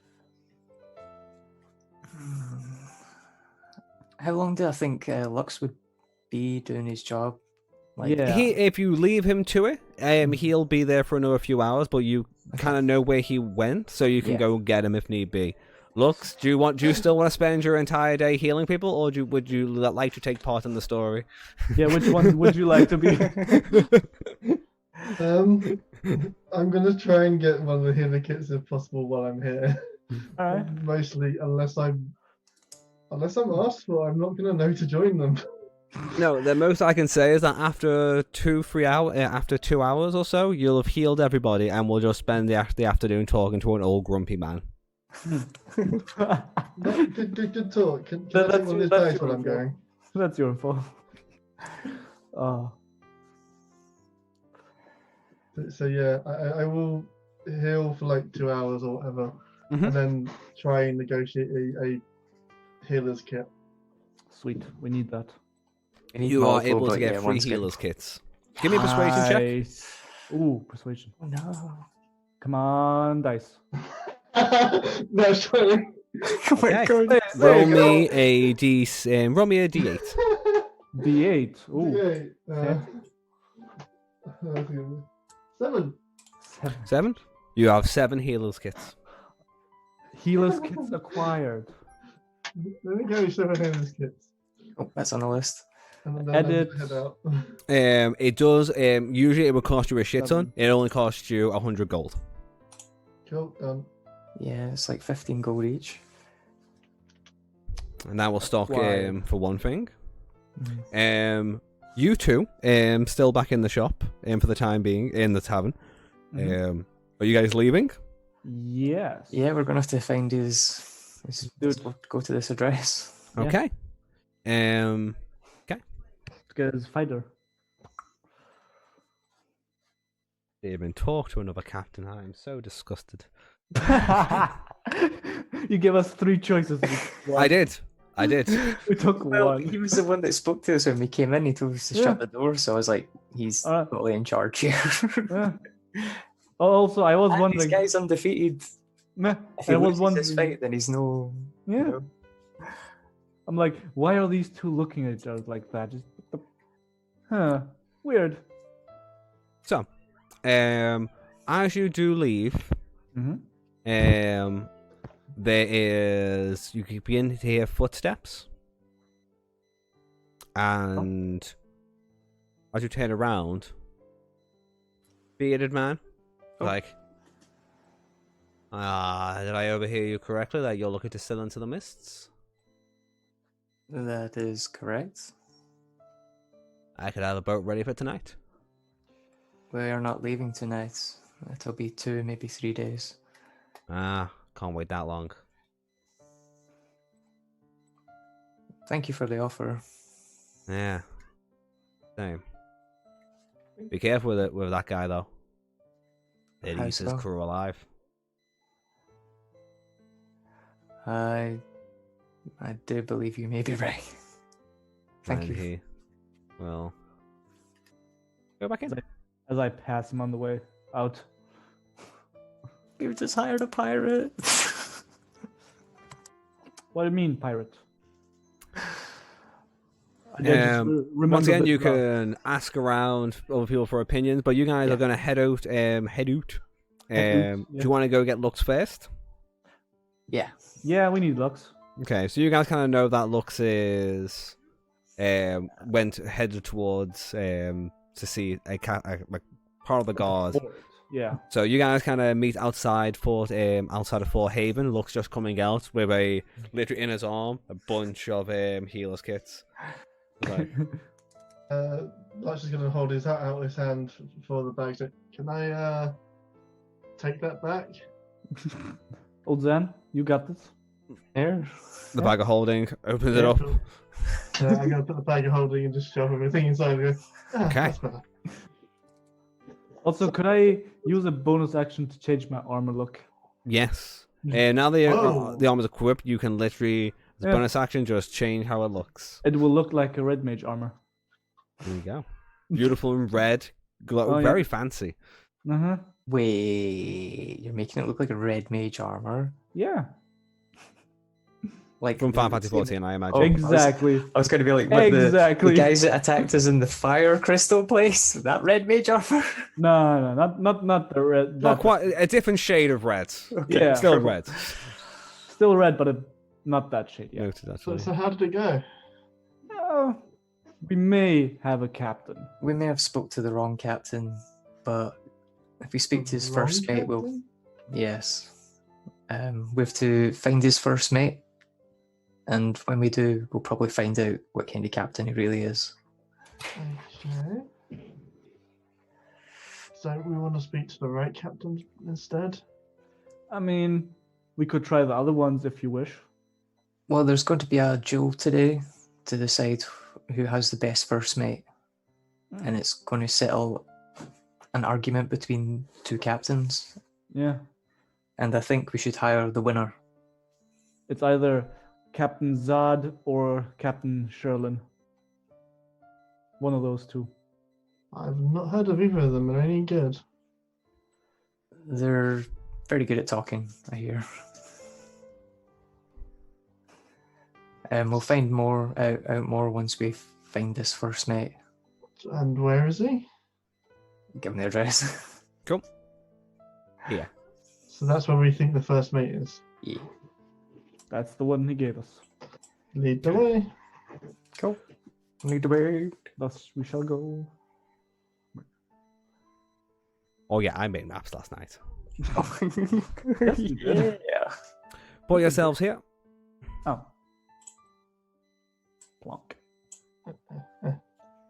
How long do I think Lux would be doing his job? Yeah. If you leave him to it, he'll be there for another few hours, but you kind of know where he went, so you can Yeah. go get him if need be. Lux, do you still want to spend your entire day healing people, or would you like to take part in the story? Yeah. Which one would you like to be? I'm gonna try and get one of the healer kits if possible while I'm here. All right. Mostly, unless I'm asked for, I'm not gonna know to join them. No, the most I can say is that after 2 hours or so, you'll have healed everybody, and we'll just spend the afternoon talking to an old grumpy man. No, good talk. Can I take one of these bags while I'm going? That's your fault. Oh. So yeah, I will heal for like 2 hours or whatever, Mhm. and then try and negotiate a healer's kit. Sweet. We need that. We need You are multiple, able to but get yeah, free one's good. healers kits. Give me a persuasion check. Nice. Ooh, persuasion. Oh, no. Come on, dice. No, sorry. Oh my Okay. god. There Roll you go. me a D8. D8. Ooh. Okay, Okay. 7. 7. 7. You have 7 healers kits. Healers kits acquired. There we go, 7 healer's kits. Oh, that's on the list. And then Edit. I head out. It does. Usually, it would cost you a shit ton. It only costs you 100 gold. Cool, done. Yeah, it's like 15 gold each. And that will stock Why? for one thing. You two still back in the shop for the time being in the tavern. Mhm. Are you guys leaving? Yes. Yeah, we're gonna have to find his Dude. go to this address. Yeah. Okay. Let's get his fighter. Even talk to another captain. I am so disgusted. You give us 3 choices. I did. We took Well, one. he was the one that spoke to us when we came in. He told us to Yeah. shut the door, so I was like, he's totally in charge here. Yeah. Also, I was And wondering. this guy's undefeated. Meh, If he I was loses this wondering. fight, then he's no. Yeah. You know, I'm like, why are these two looking at each other like that? Just, huh? Weird. So, as you do leave, Mm-hmm. there is you can begin to hear footsteps, and as you turn around, bearded man, like, did I overhear you correctly? That you're looking to sail into the mists? that is correct. I could have a boat ready for tonight. We are not leaving tonight. It'll be 2, maybe 3 days. Can't wait that long. Thank you for the offer. Yeah. Same. Be careful with that guy though. It How eats his so? crew alive. I do believe you may be right. Thank and you. he will go back in. As I pass him on the way out. You just hired a pirate. What do you mean, pirate? I just remember Once again, the you route. can ask around other people for opinions, but you guys are going to head out. yeah. Do you want to go get Lux first? Yeah. Yeah, we need Lux. Okay, so you guys kind of know that Lux is headed towards to see a part of the guard. Yeah. So you guys kind of meet outside outside of Fort Haven. Lux just coming out with literally in his arm a bunch of healers kits. Like, Lux is going to hold out his hand for the bag. So, can I take that back? Old Zan, you got this. Here. the bag of holding, opens it Yeah, up. cool. I'm going to put the bag of holding and just shove everything inside of it. Okay. That's better. Also, could I use a bonus action to change my armor look? Yes. Now Oh. the armor's equipped, you can literally, as a Yeah. bonus action, just change how it looks. It will look like a red mage armor. There you go. Beautiful in red, Oh, yeah. very fancy. Uh-huh. Wait, you're making it look like a red mage armor? Yeah. Like From Final the- Fantasy 14, I imagine. Oh, Exactly. I was going to be like, what, Exactly. the guys that attacked us in the fire crystal place? That red mage armor? No, not the red. Not that- quite a different shade of red. Yeah. Still red. Still red, but not that shade. Yeah. Noted, actually. So how did it go? Oh, we may have a captain. We may have spoke to the wrong captain. but if we speak to his first Wrong mate, we'll captain? yes. We have to find his first mate, and when we do, we'll probably find out what kind of captain he really is. Okay. So we want to speak to the right captain instead. I mean, we could try the other ones if you wish. Well, there's going to be a duel today to decide who has the best first mate, and it's going to settle an argument between two captains. Yeah. And I think we should hire the winner. It's either Captain Zod or Captain Sherlin. One of those two. I've not heard of either of them. Are any good? They're very good at talking, I hear. We'll find more out more once we find this first mate. And where is he? Give him the address. Cool. Yeah. So that's where we think the first mate is. Yeah. That's the one he gave us. Lead the way. Cool. Lead the way. Thus we shall go. Oh yeah, I made maps last night. Yes, you did. Yeah. Put yourselves here. Oh. Plonk.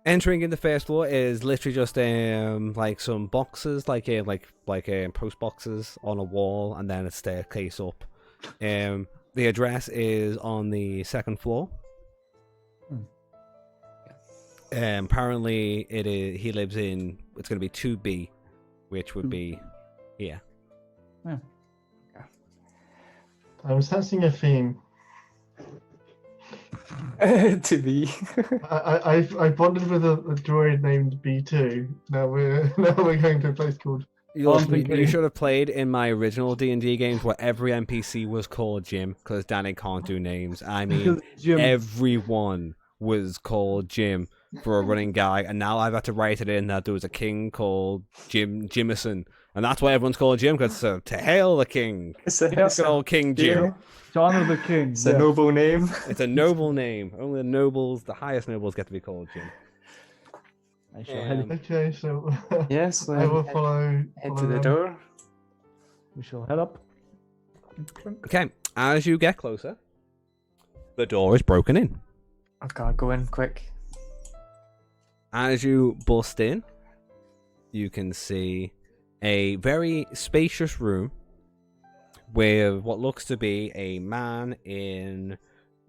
Entering in the first floor is literally just like some boxes, like post boxes on a wall, and then a staircase up. The address is on the second floor. Apparently, it is. He lives in. It's going to be 2B, which would be here. Yeah. I'm sensing a theme. To be. I bonded with a droid named B2. Now we're going to a place called. You should have played in my original D&D games where every NPC was called Jim, because Danny can't do names. I mean, Jim. everyone was called Jim for a running gag, and now I've had to write it in that there was a king called Jimison, and that's why everyone's called Jim, because to hail the king. It's a, Good old King Jim. To honor the king. it's a noble name. It's a noble name. Only the nobles, the highest nobles, get to be called Jim. I shall head. Okay, so Yes, I will follow. head follow to the them. door. We shall head up. Okay, as you get closer, the door is broken in. I gotta go in quick. As you bust in, you can see a very spacious room with what looks to be a man in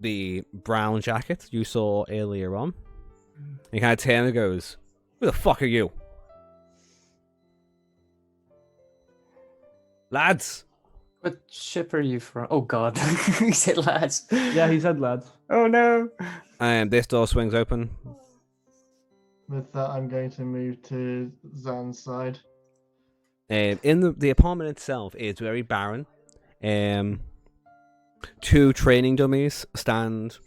the brown jacket you saw earlier on. He kind of turns and goes, "Who the fuck are you? Lads!" What ship are you from? Oh god, he said lads. Yeah, he said lads. Oh no. And this door swings open. With that, I'm going to move to Zan's side. In the apartment itself is very barren. Two training dummies stand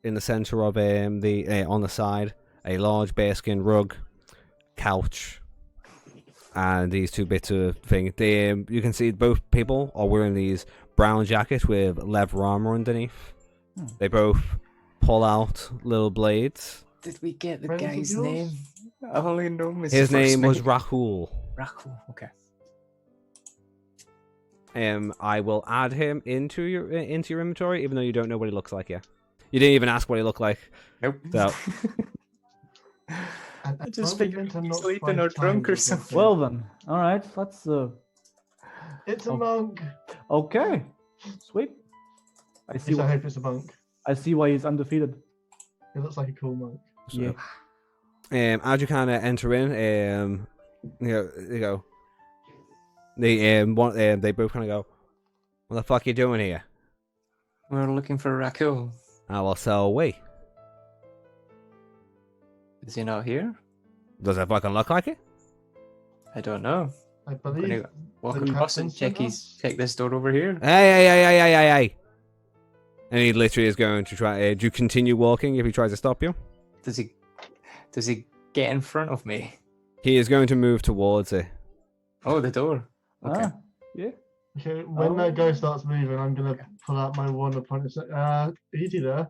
in the center of on the side. A large bearskin rug, couch, and these two bits of thing. You can see both people are wearing these brown jackets with leather armor underneath. They both pull out little blades. Did we get the Friends of guy's yours? name? I only know him as His the first name was mate. Rahul. Rahul. Okay. I will add him into your inventory, even though you don't know what he looks like yet. You didn't even ask what he looked like. Nope. So And I just don't figured forget to he'd be not sleeping fight or drunk or time something. Well then, all right. Let's. It's a monk. Okay. Sweet. I see. Yes, I Why, hope it's a monk. I see why he's undefeated. It looks like a cool monk. Yeah. as you kind of enter in, they both kind of go, "What the fuck you doing here?" We're looking for Rahul. I will sell away. Is he not here? Does it fucking look like it? I don't know. I Gonna believe. walk the across and captain sent us? check this door over here. Hey! And he literally is going to try. Do you continue walking if he tries to stop you? Does he get in front of me? He is going to move towards it. Oh, the door. Okay. Ah, yeah. Okay, when that guy starts moving, I'm gonna pull out my wand upon it. Easy there.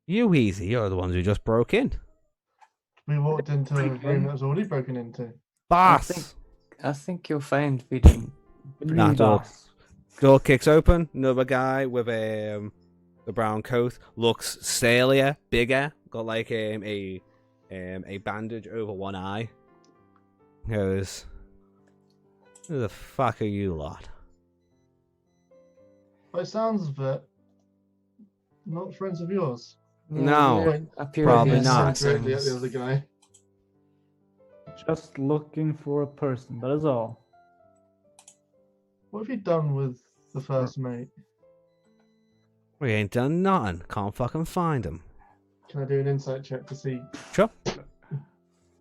You easy. You're the ones who just broke in. We walked into a Break room in. that was already broken into. Boss! I think you'll find we didn't. Nah, door. Boss. Door kicks open. Another guy with the brown coat looks stalier, bigger. Got like a bandage over one eye. Goes, who the fuck are you lot? By the sounds of it, not friends of yours. No, we're appear probably to be not. Directly at the assassins. other guy. Just looking for a person, that is all. What have you done with the first mate? We ain't done nothing. Can't fucking find him. Can I do an insight check to see? Sure.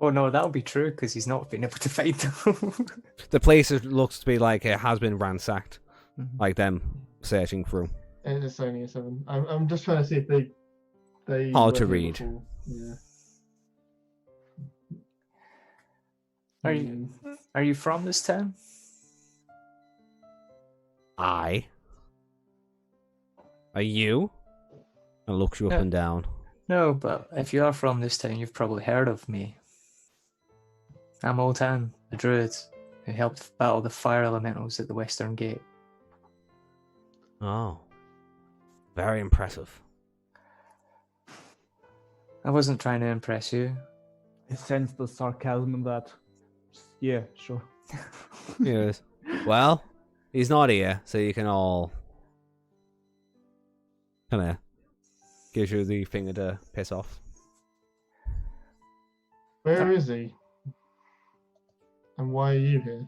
Oh no, that'll be true because he's not been able to find them. The place looks to be like it has been ransacked. Mhm. Like them searching through. It's only a 7. I'm just trying to see if they Hard were to here read. before. Yeah. Are you from this town? I. Are you? And looks you up Yeah. and down. No, but if you are from this town, you've probably heard of me. I'm Old Tan, the druid who helped battle the fire elementals at the Western Gate. Oh. Very impressive. I wasn't trying to impress you. I sense the sarcasm in that. Yeah, sure. Yes. Well, he's not here, so you can all kind of gives you the finger to piss off. Where is he? And why are you here?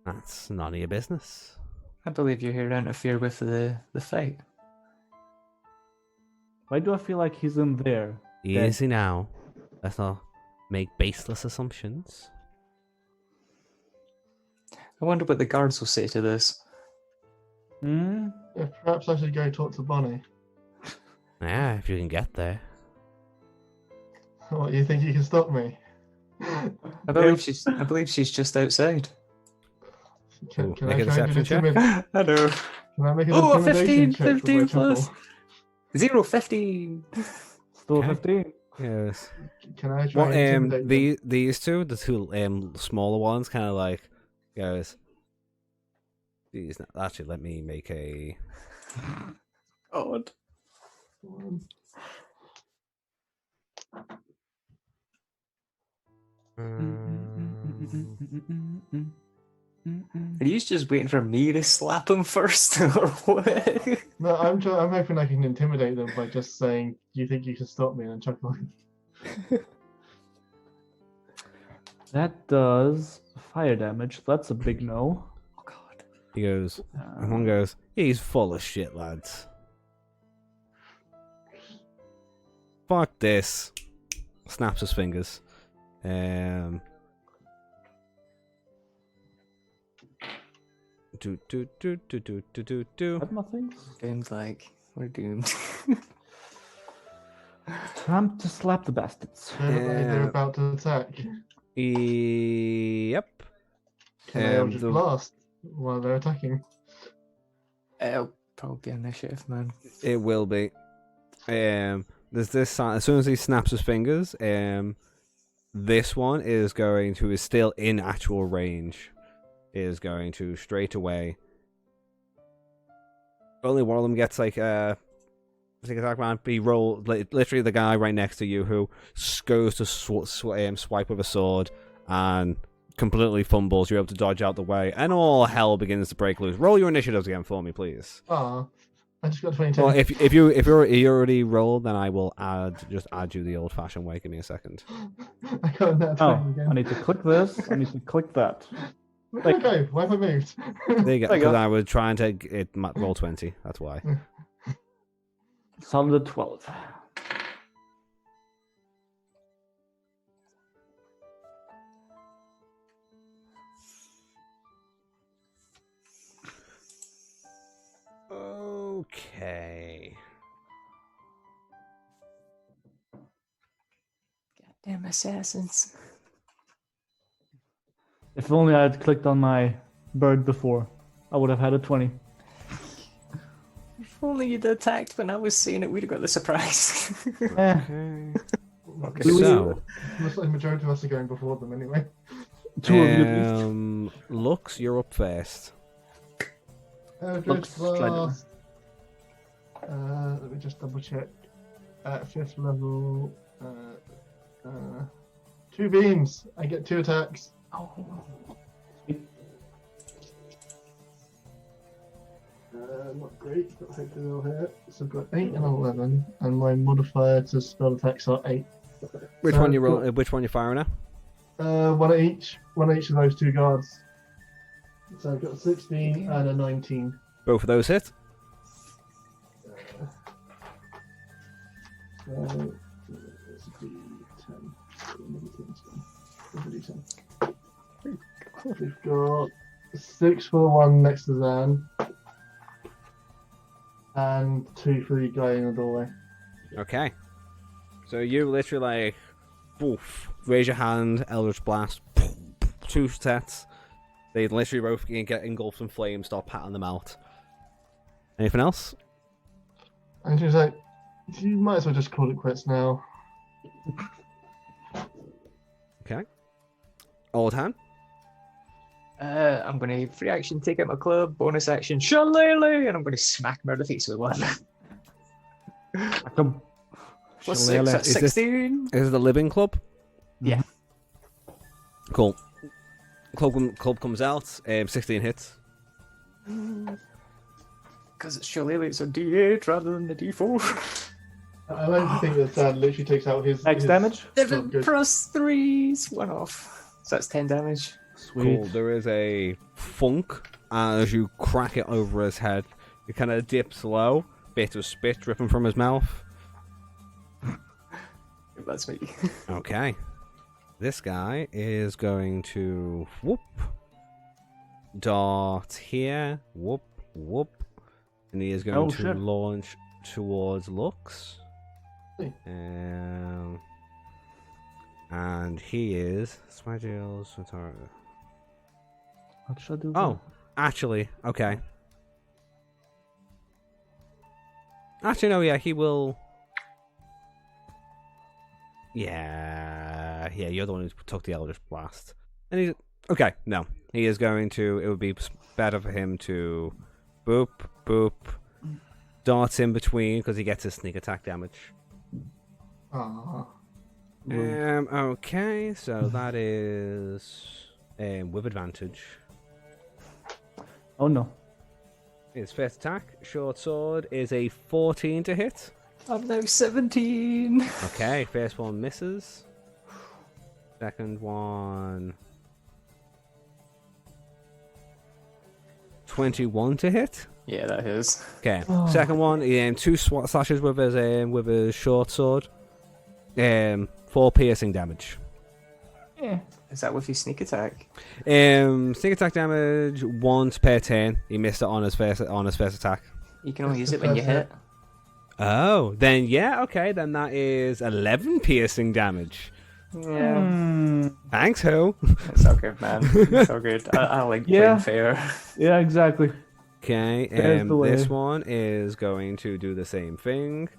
That's none of your business. I believe you're here to interfere with the fight. Why do I feel like he's in there? Easy now. Let's not make baseless assumptions. I wonder what the guards will say to this. Hmm? Yeah, perhaps I should go talk to Bonnie. Yeah, if you can get there. What, you think you can stop me? I believe she's just outside. Can Make I a try and deception check? I know. Can I make an Oh, a intimidation 15, check with my 15 plus. temple? 15. Still Okay. 15. Yes. Can I try What and intimidate them? these two, the two smaller ones, kind of like goes. These actually let me make a. God. Are you just waiting for me to slap him first, or what? No, I'm hoping I can intimidate them by just saying, "You think you can stop me?" and chuckling. That does fire damage. That's a big no. Oh God. He goes. And one goes. He's full of shit, lads. Fuck this. Snaps his fingers. Do. Have nothing. Doomed, like we're doomed. Time to slap the bastards. They're Yeah. about to attack. Yep. Can I Eldritch the- Blast while they're attacking? It'll probably be initiative, man. It will be. There's this sign. As soon as he snaps his fingers, this one is going to is still in actual range. Is going to straight away. Only one of them gets like attack man. He roll literally the guy right next to you who goes to swipe with a sword and completely fumbles. You're able to dodge out the way, and all hell begins to break loose. Roll your initiatives again for me, please. Ah, I just got 22. Well, if you already rolled, then I will add you the old fashioned way. Give me a second. I got that Oh, 20 again. I need to click this. I need to click that. Where did I go? Where have I moved? There you go. There you go. Because I was trying to roll 20. That's why. Solid 12. Okay. Goddamn assassins. If only I had clicked on my bird before, I would have had a 20. If only you'd attacked when I was seeing it, we'd have got the surprise. Eh, Okay. So, Looks like the majority of us are going before them anyway. 2 of you at least. Lux, you're up first. Looks First like- blast. Let me just double check. At 5th level, 2 beams. I get 2 attacks. Oh. Not great, but hopefully they'll hit. So I've got 8 and 11, and my modifier to spell attacks are 8. Which So one you I've roll? Which one you firing at? One at each of those 2 guards. So I've got a 16 and a 19. Both of those hit. So it's a D10. We've got 6 for the one next to Zan, and 2 for the guy in the doorway. Okay. So you literally like, poof, raise your hand, Eldritch Blast, poof, 2 sets. They literally both get engulfed in flames, start patting them out. Anything else? And she was like, you might as well just call it quits now. Okay. Old hand. I'm going to free action, take out my club, bonus action, shillelagh, and I'm going to smack him out of the face with one. Come. Plus Shillelagh. 6, that's Is this- 16. Is it the living club? Yeah. Cool. Club comes out. 16 hits. Because it's shillelagh, it's a D8 rather than the D4. I like to think that Zan literally takes out his Max damage? 7 good. plus 3s, 1 off. So that's 10 damage. Sweet. Cool. There is a funk as you crack it over his head. It kind of dips low. Bit of spit dripping from his mouth. That's me. Okay. This guy is going to whoop. Dart here. Whoop. Whoop. And he is going Oh, to shit. launch towards Lux. Hey. And he is Smagios. What should I do? Oh, actually, okay. Actually, no, yeah, he will. Yeah, you're the one who took the Eldritch Blast. And he's. Okay, no. He is going to. It would be better for him to. Boop, boop. Darts in between because he gets his sneak attack damage. Ah, Okay, so that is. With advantage. Oh no. His first attack, short sword, is a 14 to hit. I'm now 17. Okay, first one misses. Second one. 21 to hit. Yeah, that is. Okay, Oh. second one, he 2 swat slashes with his short sword. 4 piercing damage. Yeah. Is that with his sneak attack? Sneak attack damage once per turn. He missed it on his first attack. You can only That's use it the when you first hit. Oh, then yeah, okay, then that is 11 piercing damage. Yeah. Hmm. Thanks, Ho. It's all good, man. It's all good. I like Yeah. playing fair. Yeah, exactly. Okay, There's the way. this one is going to do the same thing.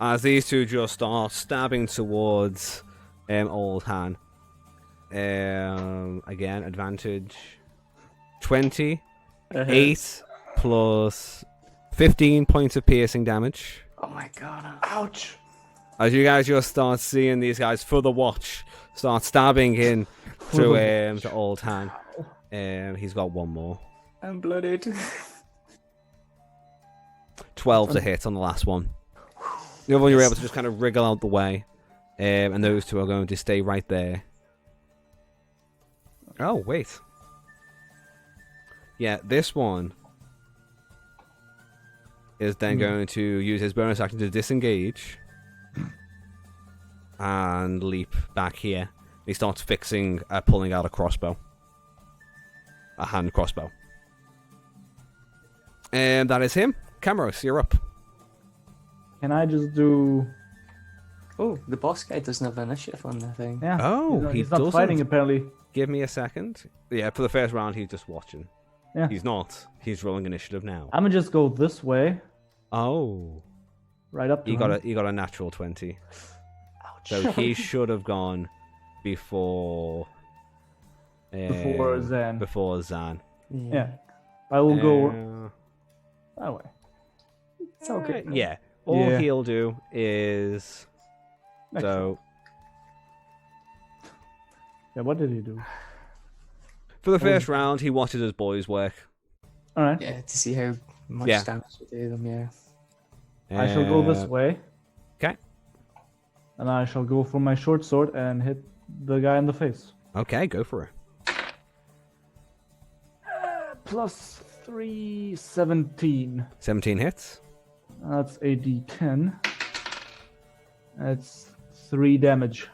As these two just start stabbing towards Old Han. Again, advantage 20, 8 plus 15 points of piercing damage. Oh my god. Ouch. As you guys just start seeing these guys for the watch start stabbing in to Old Han. He's got one more. I'm blooded. 12 to hit on the last one. The other one you're able to just kind of wriggle out the way. And those two are going to stay right there. Oh, wait. Yeah, this one is then going to use his bonus action to disengage and leap back here. He starts pulling out a crossbow. A hand crossbow. And that is him. Camaros, you're up. Can I just do? Oh, the boss guy doesn't have initiative on the thing. Yeah. Oh, he he's not doesn't. fighting apparently. Give me a second. Yeah, for the first round, he's just watching. Yeah. He's not. He's rolling initiative now. I'm gonna just go this way, Oh, right up to you him. got a natural 20. So he should have gone before. Before Zan. Before Zan. Yeah. I will go Uh, that way. It's okay. Yeah. All Yeah. he'll do is. Excellent. So Yeah, what did he do? for the first round, he watches his boys work. All right. Yeah, to see how much Yeah. damage we do them. Yeah. I shall go this Uh, way. Okay. And I shall go for my short sword and hit the guy in the face. Okay, go for it. Plus 3, 17. 17 hits. That's a d10. That's 3 damage.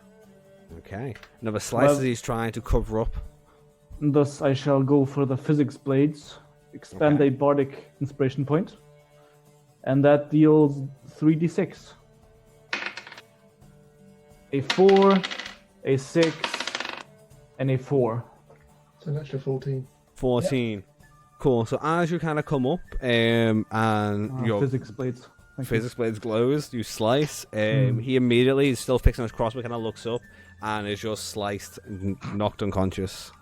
Okay. Another slice as he's trying to cover up. Thus, I shall go for the physics blades. Expend Okay. a bardic inspiration point. And that deals 3d6. A 4, a 6, and a 4. So an extra 14. 14. Cool. So as you kind of come up, and your Physics blades. Thank you. physics blades glows, you slice. He immediately is still fixing his crossbow, kind of looks up, and is just sliced, knocked unconscious,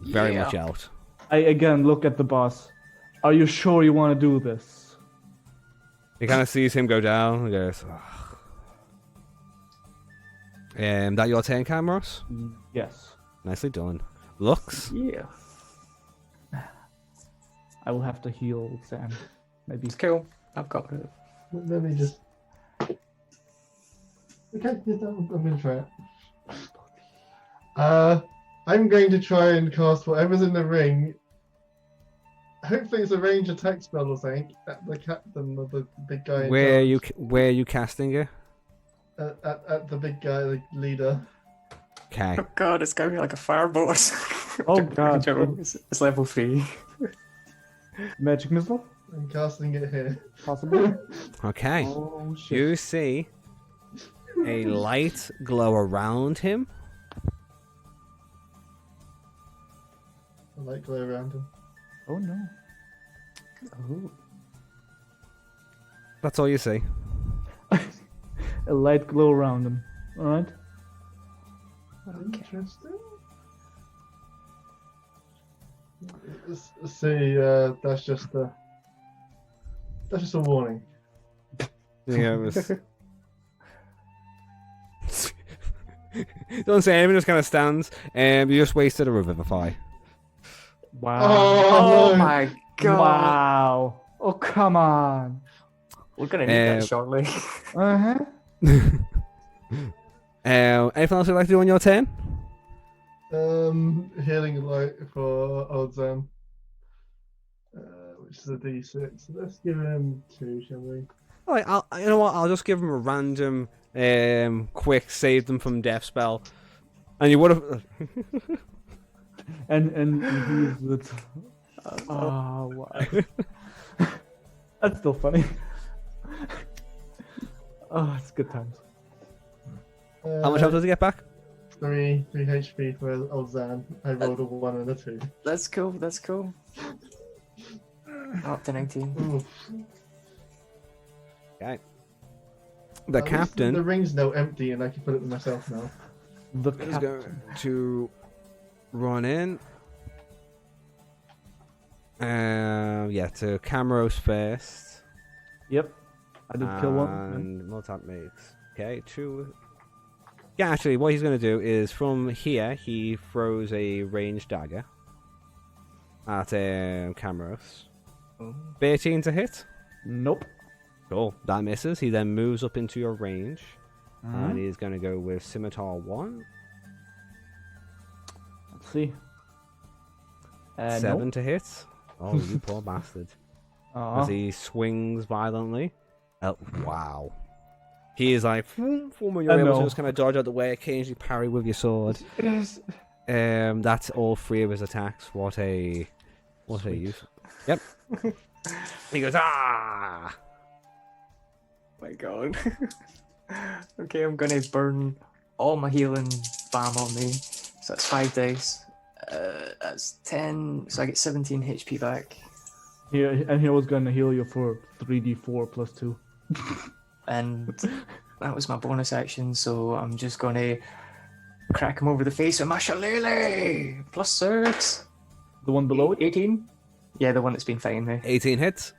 very Yeah. much out. I again look at the boss. Are you sure you want to do this? He kind of sees him go down and goes, "Ugh." That your turn, Camros? Yes. Nicely done. Lux? Yeah. I will have to heal Sam. Maybe. It's cool. I've got it. Let me just. Okay, yes, I'm going to try it. I'm going to try and cast whatever's in the ring. Hopefully, it's a range attack spell or something at the captain of the big guy. in Where charge. are you casting it? At the big guy, the leader. Okay. Oh god, it's gonna be like a fireball. Oh, God. It's level 3. Magic missile? I'm casting it here. Possibly? Okay. Oh, shit. You see a light glow around him. I like glow around him. Oh, no. Ooh. That's all you see. A light glow around him. Alright. Interesting. See, that's just a warning. Yeah, it was... Don't say anything, just kind of stands. You just wasted a revivify. Wow. Oh no. my god. Wow. Oh, come on. We're gonna need that shortly. Uh-huh. Anything else you'd like to do on your turn? Healing light for old Zam. Which is a D6. Let's give him 2, shall we? All right, you know what? I'll just give him a random, quick save them from death spell, and you would have. And he's with... Oh, wow. That's still funny. Oh, it's good times. How much health does he get back? 3 HP for old Zan. I rolled a 1 and a 2. That's cool. That's cool. Up to 19. Oof. Okay. The At least captain The ring's now empty, and I can put it to myself now. The is captain. going to run in. Yeah, to Camros first. Yep. I did kill one. And what that makes. Okay, 2. Yeah, actually, what he's going to do is from here, he throws a ranged dagger at Camros. 13 to hit. Nope. Cool, that misses. He then moves up into your range. Alright. And he's going to go with Scimitar 1. Let's see. 7 Nope. to hit. Oh, you poor bastard. As he swings violently. Oh, wow. He is like, when you're able to just kind of dodge out the way, occasionally parry with your sword. Yes. That's all 3 of his attacks. What a use. Yep. He goes, ah! My god. Okay, I'm gonna burn all my healing balm on me. So that's 5 days. That's 10. So I get 17 HP back. Here, and he was gonna heal you for 3d4 plus 2. And that was my bonus action, so I'm just going to crack him over the face with my shillelagh. +6. The one below it? 18? Yeah, the one that's been fighting me. 18 hits.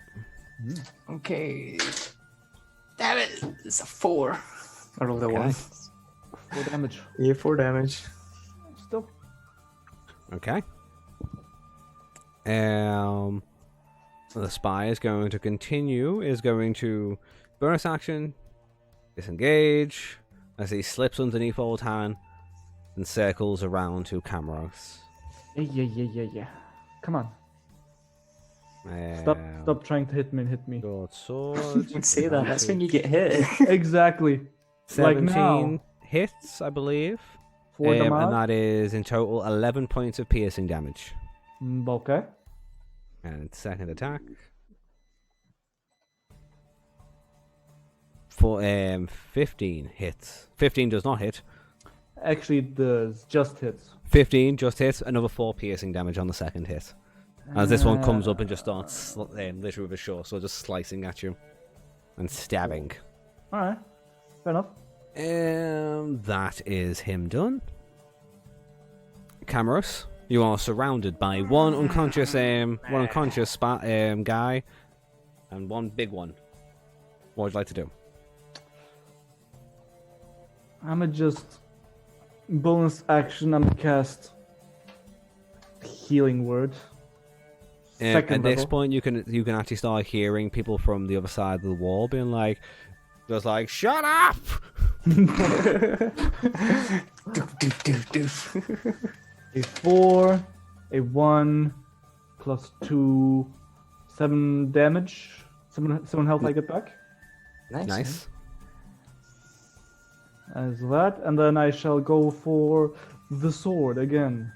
Okay. Damn it! It's a 4. I rolled a 1. 4 damage. Yeah, 4 damage. Still. Okay. The spy is going to continue. Is going to bonus action, disengage as he slips underneath Old Han and circles around to Camros. Yeah. Come on. Stop trying to hit me. Short sword. Don't say that. That's when you get hit. Exactly. 17 Like now. hits, I believe. 4 damage. And that is in total 11 points of piercing damage. Okay. And second attack. For 15 hits. 15 does not hit. Actually, it does. Just hits. 15 just hits. Another 4 piercing damage on the second hit. As this one comes up and just starts literally with a short sword, just slicing at you and stabbing. Alright. Fair enough. That is him done. Camrus, you are surrounded by one unconscious guy and one big one. What would you like to do? I'ma just bonus action. I'ma cast healing word. At this level. point, you can actually start hearing people from the other side of the wall being like, just like, shut up! A 4, a 1, +2, 7 damage. 7 health I get back. Nice. As that, and then I shall go for the sword again.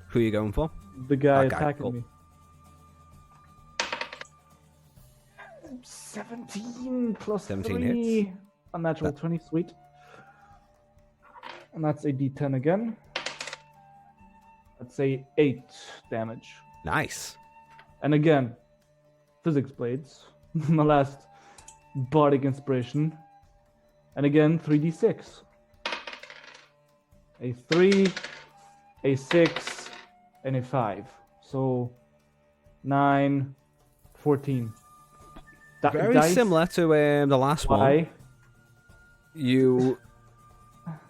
Who are you going for? The guy Okay, attacking cool. me. 17 plus 17 3. hits. Unnatural 20, sweet. And that's a d10 again. That's a 8 damage. Nice. And again, physics blades. My last bardic inspiration. And again, 3d6. A 3, a 6, and a 5. So 9, 14. Very Dice, similar to the last one. Y. You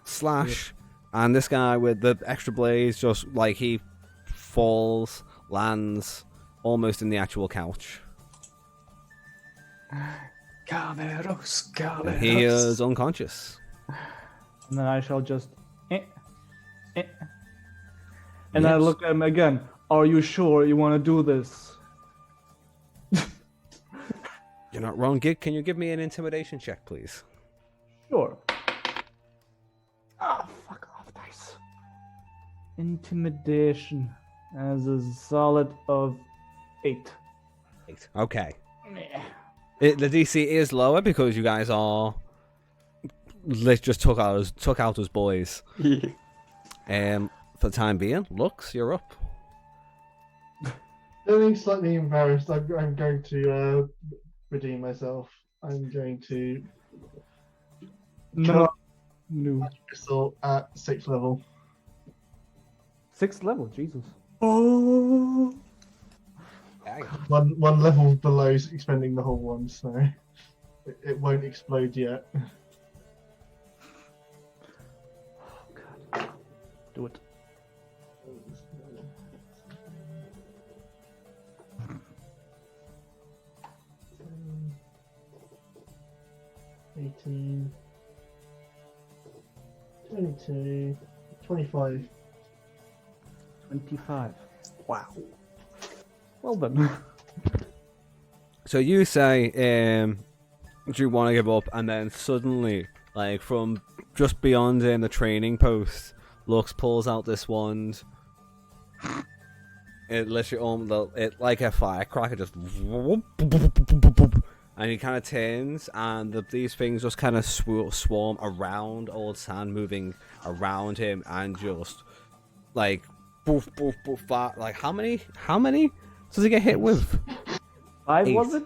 slash, and this guy with the extra blades just like he falls, lands almost in the actual couch. Cameros. And he is unconscious. And then I shall just. And I look at him again. Are you sure you want to do this? You're not wrong, Gig. Can you give me an intimidation check, please? Sure. Ah, fuck off, dice. Intimidation as a solid of 8. 8. Okay. The DC is lower because you guys are just took out as boys. For the time being, Lux, you're up. Feeling slightly embarrassed, I'm going to redeem myself. I'm going to No. pistol at 6th level. 6th level, Jesus. Oh. One level below expending the whole one, so it won't explode yet. Oh, God. Do it. Um, 18, 22, 25. 25. Wow. Well done. So you say, do you want to give up? And then suddenly, like from just beyond the training post, Lux pulls out this wand. It literally, it like a firecracker, just, and he kind of turns, and these things just kind of swarm around Old Sand, moving around him, and just like, boof, boof, boof, like how many does he get hit with? 5 8. was it?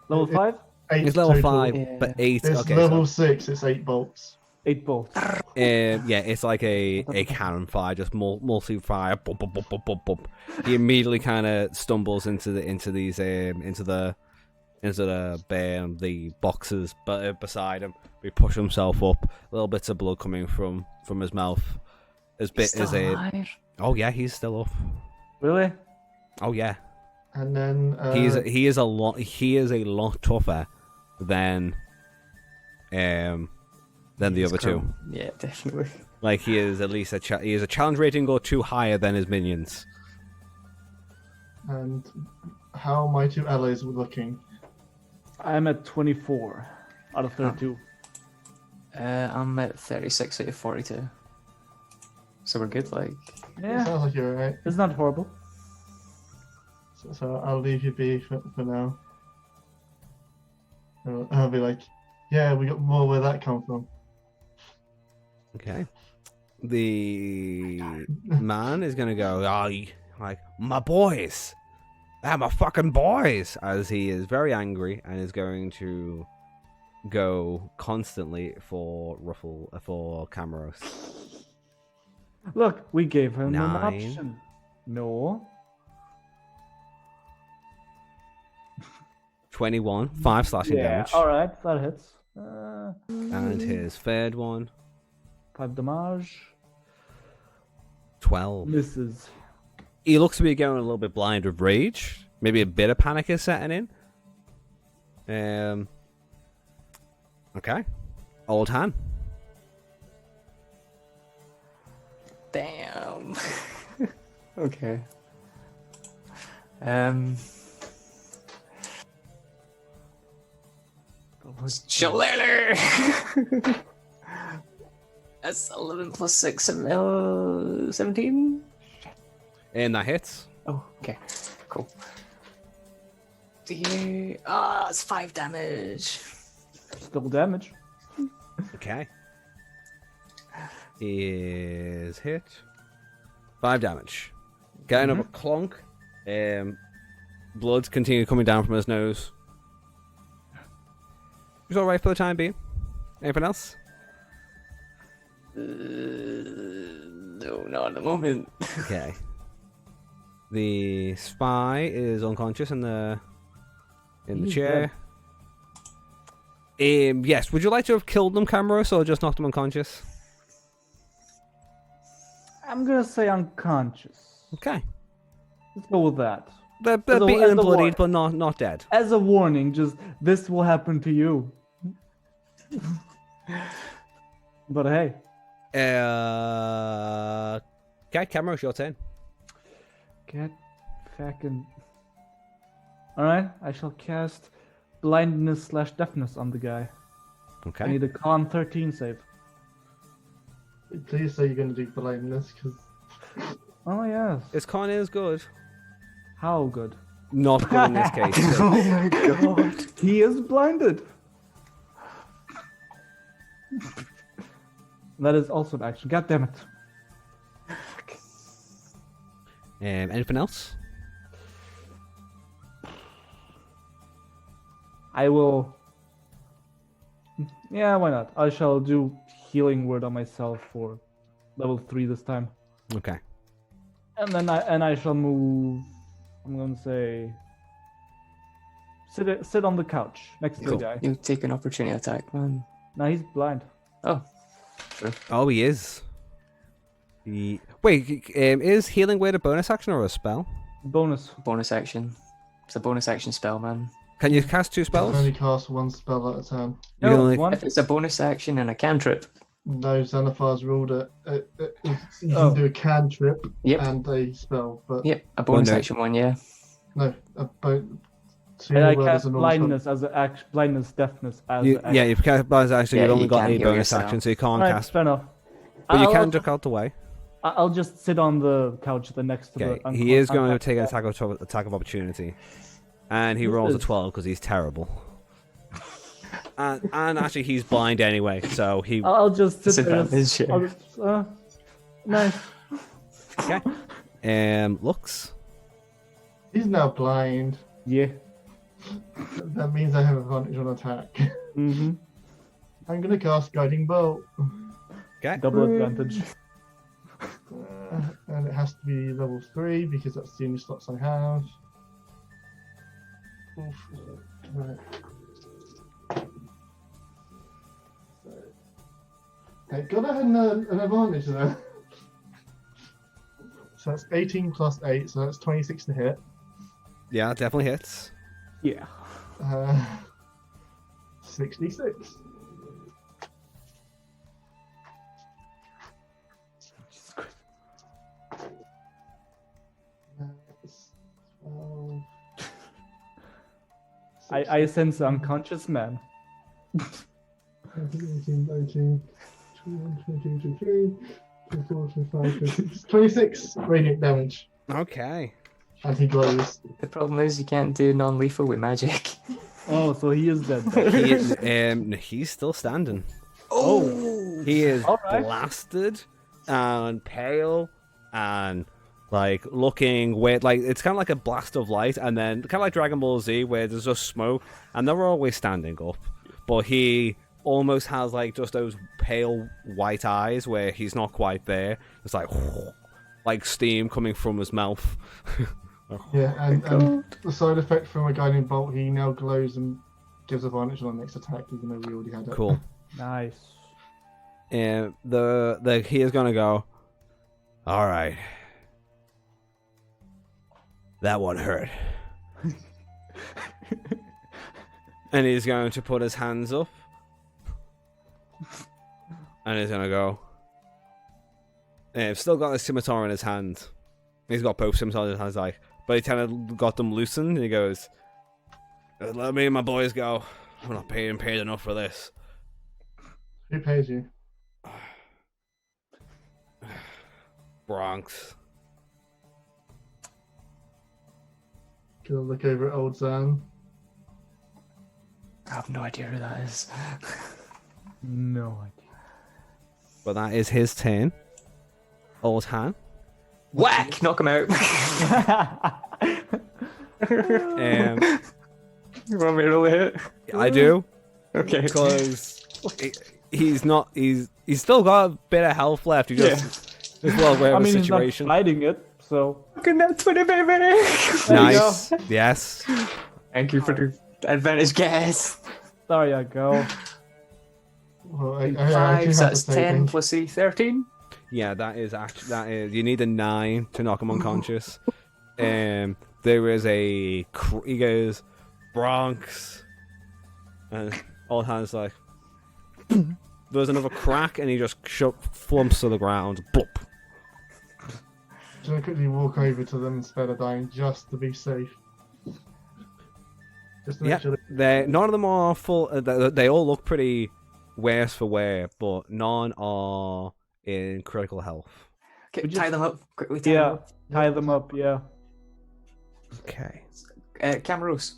Level 5? 8 It's level total. 5, Yeah. but 8. It's Okay, level so 6, it's 8 bolts. 8 bolts. yeah, it's like a cannon fire, just multi fire. Bump, bump, bump, bump, bump, bump. He immediately kind of stumbles into the boxes, but beside him, he pushes himself up. Little bits of blood coming from his mouth. As bit Still as a alive? oh yeah, he's still up. Really? Oh yeah, And then he is a lot tougher than the other two. Yeah, definitely. Like he is at least he is a challenge rating or 2 higher than his minions. and how my 2 allies were looking. I'm at 24 out of 32. I'm at 36 out of 42. So we're good, like. Yeah, Sounds like you're alright. it's not horrible. So I'll leave you be for now. I'll be like, yeah, we got more where that come from. Okay. The man is gonna go, like, my boys. They're my fucking boys, as he is very angry and is going to go constantly for Camaros. Look, we gave him 9. an option. No. 21, 5 slashing Yeah, damage. alright, that hits. And his third one, 5 damage. 12. Misses. He looks to be going a little bit blind with rage. Maybe a bit of panic is setting in. Okay. Old Han. Damn. Okay. Shillelagh! That's 11 plus 6, 17? And that hits. Oh, okay. Cool. It's 5 damage. Still damage. Okay. He is hit. 5 damage. Get another clunk. Blood continue coming down from his nose. He's alright for the time being. Anything else? No, not at the moment. Okay. The spy is unconscious in the He's chair. Yes. Would you like to have killed them, Camaros, or just knocked them unconscious? I'm gonna say unconscious. Okay. Let's go with that. They're As a- beaten as and a bloodied, war- but not dead. As a warning, just this will happen to you. But hey, Okay, Camaros, your turn. get fucking. Alright, I shall cast blindness/deafness on the guy. I Okay. need a con 13 save. Please say you're going to do blindness, because Oh yes. His con is good. How good? Not good in this case. Oh my god. He is blinded. That is also an action. God damn it. Anything else? I will. Yeah, why not? I shall do healing word on myself for level 3 this time, Okay. and then I shall move. I'm gonna say sit on the couch next to the Cool. guy. You take an opportunity attack, man. Now he's blind. Oh, sure. Oh, he is. Wait, is healing word a bonus action or a spell? Bonus. Bonus action. It's a bonus action spell, man. Can you cast 2 I spells? can only cast 1 spell at a time. You can No, only- one. If it's a bonus action and a cantrip, No, Xanathar's ruled it. You Oh. can do a cantrip Yep. and a spell, but yep, a bonus no. action one, yeah. no, And I word cast is a normal spell. blindness as an action. Blindness, deafness as an action. Yeah, you've cast bonus action. Yeah, You've only you got can't a heal bonus yourself. action, so you can't Alright, cast. fair enough. But you I'll- can duck out the way. I'll just sit on the couch next to Okay, the. he is going to unconscious take an guy. attack of opportunity, and he This rolls a is- 12 because he's terrible. And actually, he's blind anyway, so he. I'll just sit there. Disadvantage, yeah. I'll just, nice. Okay. Looks. He's now blind. Yeah. That means I have advantage on attack. Mm-hmm. I'm gonna cast Guiding Bolt. Okay. Double advantage. And it has to be level 3 because that's the only slots I have. Oof. Right. So, I gotta have an advantage there. So that's 18 plus 8, so that's 26 to hit. Yeah, it definitely hits. Yeah. 66. Jesus Christ. That's 12. I sense unconscious man. 18, 19, 21, 22, 23, 24, 25, 26. 26 radiant damage. Okay. And he glows. The problem is you can't do non-lethal with magic. Oh, so he is dead. He's still standing. Oh! He is All right. blasted and pale and like looking weird. Like it's kind of like a blast of light, and then kind of like Dragon Ball Z, where there's just smoke, and they're always standing up. But he almost has like just those pale white eyes, where he's not quite there. It's like steam coming from his mouth. Yeah, and the side effect from a guiding bolt, he now glows and gives advantage on the next attack, even though we already had it. Cool. Nice. And he is gonna go. All right. That one hurt. And he's going to put his hands up. And he's gonna go. And he's still got his scimitar in his hand. He's got both scimitars in his hands, like, but he kind of got them loosened. And he goes, "Let me and my boys go. I'm not paid enough for this." Who pays you? Bronx. Gonna look over at old Zan. I have no idea who that is. No idea. But that is his turn. Old Han. Whack! Knock him out. You want me to roll a hit? I do. Okay. Because he's still got a bit of health left. He just is well aware I of mean, the he's not situation. fighting it, so. Good night, 20 baby. There you Nice. Yes. Thank you for the advantage, guys. There you go. Well, I 5, do so have that's to say 10 things. plus 13. Yeah, that is. You need a 9 to knock him unconscious. There is a. He goes, Bronx. And Old Han's like. There's another crack, and he just flumps to the ground. Blop. Should I quickly walk over to them instead of dying just to be safe? Just to make Yeah, sure none of them are full. They all look pretty worse for wear, but none are in critical health. Okay, We tie just- them up. Quickly tie them Yeah, up. tie them up, yeah. Okay. Camaros,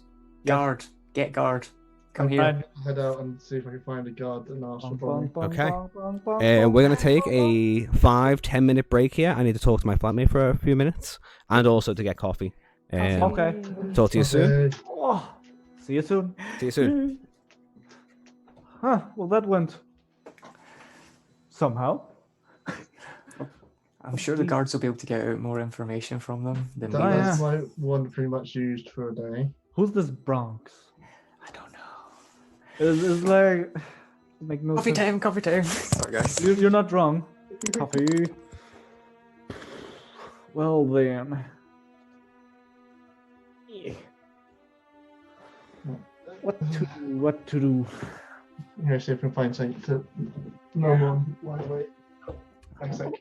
guard. Get guard. Come here. Fine. head out and see if I can find a guard and ask Bum, for me. bum, Okay. bum, bum, bum, We're going to bum, take bum, a 5-10 minute break here. I need to talk to my flatmate for a few minutes, and also to get coffee. Okay. Talk to you soon. Okay. Oh, see you soon. See you soon. Huh, well, that went somehow. I'm sure the guards will be able to get out more information from them than me. That Oh, yeah. was my one pretty much used for a day. Who's this Bronx? I don't know. It's like make no Coffee sense. time, coffee time. Sorry, guys. You're not wrong. Coffee. Well then. What to do? Here, see if I can find something to. No one. Wait. One sec.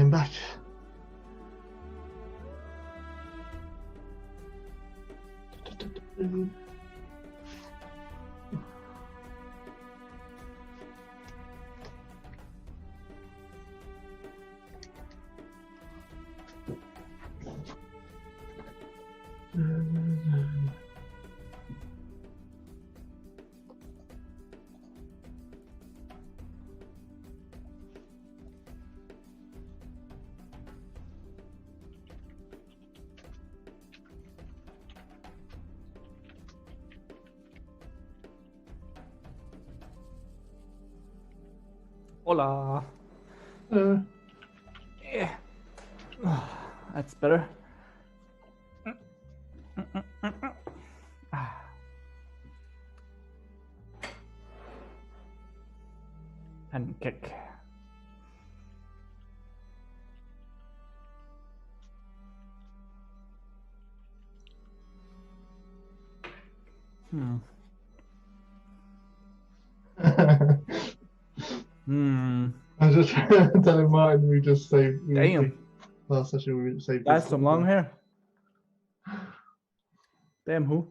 going back. Hola. Yeah. That's better. And kick. Hmm. Hmm. I was just telling Martin we just saved. Damn. Last session we saved. That's some long hair. Damn, who?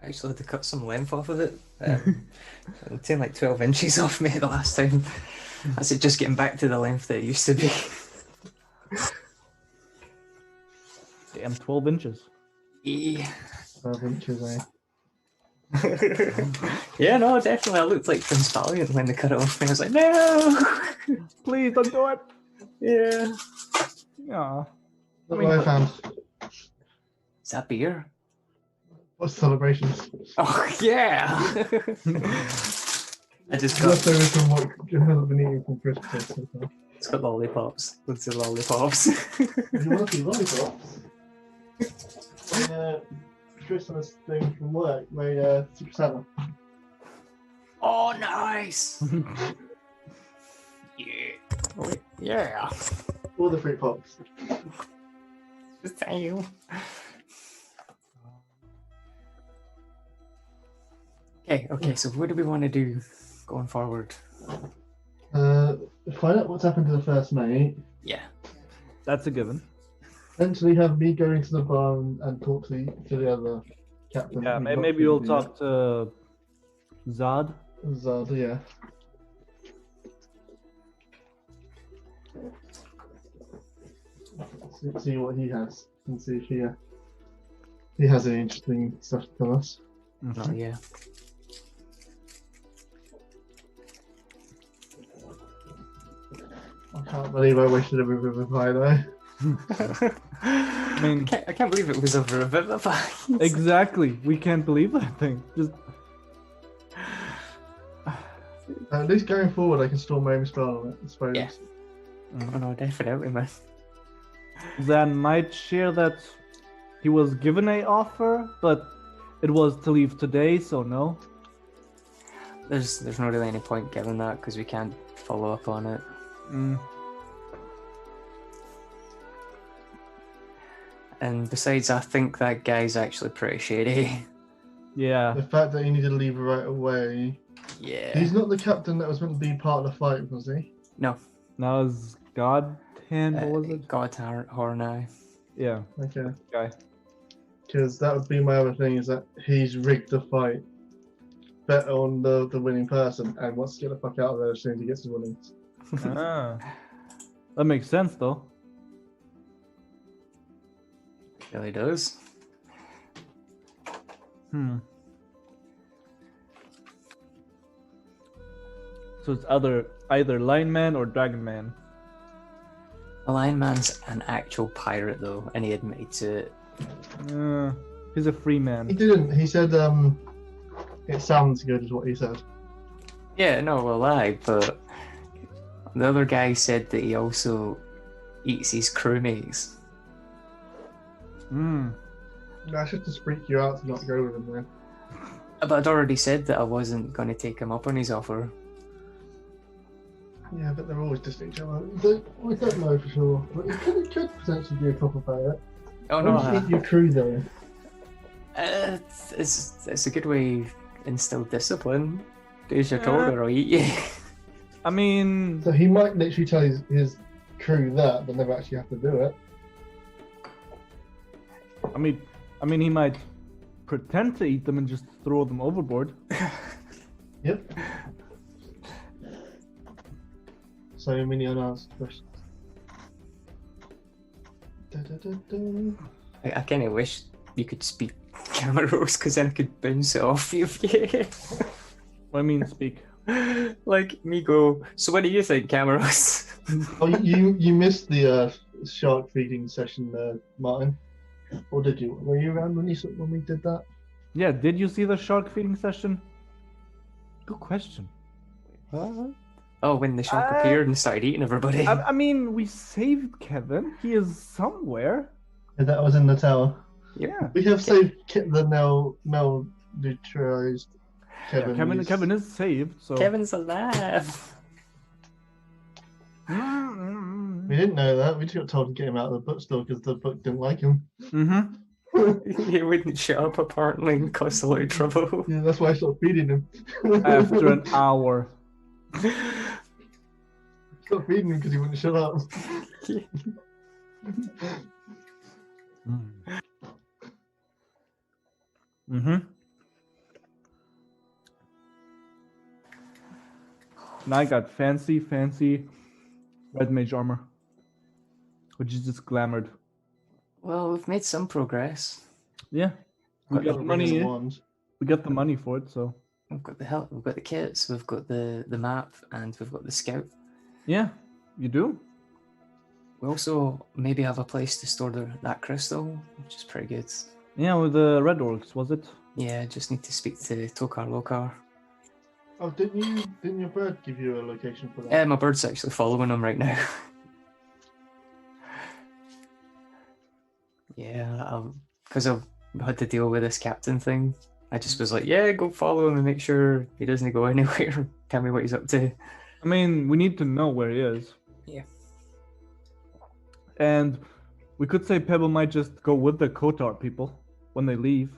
I actually had to cut some length off of it. It took like 12 inches off me the last time. That's it, just getting back to the length that it used to be. Damn, 12 inches. Yeah. 12 inches, eh? Yeah, no, definitely. I looked like Prince Valiant when they cut it off me. I was like, no! Please don't do it. Yeah. Aw. What have I found? Is that beer? What's celebrations? Oh, yeah! I just got, Left over from what I've been eating from Christmas so far. it's got lollipops. Loads of lollipops. If you want to see lollipops, Christmas thing from work made Secret Santa. Oh, nice! Yeah. Oh, yeah. All the fruit pops. Damn. Okay, so what do we want to do going forward? Find out what's happened to the first mate. Yeah. That's a given. Eventually have me go into the bar and talk to the other captain. Yeah, maybe you'll talk to Zod. Zod, yeah. See what he has and see if he has any interesting stuff to tell us. Oh, yeah. I can't believe I wasted a revivify though. I mean, I can't believe it was over a Vivify. exactly. We can't believe that thing. Just At least going forward, I can store my own spell on it, I suppose. Yeah. Oh, no, definitely, man. Zan might share that he was given a offer, but it was to leave today, so no. There's not really any point giving that because we can't follow up on it. Mm. And besides, I think that guy's actually pretty shady. Yeah. The fact that he needed to leave right away. Yeah. He's not the captain that was meant to be part of the fight, was he? No. Now is God Hand, what was it? God Horneye. Yeah. Okay. Guy. Because that would be my other thing, is that he's rigged the fight. Bet on the winning person and wants to get the fuck out of there as soon as he gets his winnings. Ah. That makes sense, though. Really does. Hmm. So it's either Lineman or Dragon Man. The Lion Man's an actual pirate, though, and he admits it. He's a free He man. didn't. He said, it sounds good, is what he said. Yeah, no, well, lie, but the other guy said that he also eats his crewmates. Hmm. That's just to freak you out to not go with him, man. But I'd already said that I wasn't going to take him up on his offer. Yeah, but they're always dissing each other. We don't know for sure. But it could potentially be a proper pirate. Oh, What no, do you think your crew, though? it's a good way to instill discipline. Do as you're told or I'll eat you. I mean, So he might literally tell his crew that, but never actually have to do it. I mean, he might pretend to eat them and just throw them overboard. Yep. So many unanswered questions. Da-da-da-da. I kind of wish you could speak Camaros, because then I could bounce it off you. What I mean, speak. Like me go. So what do you think, Camaros? Oh, you missed the shark feeding session, Martin. Or did you? Were you around when we did that? Yeah, did you see the shark feeding session? Good question. Oh, when the shark appeared and started eating everybody. I mean, we saved Kevin. He is somewhere. Yeah, that was in the tower. Yeah. We have saved the malneutralized Kevin. Yeah, Kevin is saved. So Kevin's alive. We didn't know that. We just got told to get him out of the bookstore because the book didn't like him. Mm-hmm. He wouldn't shut up apparently and cause a lot of trouble. Yeah, that's why I stopped feeding him. After an hour. Stopped feeding him because he wouldn't shut up. Mm-hmm. And I got fancy red mage armor, which is just glamored. Well, we've made some progress. Yeah, we Got got the the money. Wands. We got the money for it, so We've got the help. We've got the kits. We've got the map, and we've got the scout. yeah, you do. We also maybe have a place to store that crystal, which is pretty good. Yeah, with the red orcs, was it? Yeah, just need to speak to Tokar Lokar. Oh, didn't your bird give you a location for that? My bird's actually following him right now. Yeah, because I've had to deal with this captain thing. I just was like, yeah, go follow him and make sure he doesn't go anywhere. Tell me what he's up to. I mean, we need to know where he is. Yeah. And we could say Pebble might just go with the Kotar people when they leave.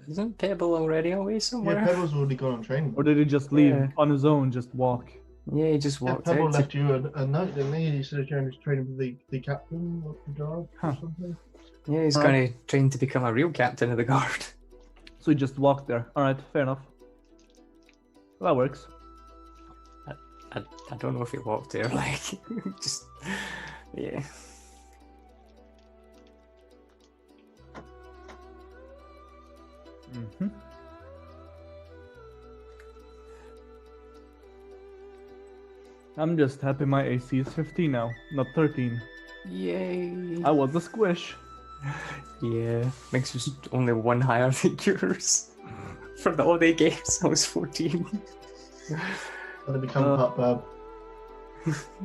Isn't Pebble already away somewhere? Yeah, Pebble's already gone on training. Or did he just leave Yeah. on his own, just walk? Yeah, he just Yeah, walked Pebble out. left you a note, didn't he? He said he was training with the captain of the guard Huh. or something. Yeah, he's Alright. going to train to become a real captain of the guard. So he just walked there. Alright, fair enough. Well, that works. I don't know if he walked there, like, just, yeah. Mm-hmm. I'm just happy my AC is 15 now, not 13. Yay. I was a squish. Yeah, makes us only one higher than yours. For the all-day games, I was 14. And they become Pup Bab.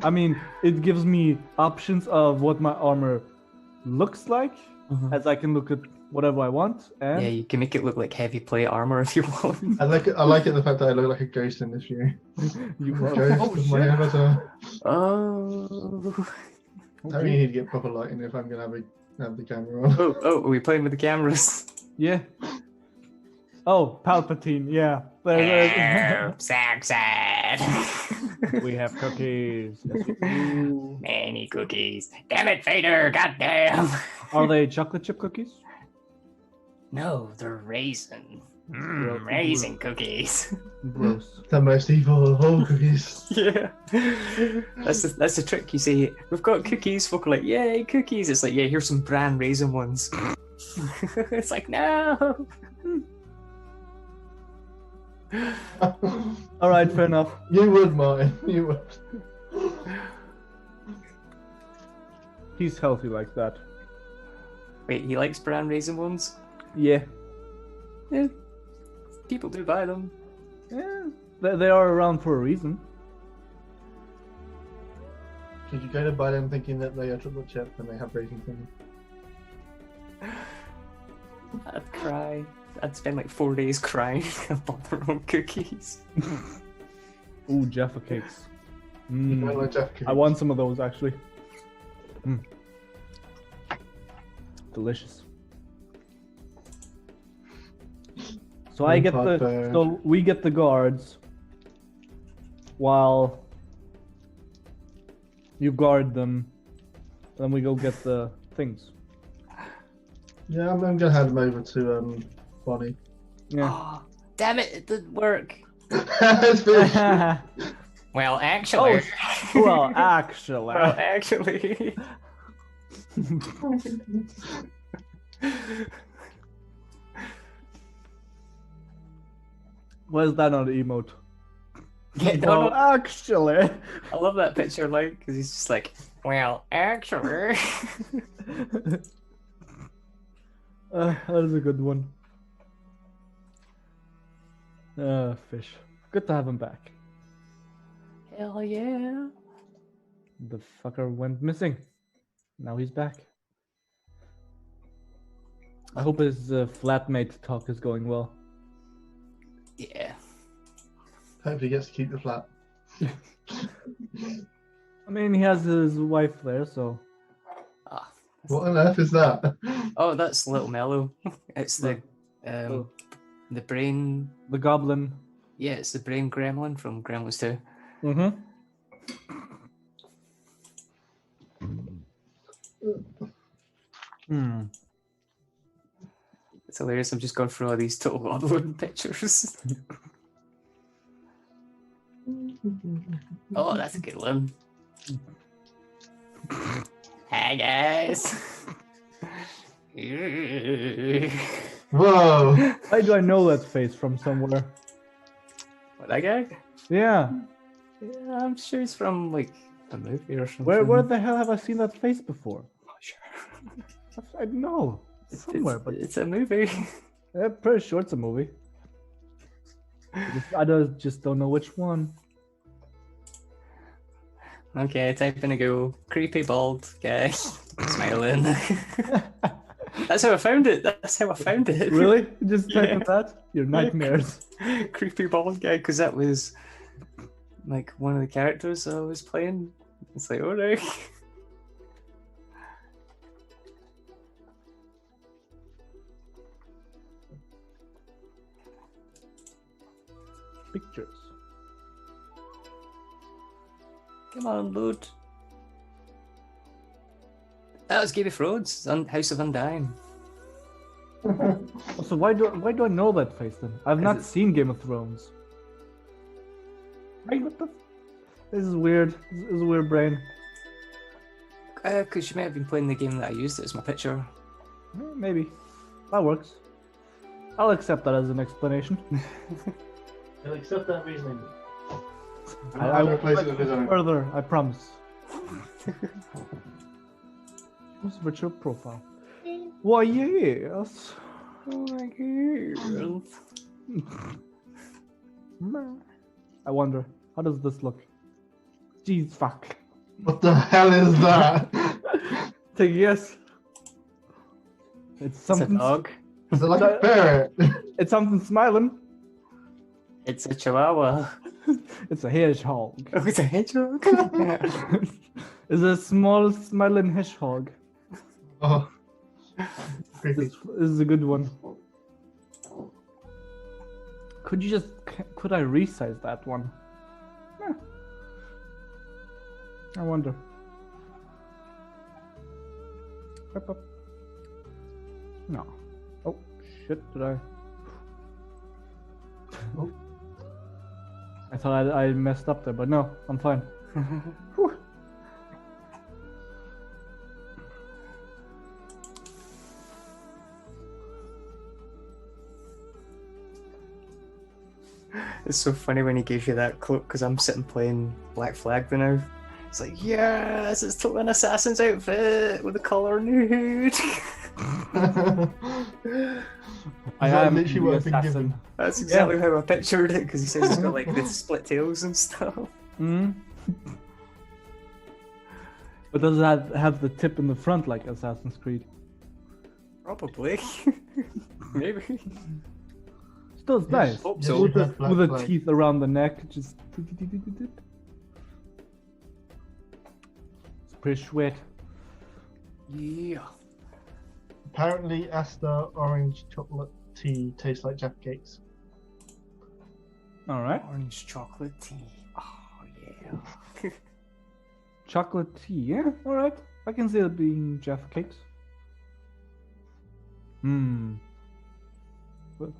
I mean, it gives me options of what my armor looks like, as I can look at whatever I want, and Yeah, you can make it look like heavy plate armor if you want. I like it the fact that I look like a ghost in this view. you Ghost oh with my shit. avatar. Oh. I mean, he'd get proper lighting if I'm gonna have the camera on. Oh, are we playing with the cameras? Yeah. Oh, Palpatine, yeah. We have cookies. Yes, we do. Many cookies. Damn it, Vader! Goddamn! Are they chocolate chip cookies? No, they're raisin. Gross. Raisin cookies. Gross. The most evil of all cookies. Yeah. That's the trick. You say, we've got cookies. Folk are like, yay, cookies. It's like, yeah, here's some bran raisin ones. It's like, no. Alright, fair enough. You would, Martin. You would. He's healthy like that. Wait, he likes bran raisin ones? Yeah. Yeah. People do buy them. Yeah. They are around for a reason. Should you go to buy them thinking that they are triple chip and they have raisins in them? I'd cry. I'd spend like 4 days crying about the wrong cookies. Ooh, Jaffa cakes. I like Jeff I want some of those actually. Delicious. So I get the Bird. so we get the guards while You guard them. Then we go get the things. Yeah, I'm gonna hand them over to Bonnie. Yeah. Oh, damn it didn't work. It's finished. Well, actually. Well, actually. Well, actually. Why is that not an emote? Yeah, Well, no, actually. I love that picture, like, because he's just like, well, actually. That is a good one. Fish. Good to have him back. Hell yeah. The fucker went missing. Now he's back. I hope his flatmate talk is going well. Yeah. Hopefully he gets to keep the flat. I mean, he has his wife there, so. Ah. What on earth is that? Oh, that's Little Mellow. It's the Oh. the brain. The goblin. Yeah, it's the brain gremlin from Gremlins 2. Mm-hmm. Hmm. It's hilarious. I'm just going through all these total godlord pictures. Oh, that's a good one. Hi guys. Whoa! Why do I know that face from somewhere? What, that guy? Yeah. Yeah, I'm sure he's from like a movie or something. Where the hell have I seen that face before? Not sure. I know. Somewhere, but It's a movie. I'm pretty sure it's a movie. Just don't know which one. Okay, type in a Google. Creepy bald guy smiling. That's how I found it. That's how I found it. Really? Just type in Yeah. that? Your nightmares. Creepy bald guy, because that was like one of the characters I was playing. It's like, oh no. Pictures. Come on, load. That was Game of Thrones, House of Undying. So why do I know that face then? I've not it- seen Game of Thrones. Right, what the? This is weird. This is a weird brain. Because you may have been playing the game that I used as my picture. Maybe. That works. I'll accept that as an explanation. He'll accept that reasoning. I will replace it with his own. further, I promise. What's virtual profile? Why, yes. Oh my god. I wonder, how does this look? Jeez, fuck. What the hell is that? Take a guess. It's It's a something. dog. Is it like a ferret? It's something smiling. It's a chihuahua. It's a hedgehog. Oh, it's a hedgehog. It's a small smiling hedgehog. Oh. Creepy. This is a good one. Could I resize that one? Eh. I wonder. Up. No. Oh shit! Did I? Oh. I thought I messed up there, but no, I'm fine. Whew. It's so funny when he gave you that cloak because I'm sitting playing Black Flag now. It's like, yes, it's totally an assassin's outfit with a collar and a hood. I Is that am literally the what I've been assassin. given? That's exactly how I pictured it because he says he's got like the split tails and stuff. Mm. But does that have the tip in the front like Assassin's Creed? Probably. Maybe. Still, it's nice. hope Yes, so. you With have black the flag. teeth around the neck, just. It's pretty sweet. Yeah. Apparently, Asta orange chocolate tea tastes like Jaffa cakes. All right. Orange chocolate tea. Oh, yeah. chocolate tea. Yeah, all right. I can see it being Jaffa cakes.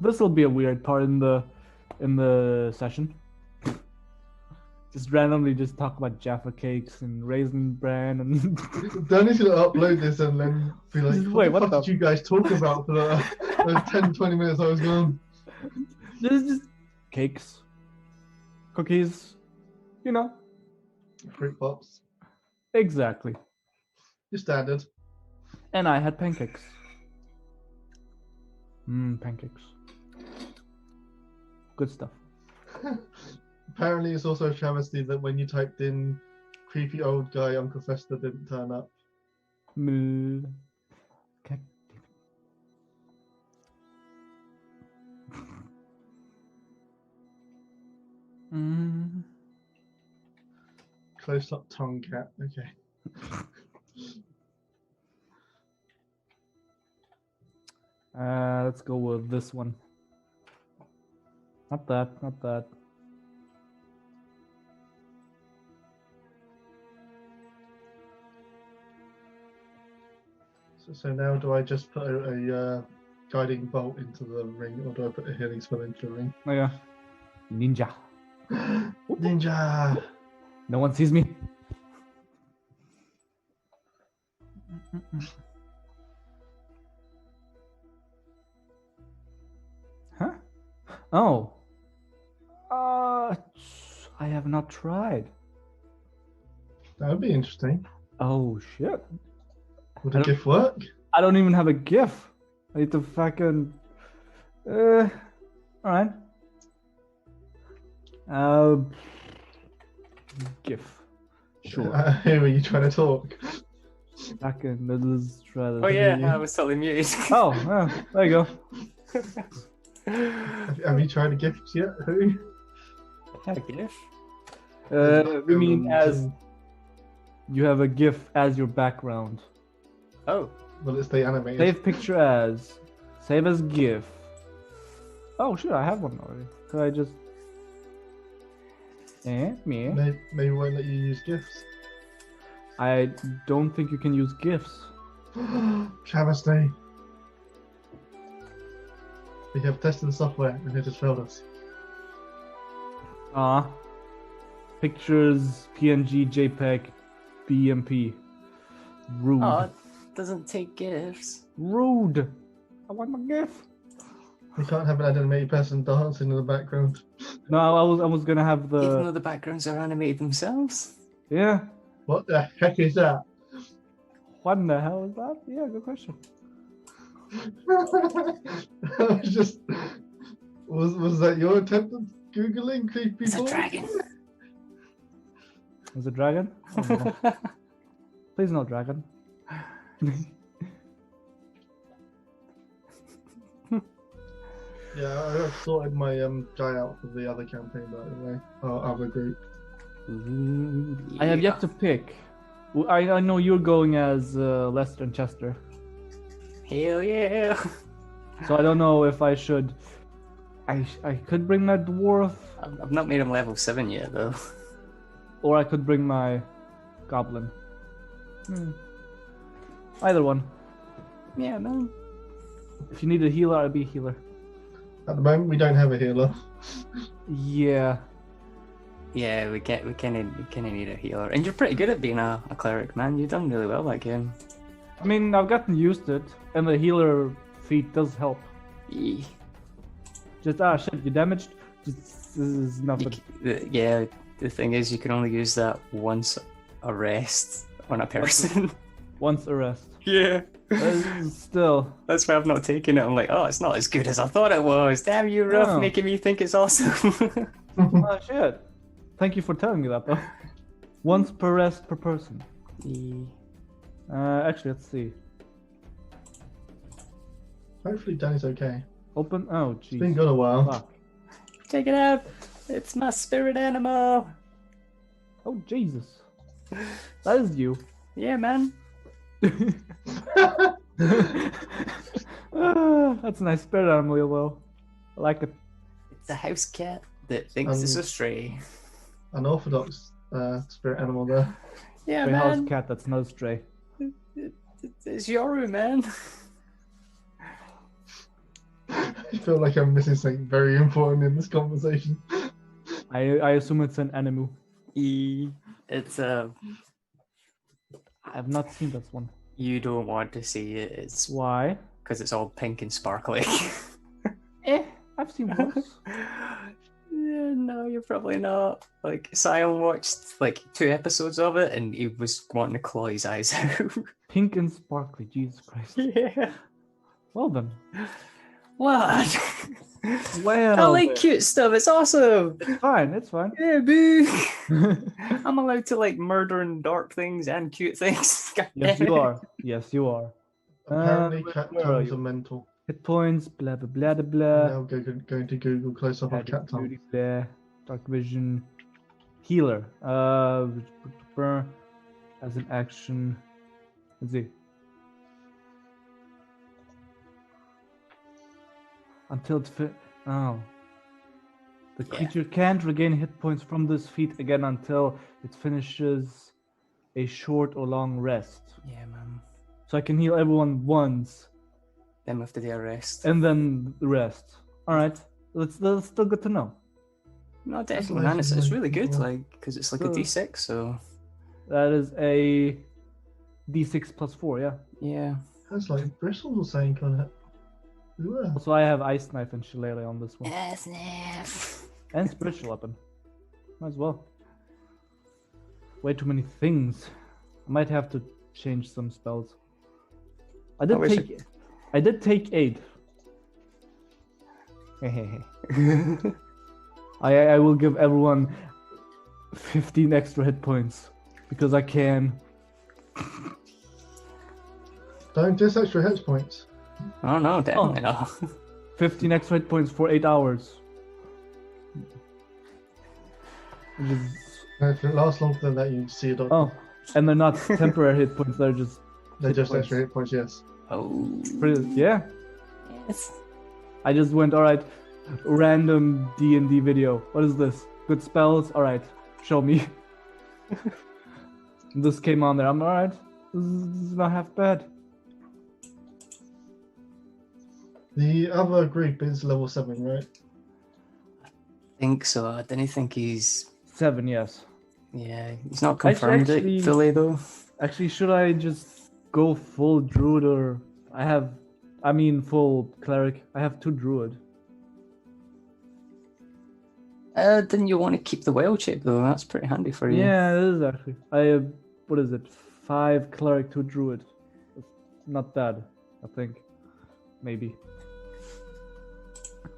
This will be a weird part in the session. Just randomly just talk about Jaffa cakes and raisin bran and Danny's gonna upload this and then be like, Wait, what what the fuck did you guys talk about for the 10, 20 minutes I was gone? just cakes, cookies, you know. Fruit pops. Exactly. Your standard. And I had pancakes. Pancakes. Good stuff. Apparently, it's also a travesty that when you typed in creepy old guy Uncle Fester didn't turn up. Okay. Close up tongue cat. Okay. Let's go with this one. Not that, not that. So now do I just put a guiding bolt into the ring, or do I put a healing spell into the ring? Oh yeah. Ninja. Ninja! No one sees me. Huh? Oh. I have not tried. That would be interesting. Oh shit. Would a gift work? I don't even have a GIF. I need to fucking. Alright. GIF. Sure. Who are you trying to talk? Fucking. Let's try this. Oh yeah, I was totally muted. Oh, there you go. Have you tried a gift yet? Who? Have a GIF? We mean as you have a GIF as your background. Oh. Well, it's the animated. Save picture as. Save as GIF. Oh shit, I have one already. Could I just. Me? Maybe we won't let you use gifts. I don't think you can use GIFs. Travesty. We have tested the software and it has failed us. Pictures, PNG, JPEG, BMP. Rude. Oh, it doesn't take GIFs. Rude. I want my GIF. We can't have an animated person dancing in the background. No, I was gonna have Even the. though the backgrounds are animated themselves. Yeah. What the heck is that? What in the hell is that? Yeah, good question. I was just. Was that your attempt at Googling creepy It's a boys? dragon. Is it dragon? Oh, no. Please no dragon. Yeah, I've sorted my guy out for the other campaign, by the way. Our other group. I have yet to pick. I know you're going as Lester and Chester, Hell yeah. so I don't know if I should. I could bring my dwarf, I've not made him level 7 yet though. or I could bring my goblin. Either one. Yeah, man. If you need a healer, I'll be a healer. At the moment, we don't have a healer. Yeah. Yeah, we kind of need a healer, and you're pretty good at being a cleric, man. You've done really well that game. I mean, I've gotten used to it, and the healer feat does help. Ye- Just shit, you damaged. Just, this is nothing. Yeah, the thing is, you can only use that once a rest on a person. Once a rest. Yeah. Still. That's why I've not taken it. I'm like, oh, it's not as good as I thought it was. Damn you, Ruff, Oh. making me think it's awesome. Oh shit. Thank you for telling me that though. Once per rest per person. Ye- Actually, let's see. Hopefully, Danny's okay. Open. Oh, It's been jeez. good a while. Fuck. Check it out. It's my spirit animal. Oh Jesus. That is you. Yeah, man. That's a nice spirit animal, though. I like it. It's a house cat that thinks it's a stray. Unorthodox spirit animal there. Yeah, Stray house man. cat. That's not a stray. It's Yoru, man. I feel like I'm missing something very important in this conversation. I assume it's an animu. It's I have not seen this one. you don't want to see it. It's Why? because it's all pink and sparkly. I've seen those. Yeah, no, you're probably not. Like, Sion watched like 2 episodes of it, and he was wanting to claw his eyes out. Pink and sparkly. Jesus Christ. Yeah. Well then. What? Well. I like cute stuff. It's awesome. It's fine. It's fine. Yeah, boo. I'm allowed to like murder and dark things and cute things. God Yes, damn you it. are. Yes, you are. Apparently, where cat are tongues you? are mental. Hit points. Blah blah blah blah I'm blah. now going to Google close up of cat tongues. Blah. Dark vision. Healer. As an action. Let's see. Until it oh. The Yeah. creature can't regain hit points from this feat again until it finishes a short or long rest. Yeah, man. So I can heal everyone once Then we have to do a rest. and then the rest. Alright. That's still good to know. No, definitely, That's man. It's nice, really good, yeah. like, because it's like a So- D6, so That is a D6 plus 4, yeah. yeah. That's like bristles or something on it. Yeah. So I have Ice Knife and Shillelagh on this one. Sniff. And Spiritual Weapon. Might as well. Way too many things. I might have to change some spells. I did we take 8. I will give everyone 15 extra hit points because I can. Don't just extra hit points. Oh no, definitely not. 15 extra hit points for 8 hours. Which is, If it lasts longer than that, you see a doctor. oh, and they're not temporary hit points. They're just They're hit just points. extra hit points, yes. Oh. pretty. Yeah. Yes. I just went, all right, random D&D video. What is this? Good spells? All right, show me. This came on there. I'm all right. This is not half bad. The other group is level 7, right? Think so. I didn't think he's. 7, yes. Yeah, he's not I should confirmed actually- it fully though. Actually, should I just go full druid or full cleric? I have 2 druid. Didn't you want to keep the wild shape though? That's pretty handy for you. Yeah, it is actually. I have, what is it? 5 cleric, 2 druid. Not bad, I think. Maybe.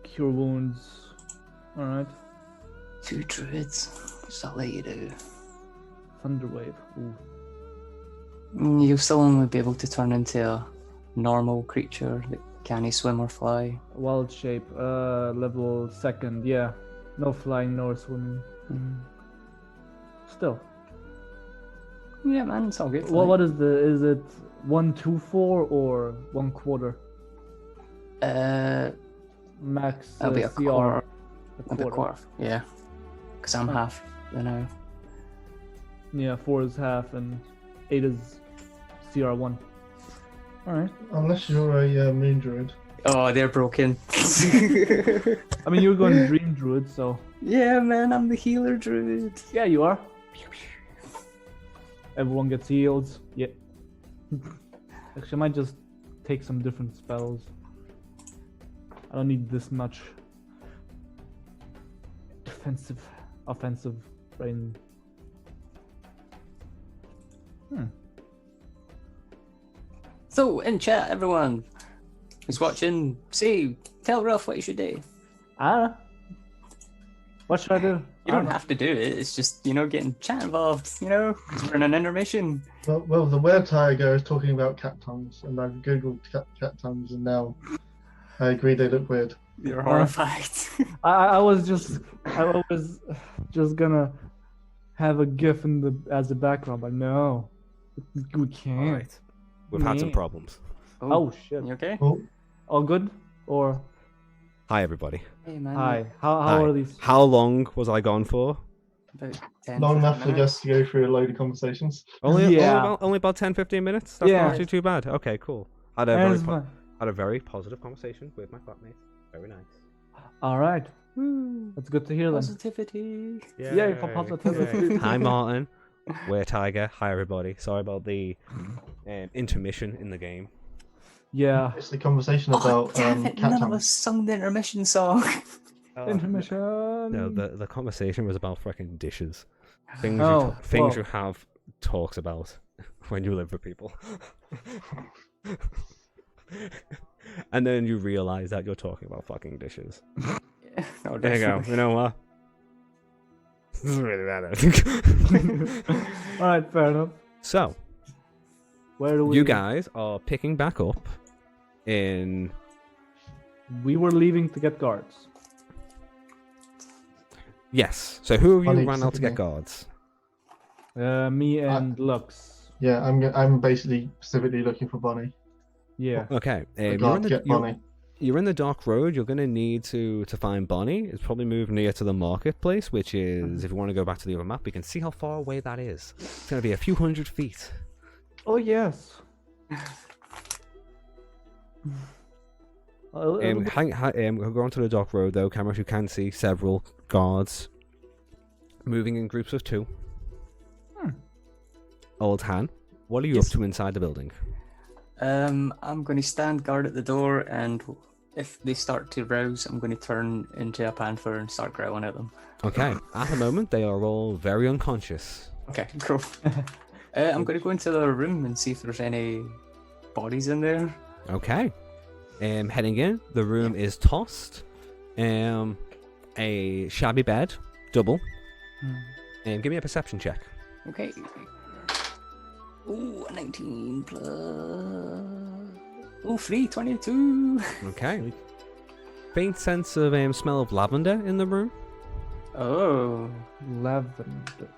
Cure wounds. Alright. 2 druids. What's that let you do? Thunderwave. Ooh. You'll still only be able to turn into a normal creature that can't swim or fly. Wild shape. Level 2nd. Yeah. No flying nor swimming. Still. Yeah, man, it's all good. Well, what is it 1, 2, 4 or 1/4? Max That'll be a CR. quarter. A That'll be a quarter. Yeah. Because I'm Huh. half, you know. Yeah, 4 is half and 8 is CR1. Alright. Unless you're a moon druid. Oh, they're broken. I mean, you're going Dream Druid, so. Yeah, man, I'm the healer druid. Yeah, you are. Everyone gets healed. Yeah. Actually, I might just take some different spells. I don't need this much defensive, offensive brain. So, in chat, everyone who's watching, tell Ralph what you should do. I don't know. What should I do? You don't have to do it. It's just, getting chat involved, for an intermission. Well, the were tiger is talking about cat tongues, and I've googled cat tongues, and now I agree they look weird. You're horrified. I was just gonna have a GIF as a background, but no, we can't. All right. We've had some Yeah. problems. Oh shit! You okay? Oh, All good? Or Hi, everybody. Hey, man. hi? How Hi. are these? How long was I gone for? About 10, Long 15 enough for minutes. just to go through a load of conversations. Yeah. Only about 10-15 minutes? That's Yeah. not actually too bad. Okay, cool. Had a As very, my- had a very positive conversation with my flatmate. Very nice. All right. That's good to hear then. Positivity. Yay for positivity. Hi, Martin. We're Tiger. Hi, everybody. Sorry about the intermission in the game. Yeah. It's the conversation Oh, about damn it. cat None of tongue. us sung the intermission song. Intermission. No, the conversation was about freaking dishes. Things Oh, things well. you have talks about when you live with people. And then you realize that you're talking about fucking dishes. No, There you go. definitely. You know what? This is really bad, I think. All right, fair enough. So, Where do we? you guys are picking back up in... We were leaving to get guards. Yes. So who of you Funny ran out to get specifically. guards? Me and Lux. Yeah, I'm basically specifically looking for Bonnie. Yeah. Okay. A You're guard in to the get Bonnie. you're in the dark road. You're going to need to find Bonnie. It's probably moved near to the marketplace, which is, if you want to go back to the other map, we can see how far away that is. It's going to be a few hundred feet. Oh yes. We'll go onto the dark road, though. Cameras, you can see several guards moving in groups of 2. Old Han, what are you Yes. up to inside the building? I'm going to stand guard at the door, and if they start to rouse, I'm going to turn into a panther and start growling at them. Okay. At the moment, they are all very unconscious. Okay, cool. I'm going to go into the room and see if there's any bodies in there. Okay. Heading in, the room is tossed. A shabby bed, double. Give me a perception check. Okay. Ooh, a 19 plus... Ooh, 3, 22. Okay. Faint sense of smell of lavender in the room. Oh, Lavender.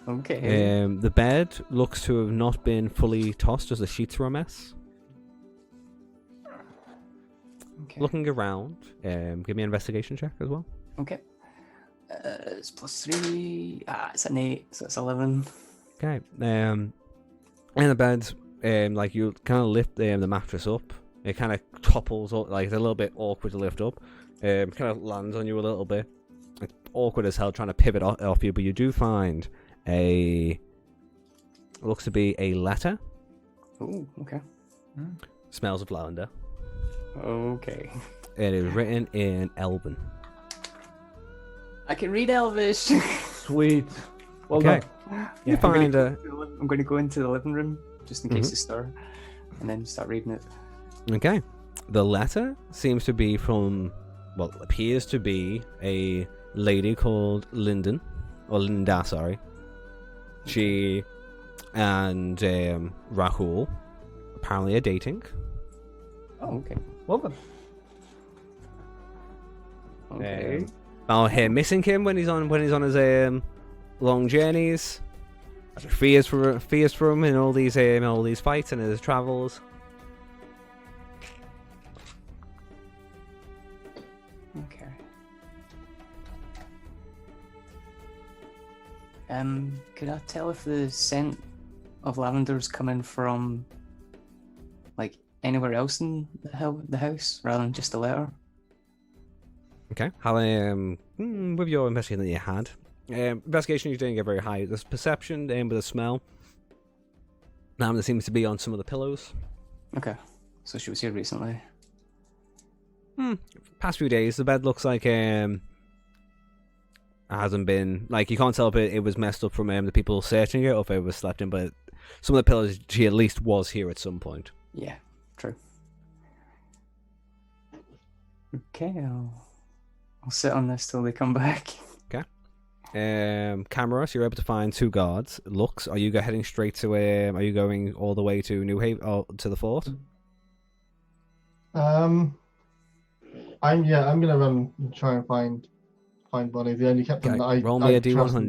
okay. The bed looks to have not been fully tossed as the sheets were a mess. Okay. Looking around, give me an investigation check as well. Okay. It's plus 3. It's an 8, so it's 11. Okay. In the bed, like you kind of lift the mattress up. It kind of topples up, like it's a little bit awkward to lift up. Kind of lands on you a little bit. It's awkward as hell trying to pivot off you, but you do find looks to be a letter. Ooh, okay. Smells of lavender. Okay. It is written in Elven. I can read Elvish. Sweet. Well Okay. done. You find I'm going to go into the living room just in case Mhm. they stir, and then start reading it. Okay. The letter seems to be from, well, appears to be a lady called Lyndon, or Linda, sorry. She and Rahul apparently are dating. Oh, okay. Well done. Okay. About him missing him when he's on his long journeys. Fears for him in all these fights and his travels. Okay. Could I tell if the scent of lavender's coming from, like, anywhere else in the house rather than just the letter? Okay. How with your investigation that you had, investigation you didn't get very high. There's perception with a smell. There seems to be on some of the pillows. Okay. So she was here recently. Past few days, the bed looks like hasn't been, like, you can't tell if it was messed up from the people searching it or if it was slept in, but some of the pillows, she at least was here at some point. Yeah, true. Okay, I'll sit on this till they come back. Camera, so you're able to find 2 guards. Lux, are you heading straight to are you going all the way to New Haven, or to the fort? I'm gonna run and try and find Bonnie. The only captain Okay, that I roll me a trust in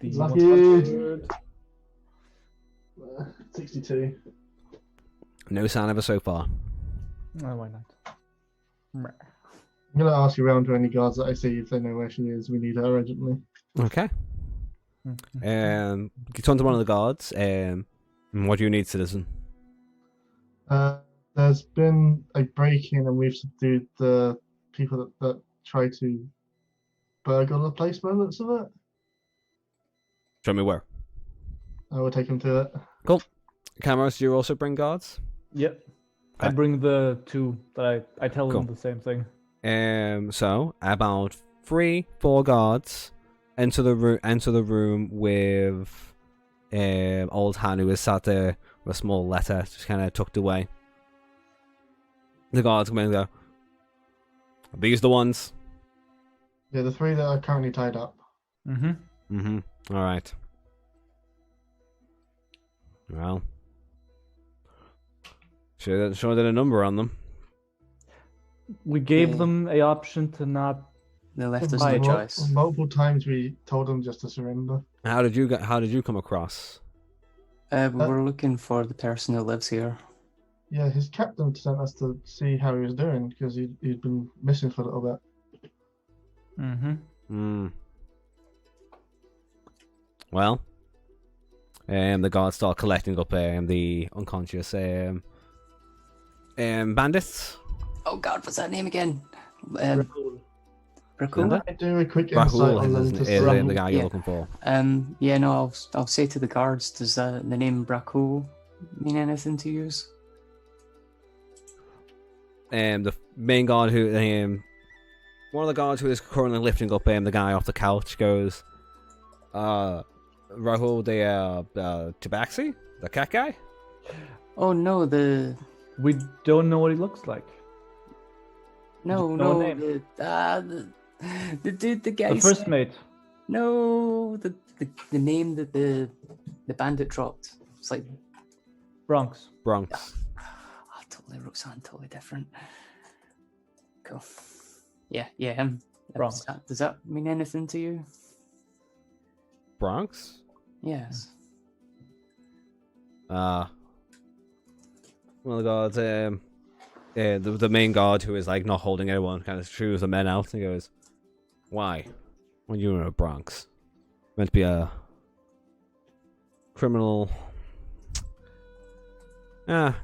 D100. going. 62. No sign of her so far. Oh, why not? I'm gonna ask around to any guards that I see if they know where she is. We need her urgently. Okay. You turn to one of the guards. What do you need, citizen? There's been a break-in and we've subdued the people that try to burgle the place by the looks of it. Show me where. I will take him to it. Cool. Cameras, do you also bring guards? Yep. I Okay. bring the two that I tell Cool. them the same thing. So about 3-4 guards enter the room with old Han, who is sat there with a small letter just kind of tucked away. The guards come in and go, "Are these the ones?" Yeah, the 3 that are currently tied up. Mm-hmm. All right. Well, sure did a number on them. We gave Yeah. them a option to not. They left us Right. no choice. Multiple times we told them just to surrender. How did you come across? We were looking for the person who lives here. Yeah, his captain sent us to see how he was doing because he'd been missing for a little bit. Mm-hmm. Well, the guards start collecting up the unconscious bandits. Oh God, what's that name again? Rahul. Raccoon? Linda? I do a quick insight Rahul on them is to the see. guy you're Yeah. looking for. Yeah, no, I'll say to the guards, does the name Bracul mean anything to you? The main guard who one of the guards who is currently lifting up the guy off the couch goes, Rahul the Tabaxi? The cat guy? Oh no, We don't know what he looks like. no, know a no, name. the dude, the guy. The first said- mate. No, the name that the bandit dropped. It's like Bronx. Bronx. I totally wrote something totally different. Cool. Yeah, him. Bronx. Does that mean anything to you? Bronx? Yes. Well, the guards, the main guard who is like not holding anyone kind of shoos the men out and goes, "Why? When you were in the Bronx, meant to be a criminal.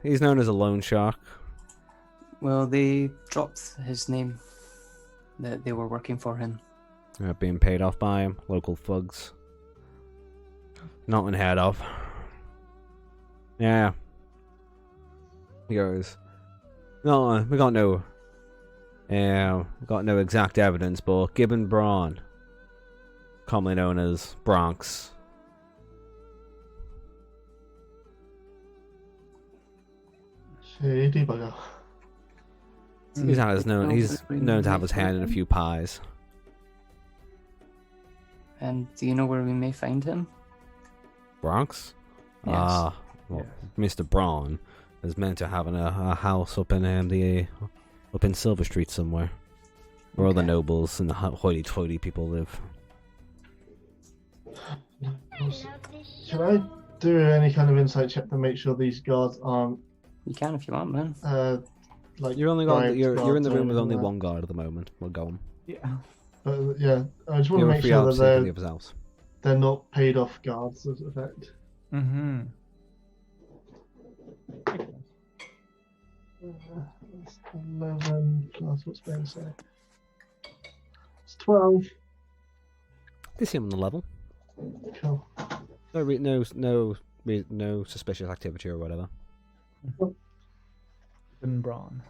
He's known as a loan shark. Well, they dropped his name. That they were working for him. Being paid off by him, local thugs. Not unheard of. Yeah." He goes, "No, we got no exact evidence, but Gibbon Braun, commonly known as Bronx, Shady bugger. he's known No, he's we known to have may his hand in a find few pies." And do you know where we may find him? Bronx? Yes. Well, Mr. Braun is meant to have a house up in Silver Street somewhere, where all the Okay. nobles and the hoity-toity people live. Can I do any kind of insight check to make sure these guards aren't You can if you want, man. like You're in the bribed room guards with or only anything one guard at the moment. We'll go on. Yeah. But yeah, I just want You to have a make free sure out that in the other's house. they're not paid off guards as effect. Mm-hmm. That's 11 plus what's Ben say? It's 12. You see him on the level. Cool. No suspicious activity or whatever. And Braun.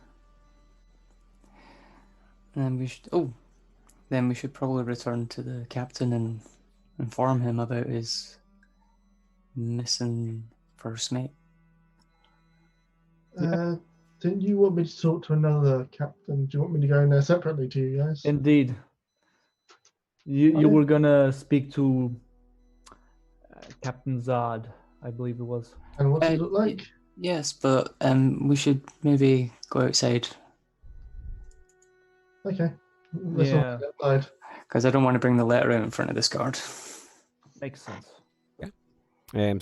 And then we should probably return to the captain and inform him about his missing first mate. Didn't you want me to talk to another captain? Do you want me to go in there separately to you guys? Indeed. You were gonna speak to Captain Zod, I believe it was. And what's he look like? Yes, but we should maybe go outside Okay. Let's Yeah. all get outside. because I don't want to bring the letter out in front of this guard. Makes sense.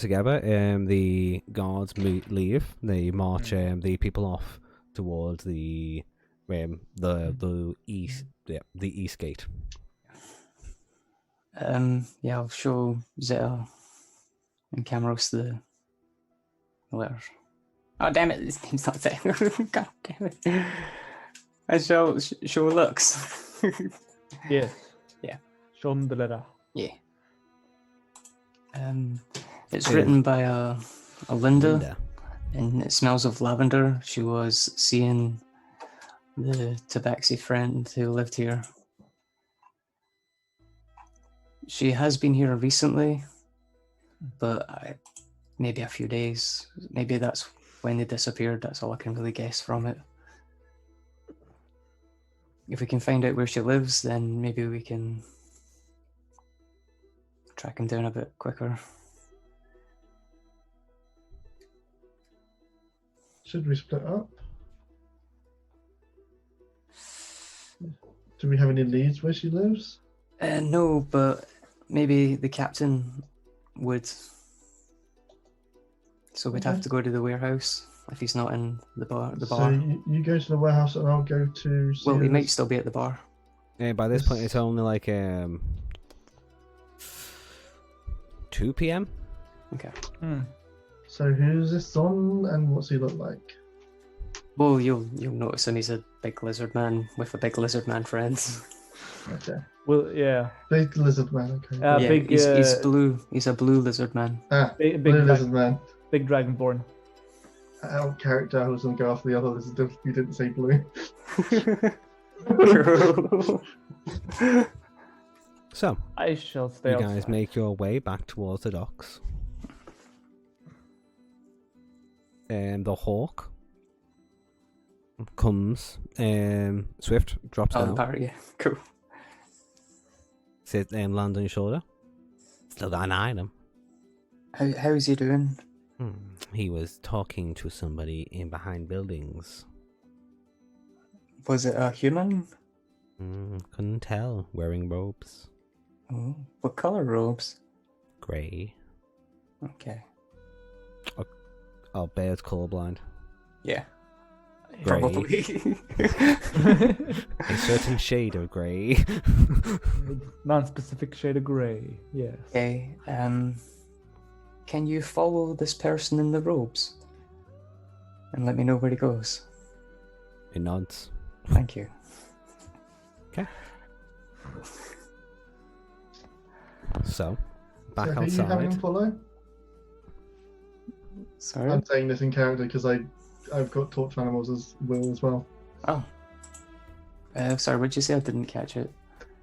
Together, the guards leave. They march the people off towards the The east, the east gate. Yeah, I'll show Zeta and Camaros the letters. Oh damn it! His name's not Zeta. God damn it! I show looks. Yes. Yeah. Show him the letter. Yeah. It's written by a Linda, and it smells of lavender. She was seeing the Tabaxi friend who lived here. She has been here recently, but maybe a few days. Maybe that's when they disappeared. That's all I can really guess from it. If we can find out where she lives, then maybe we can track him down a bit quicker. Should we split up? Do we have any leads where she lives? No, but maybe the captain would. So we'd have Okay. to go to the warehouse if he's not in the bar. So you go to the warehouse and I'll go to. Well, he Sierra's- might still be at the bar. Yeah, by this point, it's only like 2 p.m. Okay. So who's this on and what's he look like? Well, you'll notice him. He's a big lizard man with a big lizard man friends. Okay. Well, yeah. Big lizard man. Okay. Yeah, big, he's blue. He's a blue lizard man. Big blue lizard man. Big dragonborn. Out of character, I was gonna go after the other lizard if you didn't say blue. So, I shall stay you outside. guys make your way back towards the docks. The hawk comes. Swift drops Oh, the down. parrot, yeah. Cool. Sit land on your shoulder. Still got an eye on him. How's he doing? He was talking to somebody in behind buildings. Was it a human? Couldn't tell. Wearing robes. Oh, what color robes? Grey. Okay. Oh, Bear's colorblind. Yeah. Grey. Probably. A certain shade of grey. Non-specific shade of grey. Yes. Okay. Can you follow this person in the robes? And let me know where he goes. He nods. Thank you. Okay. So, back So who you having him outside. follow? Sorry? I'm saying this in character because I've got torch animals as Will as well. Oh. Sorry, what'd you say? I didn't catch it.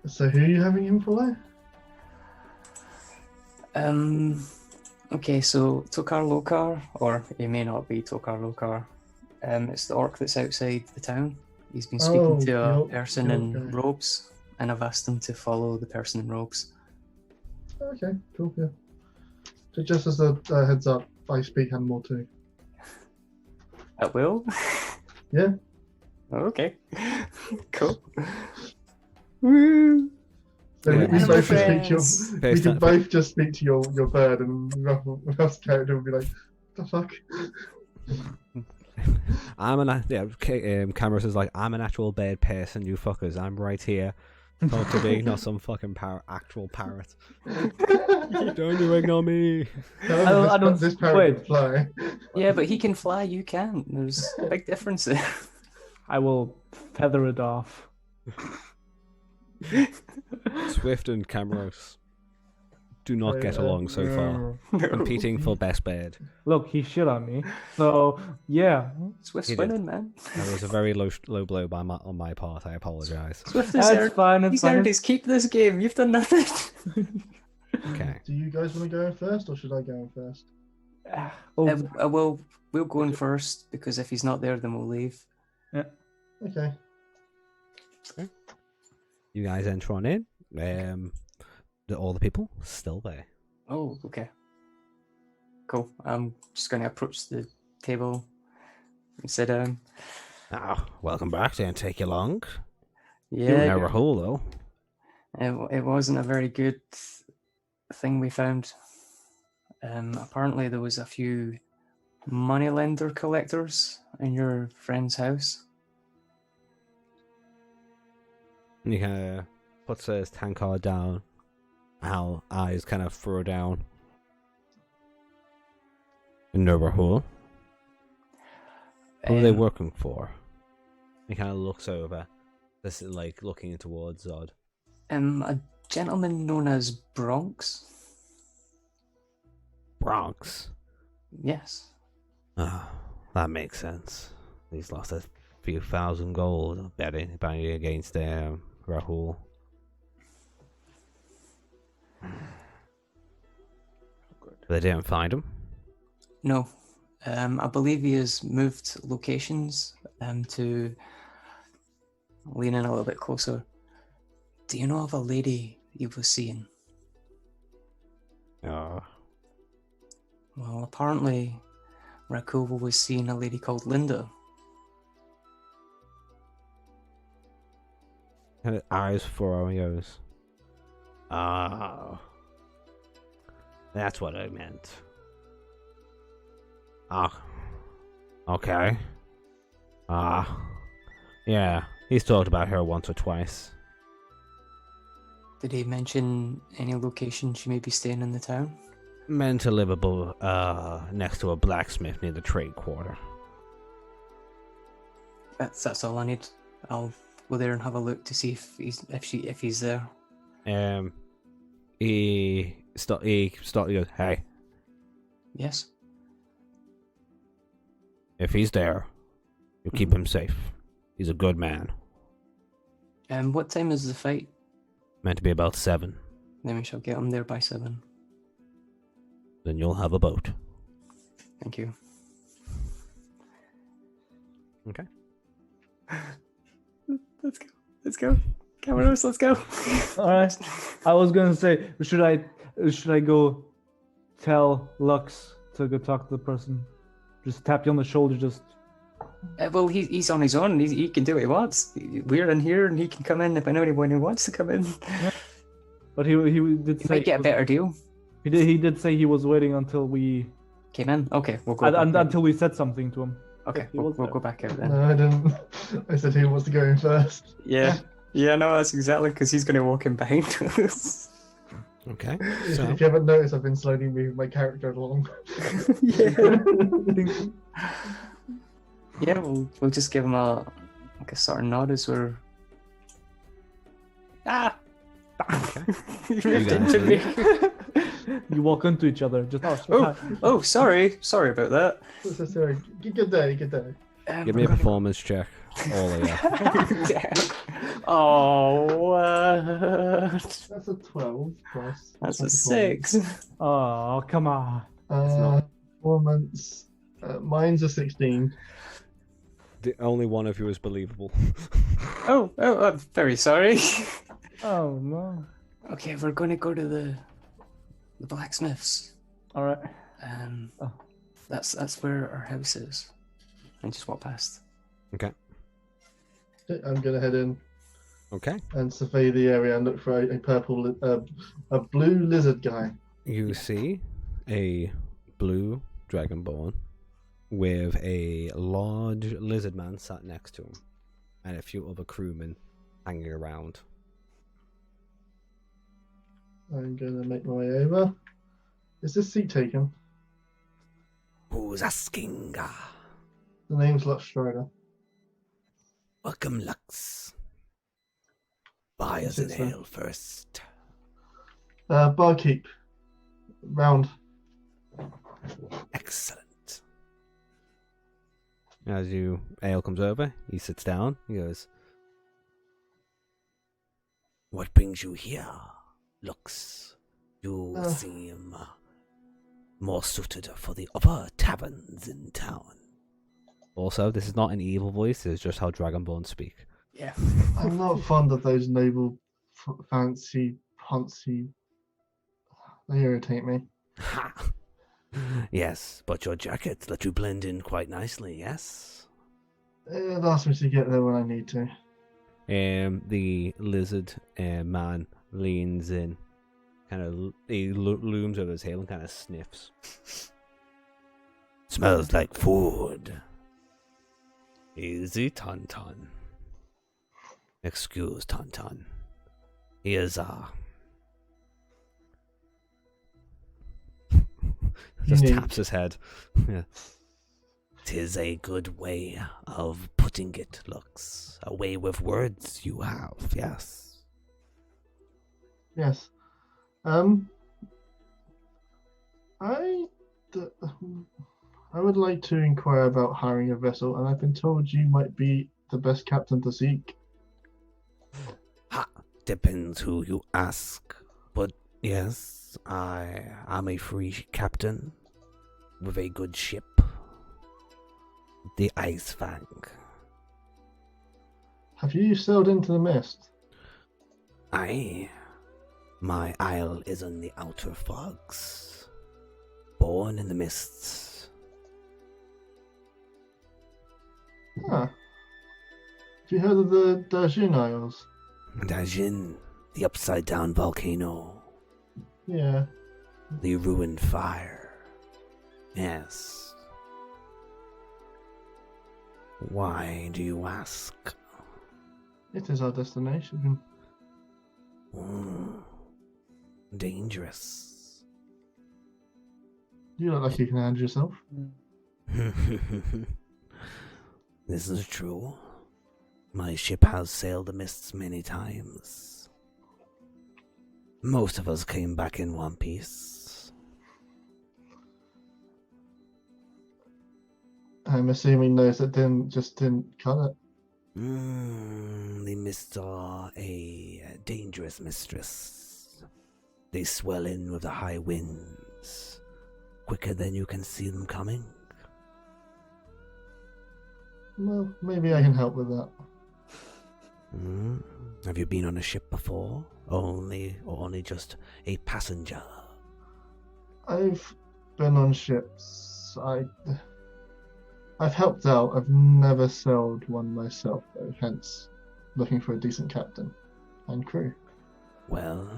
So who are you having him follow? Okay, so Tokar Lokar, or it may not be Tokar Lokar. It's the orc that's outside the town. He's been speaking to a person in robes, and I've asked him to follow the person in robes. Okay, cool, yeah. So just as a heads up, I speak animal too. At will? Yeah. Okay. Cool. Woo! So Yeah. we both just speak to your, Friends. we Based can on- both just speak to your bird, and Ruff's character will be like, "The fuck." Cameras is like, I'm an actual bird person, you fuckers. I'm right here. Talk to me, not some fucking actual parrot. Don't you ignore me. However, I don't- this parrot wait. can fly. Yeah, but he can fly, you can't. There's a big difference there. I will feather it off. Swift and Camrose do not get along so far. Competing for best bird. Look, he shit on me. So, yeah. Swift's He did. winning, man. That was a very low blow on my part. I apologize. Swift has That's earned, fine. It's he's fine. earned his keep this game. You've done nothing. Okay. Do you guys want to go in first, or should I go in first? Oh, We'll go in first, because if he's not there, then we'll leave. Okay. You guys enter on in. All the people still there. Oh, okay. Cool. I'm just going to approach the table and sit down. Welcome back. Didn't take you long. Yeah, Now we're whole though. it wasn't a very good thing we found. Apparently there was a few moneylender collectors in your friend's house. And he kind of puts his tankard down. Our eyes kind of throw down. No, Rahul. Who are they working for? He kind of looks over. This is like looking towards Zod. A gentleman known as Bronx. Bronx. Yes. Ah, that makes sense. He's lost a few thousand gold betting against Rahul. They didn't find him. No. I believe he has moved locations to lean in a little bit closer. Do you know of a lady he was seeing? Oh. Well, apparently Rakova was seeing a lady called Linda. And his eyes for Oreos. Ah. That's what I meant. Ah. Okay. Ah. Yeah, he's talked about her once or twice. Did he mention any location she may be staying in the town? Meant to live next to a blacksmith near the trade quarter. That's all I need. I'll go there and have a look to see if he's there. He goes, hey, Yes. if he's there, you keep him safe. He's a good man. What time is the fight? Meant to be about 7. Then we shall get him there by 7. Then you'll have a boat. Thank you. Okay. Let's go. Camaros, let's go. All right. I was gonna say, should I go tell Lux to go talk to the person? Just tap you on the shoulder, just. Well, he's on his own. He can do what he wants. We're in here, and he can come in if anyone who wants to come in. Yeah. But he did He say might get a better deal. He did say he was waiting until we Came in. Okay, we'll go. back in. until we said something to him. Okay, he we'll was there. go back out then. No, I didn't. I said he wants to go in first. Yeah. Yeah, no, that's exactly because he's going to walk in behind us. Okay. If So, you haven't noticed, I've been slowly moving my character along. Yeah. Yeah, we'll just give him a sort of nod as we're. Ah! okay. He You ripped guys into me. You walk into each other. Just Oh, sorry about that. So sorry. Good day, good day. Give me a performance check. All of you. Oh, what? That's a 12 plus. That's a 24. 6. Oh, come on. Performance. Mine's a 16. The only one of you is believable. Oh, I'm very sorry. Oh no. Okay, we're going to go to the blacksmiths. All right. Oh. That's where our house is. And just walk past. Okay. I'm gonna head in Okay. and survey the area and look for a blue lizard guy. You see a blue dragonborn with a large lizard man sat next to him and a few other crewmen hanging around. I'm gonna make my way over. Is this seat taken? Who's asking? The name's Lux Strider. Welcome, Lux. Buy us an ale first. Barkeep. Round. Excellent. As ale comes over, he sits down. He goes, "What brings you here, Lux? You seem more suited for the other taverns in town." Also, this is not an evil voice, it's just how Dragonborn speak. Yeah. I'm not fond of those noble, fancy, poncy. They irritate me. Ha! Yes, but your jacket let you blend in quite nicely, yes? It asks me to get there when I need to. The lizard man leans in, he looms over his tail and kind of sniffs. Smells like food. Easy, Tauntaun. Excuse Tauntaun. He is, just Unique. taps his head. Yeah. 'Tis a good way of putting it, Lux. A way with words you have, yes. Yes. I, d- I would like to inquire about hiring a vessel, and I've been told you might be the best captain to seek. Ha! Depends who you ask. But yes, I am a free captain with a good ship. The Ice Fang. Have you sailed into the mist? Aye. My isle is in the outer fogs. Born in the mists. Ah. Have you heard of the Dajin Isles? Dajin, the upside down volcano. Yeah. The ruined fire. Yes. Why do you ask? It is our destination. Mm, dangerous. You look like you can handle yourself. This is true. My ship has sailed the mists many times. Most of us came back in one piece. I'm assuming those that didn't cut it. The mists are a dangerous mistress. They swell in with the high winds, quicker than you can see them coming. Well, maybe I can help with that. Have you been on a ship before? Only just a passenger? I've been on ships. I've helped out. I've never sailed one myself, though, hence looking for a decent captain and crew. Well,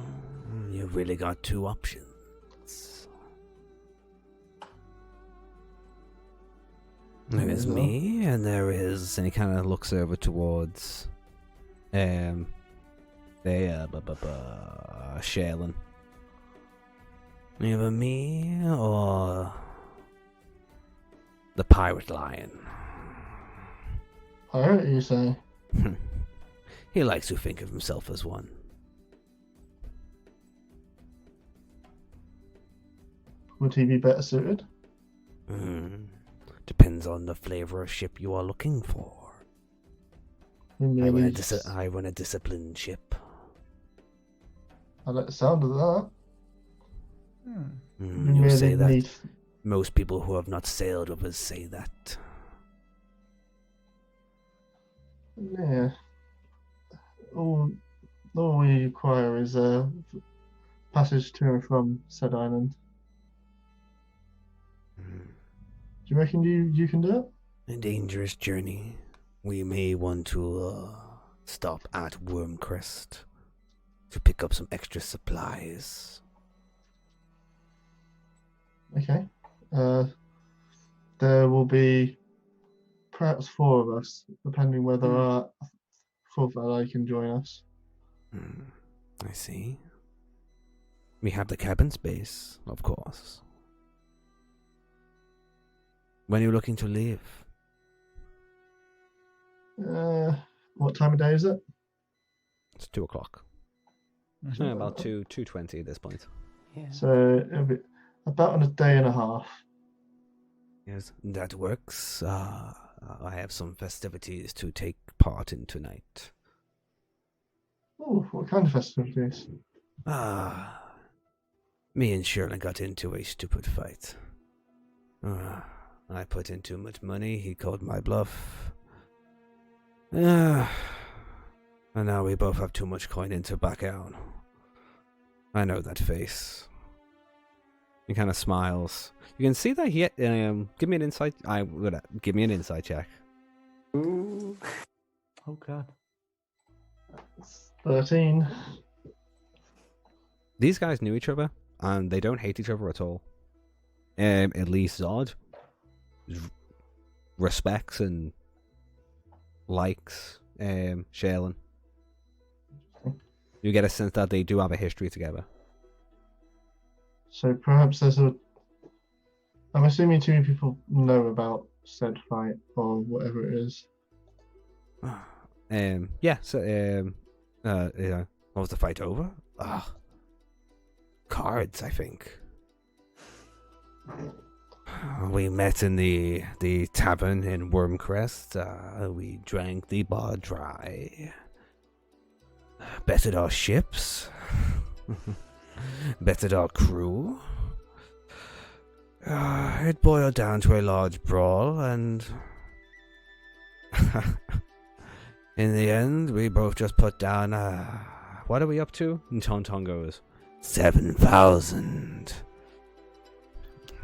you've really got two options. There is me, and there is, and he kind of looks over towards, Shaylin. Either me or the pirate lion. Pirate, you say? He likes to think of himself as one. Would he be better suited? Depends on the flavor of ship you are looking for. Maybe I run a disciplined ship. I like the sound of that. You say that. Most people who have not sailed with us say that. Yeah. All we require is a passage to and from said island. Do you reckon you can do it? A dangerous journey. We may want to stop at Wormcrest to pick up some extra supplies. Okay. There will be perhaps 4 of us, depending whether our 4th ally can join us. I see. We have the cabin space, of course. When are you looking to leave? What time of day is it? It's 2 o'clock. About 2:20 at this point. Yeah. So it'll be about in a day and a half. Yes, that works. I have some festivities to take part in tonight. Oh, what kind of festivities? Me and Sherlin got into a stupid fight. I put in too much money, he called my bluff. And now we both have too much coin in to back out. I know that face. He kind of smiles. You can see that he. Give me an insight. Give me an insight check. Ooh. Oh god. 13. These guys knew each other, and they don't hate each other at all. At least Zod respects and likes Shaylin. You get a sense that they do have a history together. So perhaps there's a. I'm assuming two people know about said fight or whatever it is. Yeah. So, what was the fight over? Cards, I think. We met in the tavern in Wormcrest. We drank the bar dry. Betted our ships. Betted our crew. It boiled down to a large brawl, and in the end, we both just put down. What are we up to? And Tonton goes, 7,000.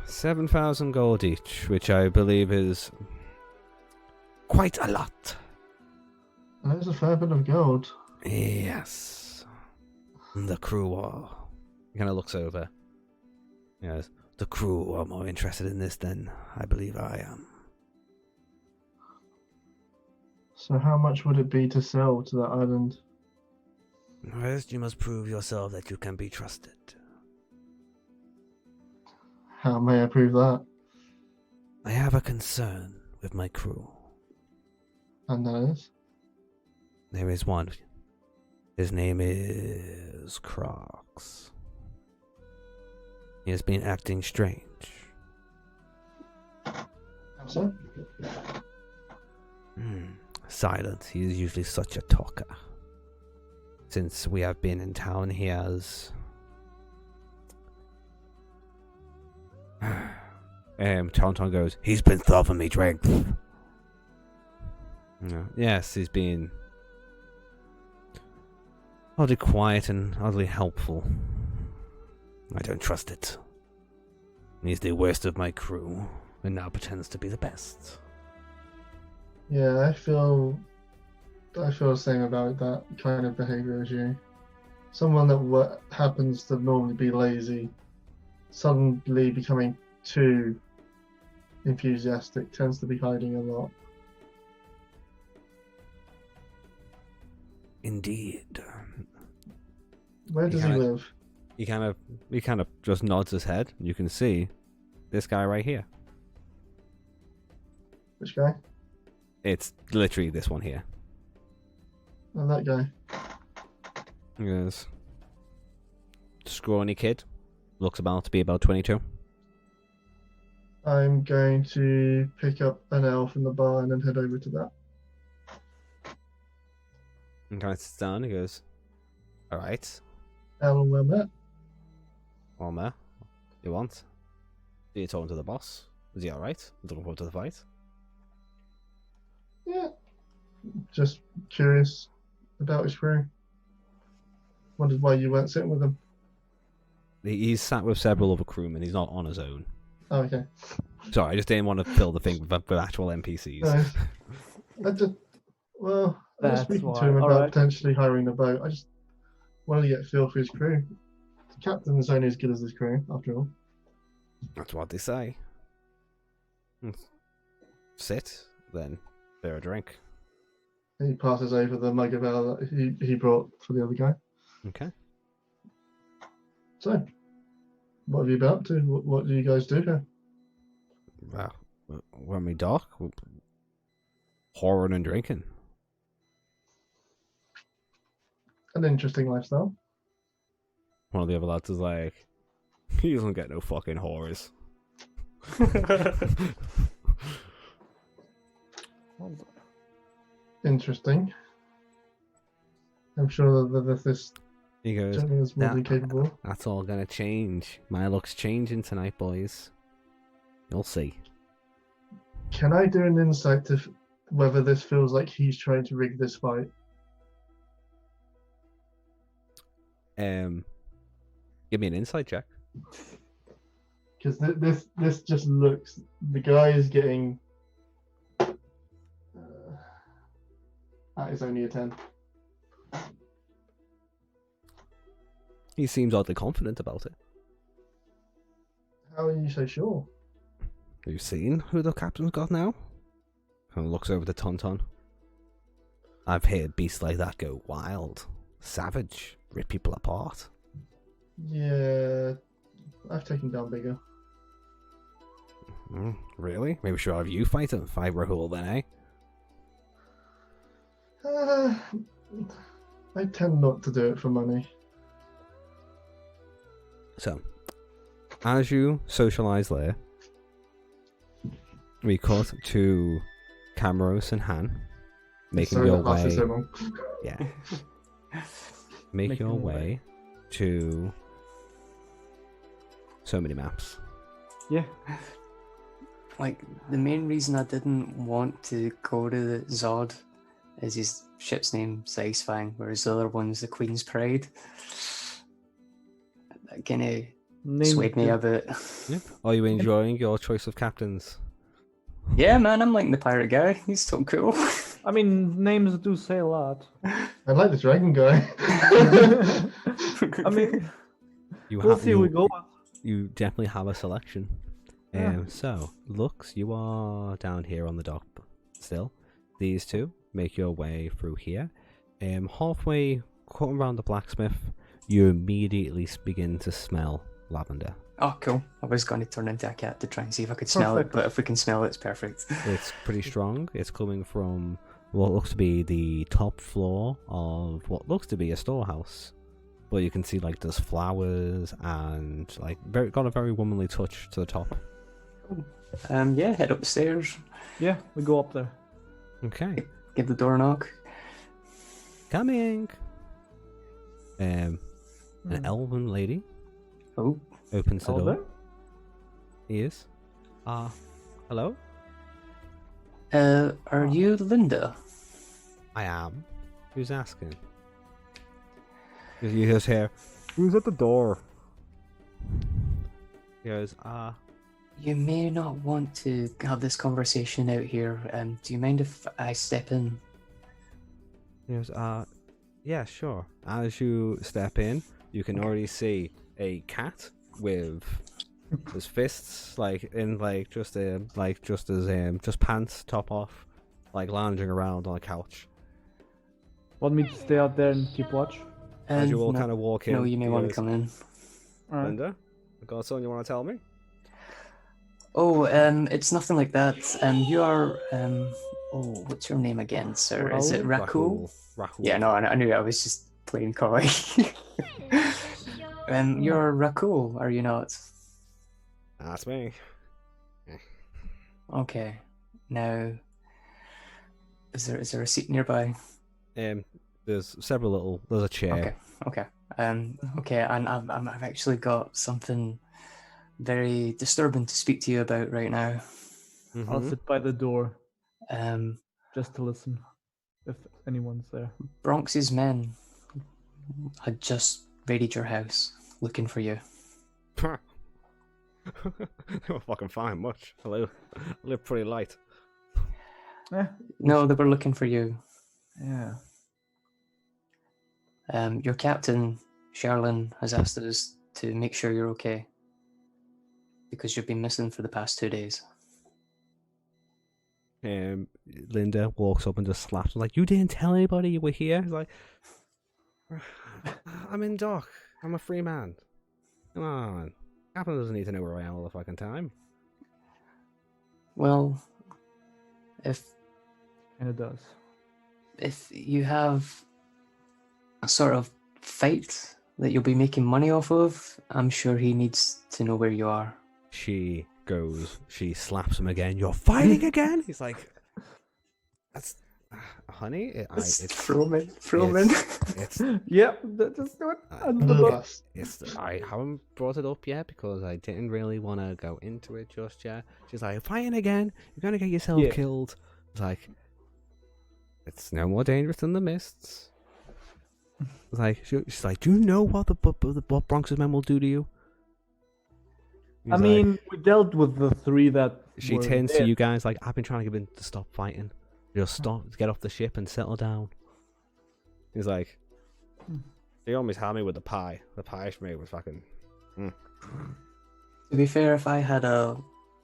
7,000 gold each, which I believe is quite a lot. There's a fair bit of gold. Yes. The crew are. He kind of looks over. Yes. The crew are more interested in this than I believe I am. So how much would it be to sell to that island? First, you must prove yourself that you can be trusted. How may I prove that? I have a concern with my crew. And that is? There is one. His name is Crocs. He has been acting strange. How so? Silent. He is usually such a talker. Since we have been in town, he has... Tonton goes, he's been serving me drinks. Yes, he's been oddly quiet and oddly helpful. I don't trust it. He's the worst of my crew, and now pretends to be the best. Yeah, I feel the same about that kind of behavior as you. Someone that happens to normally be lazy, suddenly becoming too enthusiastic, tends to be hiding a lot. Indeed. Where does he live? He kind of just nods his head. You can see this guy right here. Which guy? It's literally this one here. Oh, that guy. Yes. Scrawny kid. Looks about to be about 22. I'm going to pick up an ale from the bar and then head over to that. And kind of sits down and he goes, alright. Ale and well met. Well, ma, you want? Are you talking to the boss? Is he alright? Looking forward to the fight? Yeah. Just curious about his crew. Wondered why you weren't sitting with him. He's sat with several other crewmen. He's not on his own. Oh, okay. Sorry, I just didn't want to fill the thing with actual NPCs. Nice. I was That's speaking why. to him about Alright. potentially hiring the boat. I just wanted to get a feel for his crew. The captain is only as good as his crew, after all. That's what they say. Sit, then bear a drink. He passes over the mug of ale that he brought for the other guy. Okay. So, what have you been up to? What do you guys do here? Well, when we dock, horror and drinking. An interesting lifestyle. One of the other lads is like, he doesn't get no fucking horrors. Interesting. I'm sure that this He goes, gentleman is more than capable. that's all gonna change. My luck's changing tonight, boys. You'll see. Can I do an insight to whether this feels like he's trying to rig this fight? Give me an insight check. Because this just looks. The guy is getting. That is only a 10. He seems oddly confident about it. How are you so sure? Have you seen who the captain's got now? And looks over to Tonton. I've heard beasts like that go wild. savage, rip people apart. Yeah, I've taken down bigger. Really? Maybe we should have you fight Rahul then, eh? I tend not to do it for money. So, as you socialise there, we cut to Camaros and Han making Sorry your that lasted way. so long. Yeah. Make your way to so many maps. Yeah. Like, the main reason I didn't want to go to the Zod is his ship's name's Icefang, whereas the other one's the Queen's Pride. That kind of swayed me a bit. Yep. Are you enjoying your choice of captains? Yeah, man, I'm liking the pirate guy. He's so cool. I mean, names do say a lot. I like the dragon guy. I mean, You we'll see. We go. You definitely have a selection. Yeah. So, Lux, you are down here on the dock still. These two make your way through here. Halfway, cutting around the blacksmith, you immediately begin to smell lavender. Oh, cool. I was going to turn into a cat to try and see if I could smell it, but if we can smell it, it's perfect. It's pretty strong. It's coming from what looks to be the top floor of what looks to be a storehouse. But you can see like there's flowers and like got a very womanly touch to the top. Yeah, head upstairs. Yeah, we go up there. Okay. Give the door a knock. Coming. An elven lady Oh, opens the Over door. there? Yes. Hello? are you Linda? I am. Who's asking? You just hear, who's at the door? He goes, You may not want to have this conversation out here. Do you mind if I step in? he goes, yeah, sure. As you step in, you can already see a cat with his fists like in like just pants top off, like lounging around on a couch. Want me to stay out there and keep watch? As you all No, kind of walk in, no, you may he want to goes, come in. Alright. Linda, I got something you want to tell me? Oh, it's nothing like that. You are, what's your name again, sir? Is it Rakul? Rahul. Yeah, no, I knew I was just playing coy. You're Rakul, are you not? That's me. Okay. Now, is there a seat nearby? There's there's a chair. Okay. Okay, and I've actually got something very disturbing to speak to you about right now. I'll Mhm. sit by the door Um, just to listen if anyone's there. Bronx's men had just raided your house looking for you. They won't fucking find much. I live pretty light. Yeah. No, they were looking for you. Yeah. Your captain, Sherlin, has asked us to make sure you're okay because you've been missing for the past 2 days. Linda walks up and just slaps him like, you didn't tell anybody you were here? He's like, I'm in dock. I'm a free man. Come on. Captain doesn't need to know where I am all the fucking time. Well, And it does. if you have a sort of fight that you'll be making money off of, I'm sure he needs to know where you are. She slaps him again. You're fighting again? He's like, that's, honey, Throw him in. it's, Yeah, just do it. I haven't brought it up yet because I didn't really want to go into it just yet. She's like, fighting again? You're going to get yourself killed. It's like, it's no more dangerous than the mists. It's like, she's like, do you know what what Bronx's men will do to you? I mean, we dealt with the three that she were turns dead. to you guys like, I've been trying to get him to stop fighting. Just stop, get off the ship and settle down. He's like, they almost had me with the pie. The pie for me was fucking. To be fair, if I had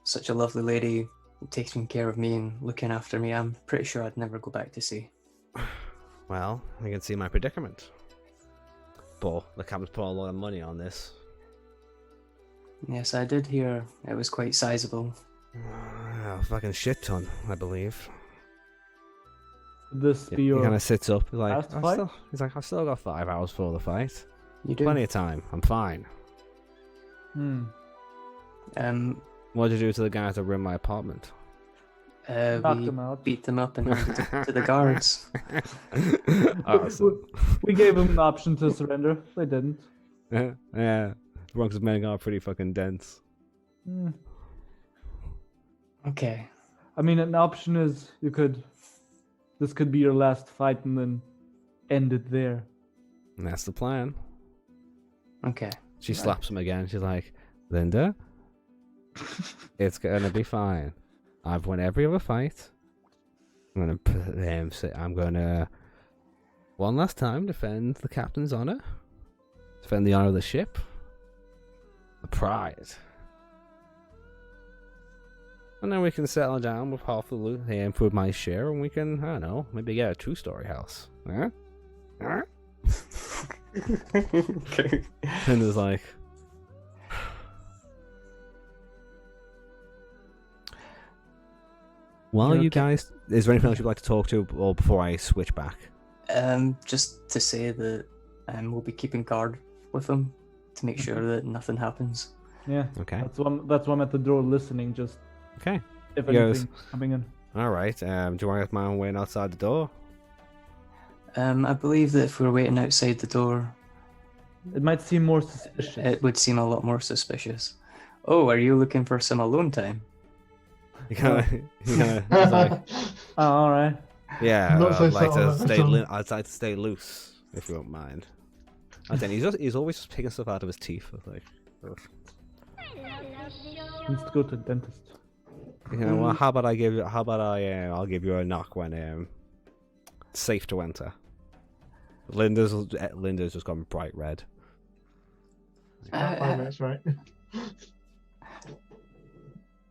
such a lovely lady taking care of me and looking after me, I'm pretty sure I'd never go back to sea. Well, I can see my predicament. but the captain's put a lot of money on this. Yes, I did hear it was quite sizable. A fucking shit ton, I believe. Could this be He your kind of sits up. He's like, last fight? I've still got 5 hours for the fight. You do? Plenty of time. I'm fine. What did you do to the guys that were in my apartment? Knocked We them out. beat them up and handed it to the guards. Awesome. We gave them an option to surrender. They didn't. Yeah. Bronx's men are pretty fucking dense. Hmm. Okay. I mean, an option is this could be your last fight and then end it there. And that's the plan. Okay. She Right. slaps him again. She's like, Linda, it's gonna be fine. I've won every other fight. I'm gonna one last time defend the captain's honor. Defend the honor of the ship. The prize. And then we can settle down with half the loot and for my share, and we can, I don't know, maybe get a 2-story house. Huh? Huh? Okay. And it's like, well, You're you okay. guys, is there anything else you'd like to talk to, or before I switch back? Just to say that we'll be keeping guard with them to make sure that nothing happens. Yeah. Okay. That's why I'm at the door listening, just Okay. if Yes. anything's coming in. All right. Do you want to get my own waiting outside the door? I believe that if we were waiting outside the door, It might seem more suspicious. it would seem a lot more suspicious. Oh, are you looking for some alone time? You kind of, he's like, Oh, all right. yeah. Not so I'd like to subtle, stay. subtle. I'd like to stay loose, if you don't mind. I think he's always just picking stuff out of his teeth. It's like, ugh. Needs to go to the dentist. You know, well, I'll give you a knock when it's safe to enter. Linda's just gone bright red. About 5 minutes, right?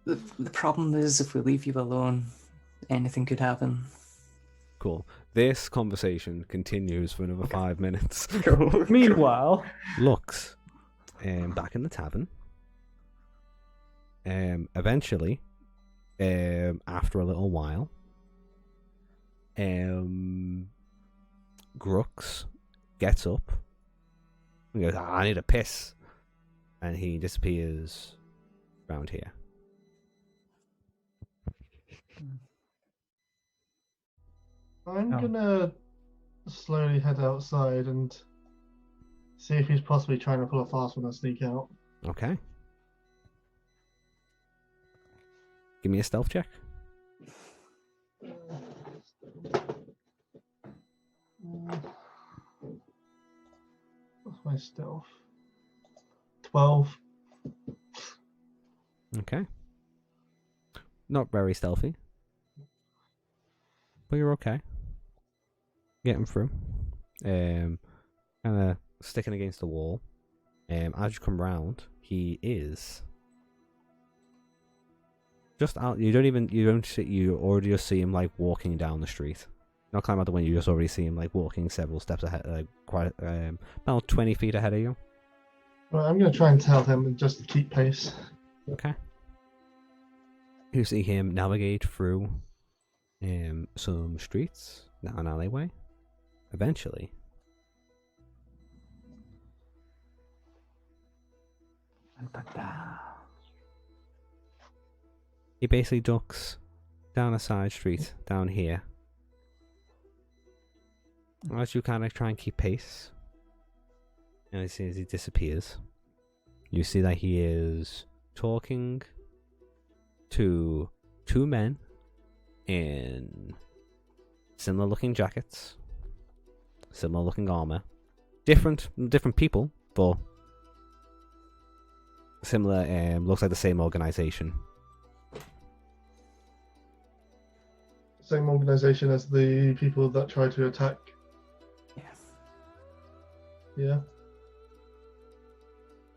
The problem is, if we leave you alone, anything could happen. Cool. This conversation continues for another 5 minutes. Meanwhile, Lux, back in the tavern. Eventually, after a little while, Grux gets up and goes, I need a piss. And he disappears around here. I'm Oh. gonna slowly head outside and see if he's possibly trying to pull a fast one and sneak out. Okay. Give me a stealth check. What's my stealth? 12. Okay. Not very stealthy. But you're okay. Getting through. Kind of sticking against the wall. As you come round, he is just out. You already just see him like walking down the street. Not climb out the window. You just already see him like walking several steps ahead, quite about 20 feet ahead of you. Right, I'm gonna try and tell him and just keep pace. Okay. You see him navigate through some streets, down an alleyway. Eventually, he basically ducks down a side street down here. As you kind of try and keep pace, and as he disappears, you see that he is talking to 2 men in similar looking jackets, similar looking armor, different people, but similar. Looks like the same organization. Same organization as the people that tried to attack. Yeah. Yeah.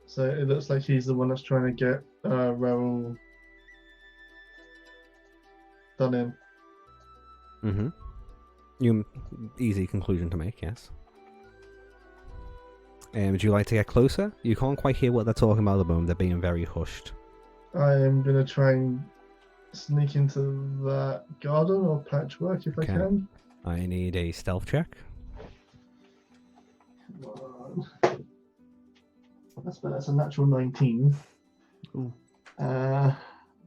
So it looks like he's the one that's trying to get Raoul done in. Mm-hmm. Easy conclusion to make, yes. Would you like to get closer? You can't quite hear what they're talking about at the moment. They're being very hushed. I am going to try and sneak into that garden or patchwork if I Okay. can. I need a stealth check. That's a natural 19. Ooh.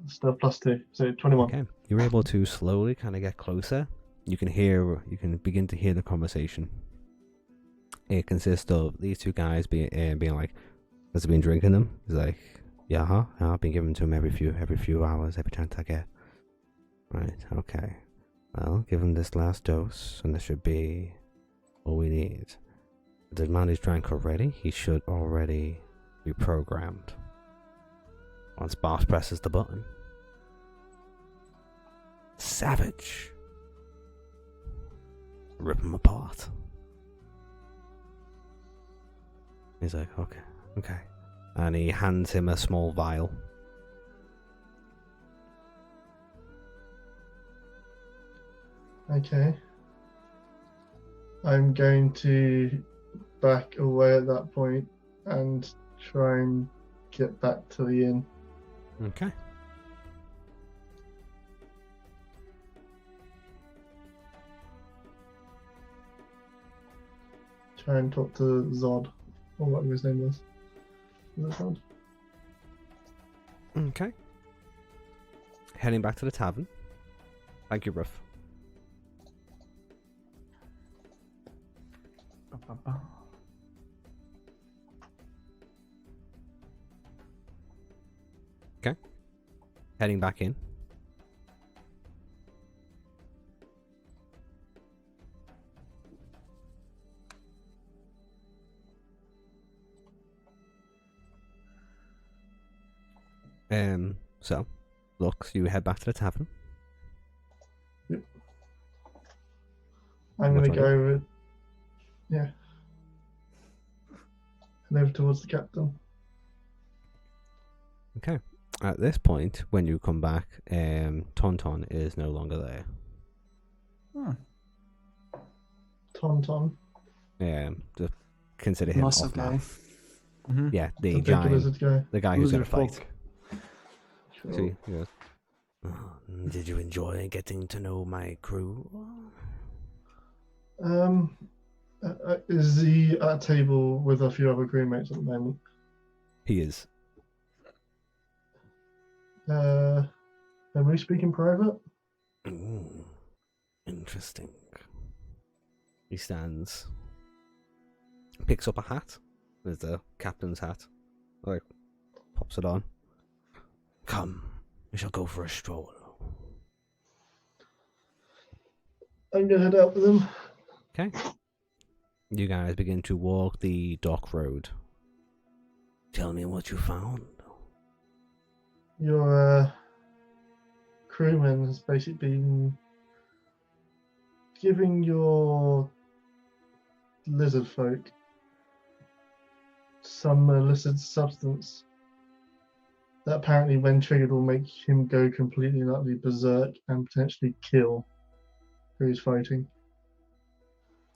Still +2, so 21. Okay. You're able to slowly kind of get closer. You can begin to hear the conversation. It consists of these two guys being like, has he been drinking them? He's like, yeah, I've been giving to him every few hours, every chance I get. Right, okay. Well, give him this last dose, and this should be all we need. The man is drank already. He should already be programmed. Once Boss presses the button. Savage. Rip him apart. He's like, okay. And he hands him a small vial. Okay. I'm going to back away at that point and try and get back to the inn. Okay. Try and talk to Zod, or whatever his name was. Was it Zod? Okay. Heading back to the tavern. Thank you, Ruff. Okay. Heading back in. So, Lux, you head back to the tavern. I'm What going to are go over. Yeah. Head over towards the captain. Okay. At this point, when you come back, Tauntaun is no longer there. Tauntaun. Just consider him Muscle off now. guy. Mm-hmm. Yeah, The the big guy, lizard guy. the guy who's Loser gonna fight. folk. See, he goes, "Oh, did you enjoy getting to know my crew? Is he at a table with a few other crewmates at the moment? He is. Can we speak in private? Ooh, interesting. He stands, picks up a hat. There's the captain's hat. Like, pops it on. Come, we shall go for a stroll. I'm gonna head out with him. Okay. You guys begin to walk the dock road. Tell me what you found. Your crewman has basically been giving your lizard folk some illicit substance that apparently, when triggered, will make him go completely and utterly berserk and potentially kill who he's fighting.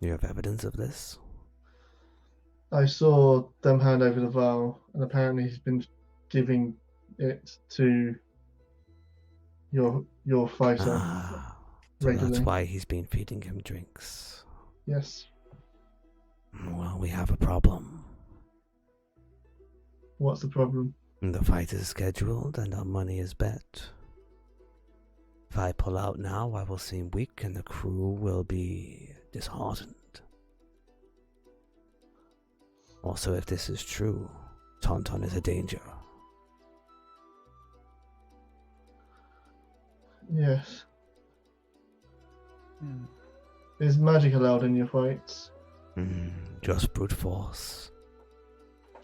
You have evidence of this? I saw them hand over the vial, and apparently he's been giving it to your fighter So regularly. that's why he's been feeding him drinks. Yes. Well, we have a problem. What's the problem? The fight is scheduled and our money is bet. If I pull out now, I will seem weak and the crew will be disheartened. Also, if this is true, Tauntaun is a danger. Yes. Is magic allowed in your fights? Just brute force.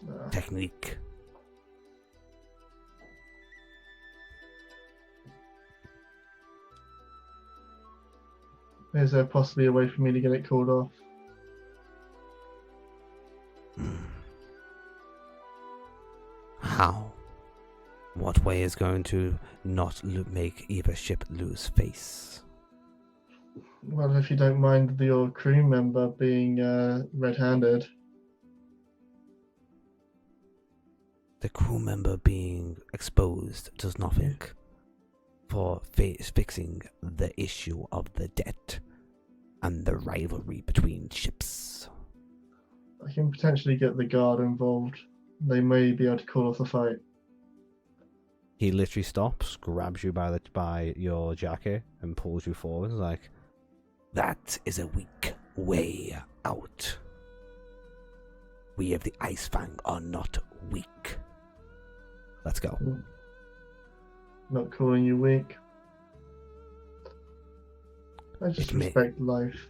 Ah. Technique. Is there possibly a way for me to get it called off? How? What way is going to not make either ship lose face? Well, if you don't mind your crew member being red-handed, the crew member being exposed does nothing for fixing the issue of the debt and the rivalry between ships. I can potentially get the guard involved. They may be able to call off the fight. He literally stops, grabs you by your jacket, and pulls you forward. He's like, "That is a weak way out. We of the Ice Fang are not weak. Let's go." Not calling you weak. I just It may- respect life.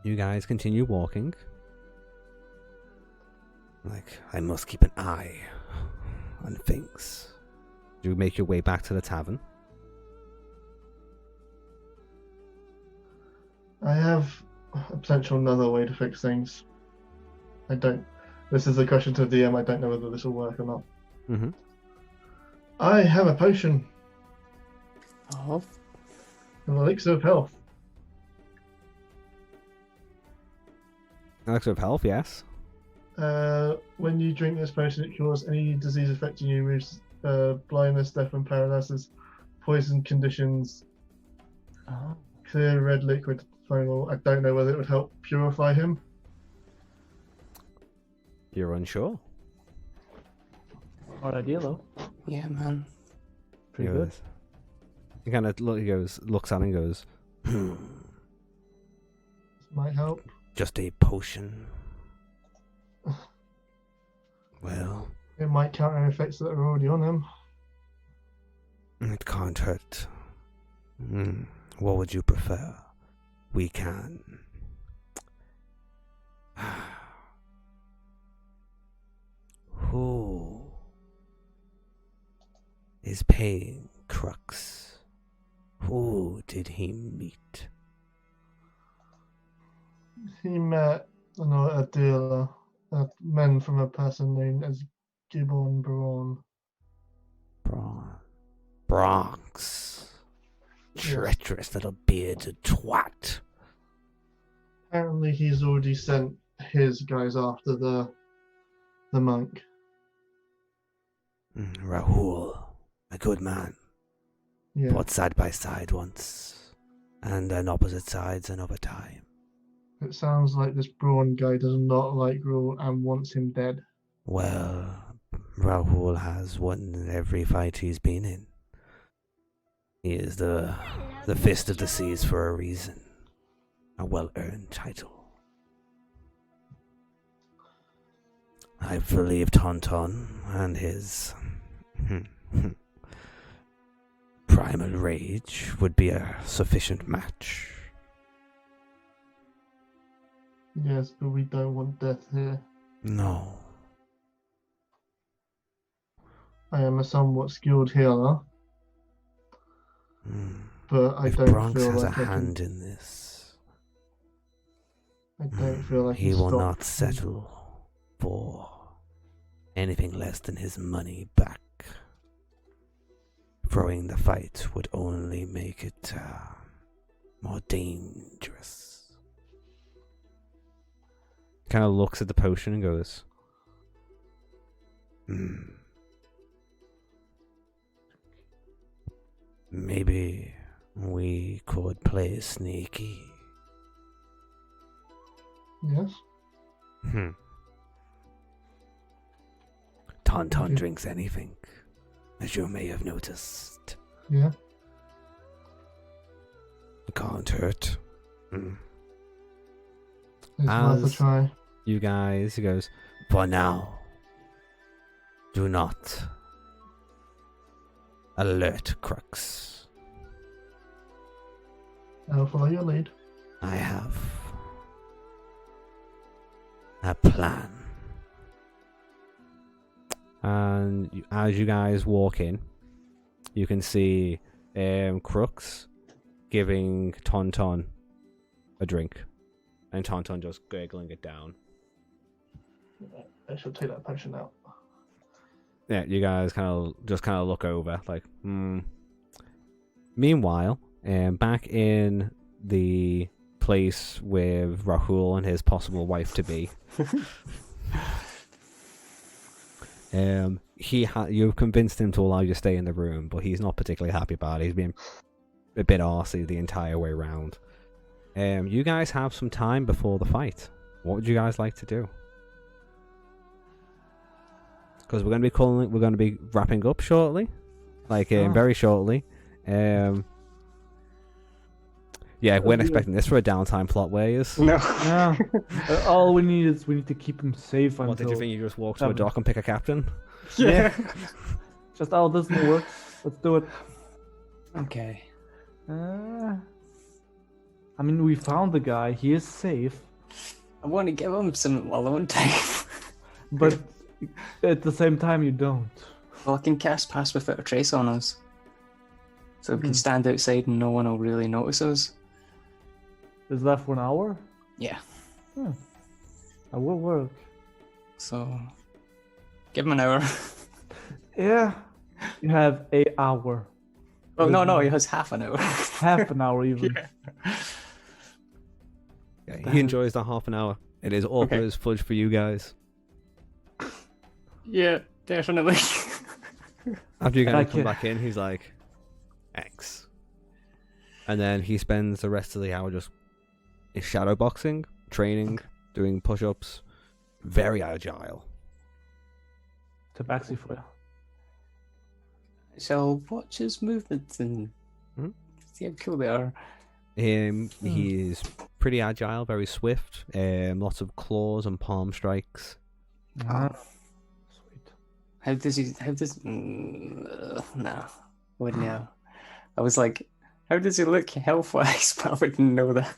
You guys continue walking. Like, I must keep an eye on things. You make your way back to the tavern. I have a potential another way to fix things. This is a question to the DM, I don't know whether this will work or not. Mm-hmm. I have a potion, Oh, an elixir of health. Elixir of health, yes. When you drink this potion, it cures any disease affecting you, removes blindness, death, and paralysis, poison conditions, oh. clear red liquid foam. I don't know whether it would help purify him. You're unsure. Not ideal though. Yeah, man. Pretty He good. goes- He kind of looks at it and goes, This might help. "Just a potion. Well, It might counter any effects that are already on him. it can't hurt. What would you prefer? We can. Who is paying Crux? Who did he meet? He met a dealer, men from a person named as Gibbon Braun. Bronx. Yes. Treacherous little bearded twat. Apparently, he's already sent his guys after the monk. Rahul, a good man. Yeah, Fought side by side once, and on opposite sides another time. it sounds like this Braun guy does not like Raoul and wants him dead. Well, Rahul has won every fight he's been in. He is the Fist of the Seas for a reason. A well-earned title. I believe Tauntaun and his primal rage would be a sufficient match. Yes, but we don't want death here. No. I am a somewhat skilled healer, but I If don't Bronx feel has like a I can. hand in this, I don't feel like I he can will stop not him. settle for anything less than his money back. Throwing the fight would only make it more dangerous. Kind of looks at the potion and goes, maybe we could play sneaky. Yes. Tauntaun Okay. drinks anything, as you may have noticed. Yeah. It can't hurt. It's worth a As- try. You guys, he goes, for now, do not alert Crux. I'll follow your lead. I have a plan. And as you guys walk in, you can see Crux giving Tauntaun a drink. And Tauntaun just gurgling it down. I shall take that potion out. Yeah, you guys kind of look over, like, Meanwhile, back in the place with Rahul and his possible wife to be. You've convinced him to allow you to stay in the room, but he's not particularly happy about it. He's been a bit arsey the entire way round. You guys have some time before the fight. What would you guys like to do? Because we're going to be wrapping up shortly, very shortly. Yeah, we weren't expecting this for a downtime plot, were you? No. Yeah. All we need to keep him safe until. What did you think? You just walk to a dock and pick a captain? Yeah. Just this doesn't work. Let's do it. Okay. I mean, we found the guy. He is safe, I want to give him some alone time. but at the same time, you don't. Well, I can cast Pass Without a Trace on us. So we can stand outside and no one will really notice us. Is that for an hour? Yeah. That will work. So, give him an hour. Yeah. You have an hour. Oh, no, he has half an hour. Half an hour, even. Yeah, he enjoys the half an hour. It is awkward as fudge for you guys. Yeah, definitely. After you guys come back in, he's like, X. And then he spends the rest of the hour just shadow boxing, training, doing push-ups. Very agile. Tabaxi for you. So watch his movements and see how cool they are. He is pretty agile, very swift. Lots of claws and palm strikes. Sweet. How does no, wouldn't know. I was like, how does he look health-wise? But I wouldn't know that.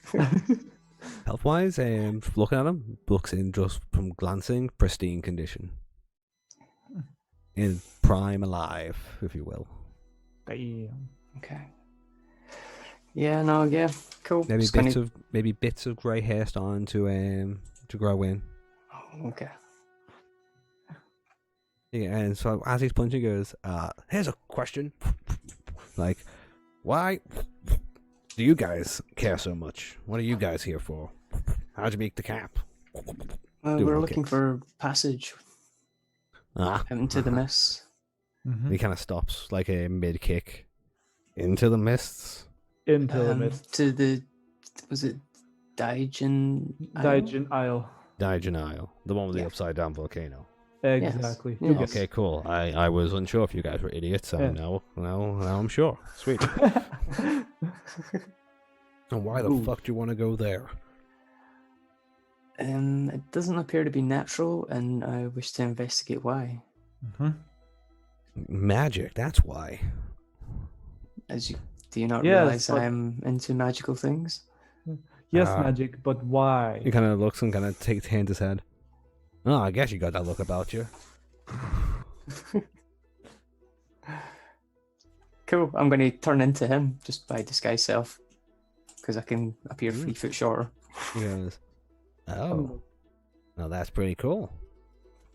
Health-wise, looking at him, looks in just from glancing, pristine condition. In prime alive, if you will. Damn. Okay. Yeah, no, yeah, cool. Maybe bits of grey hair starting to grow in. Oh, okay. Yeah, and so as he's punching, he goes, here's a question. Like, why do you guys care so much? What are you guys here for? How'd you make the cap? We're looking for passage out into the mists. Mm-hmm. He kind of stops, like a mid-kick. Into the mists? Into the mist. To the, was it Daijin Isle? Daijin Isle. Daijin Isle. The one with the upside-down volcano. Exactly. Yes. Okay, cool. I was unsure if you guys were idiots, so now I'm sure. Sweet. And why the fuck do you want to go there? It doesn't appear to be natural, and I wish to investigate why. Mm-hmm. Magic, that's why. Do you not realize I'm into magical things? Yes, magic, but why? He kind of looks and kind of hands his head. Oh, I guess you got that look about you. Cool. I'm going to turn into him just by disguise self, because I can appear 3 foot shorter. He goes, oh, now that's pretty cool.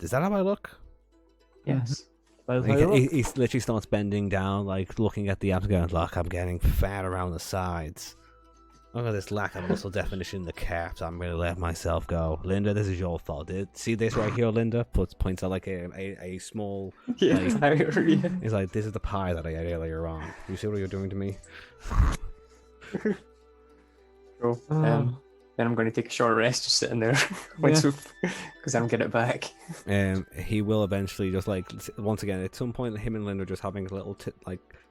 Is that how I look? Yes. He literally starts bending down, like looking at the abs, going, look, I'm getting fat around the sides. Look at this lack of muscle definition in the caps. I'm going to let myself go. Linda, this is your fault. See this right here, Linda? Points out like a small... Yeah, He's like, this is the pie that I ate earlier on. You see what you're doing to me? Cool. Then I'm going to take a short rest just sitting there because I'm getting it back. He will eventually just like, once again, at some point, him and Linda are just having little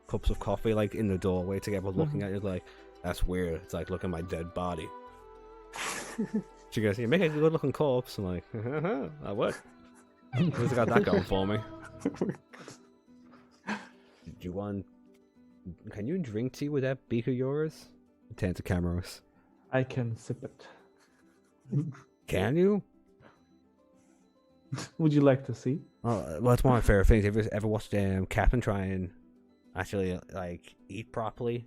cups of coffee like in the doorway together, looking at you like, that's weird. It's like, look at my dead body. She goes, you make a good looking corpse. I'm like, I would. Who's got that going for me? Can you drink tea with that beak of yours? Turn to cameras. I can sip it. Can you? Would you like to see? Oh, well, it's one of my favorite things. Have you ever watched Captain try and actually like eat properly?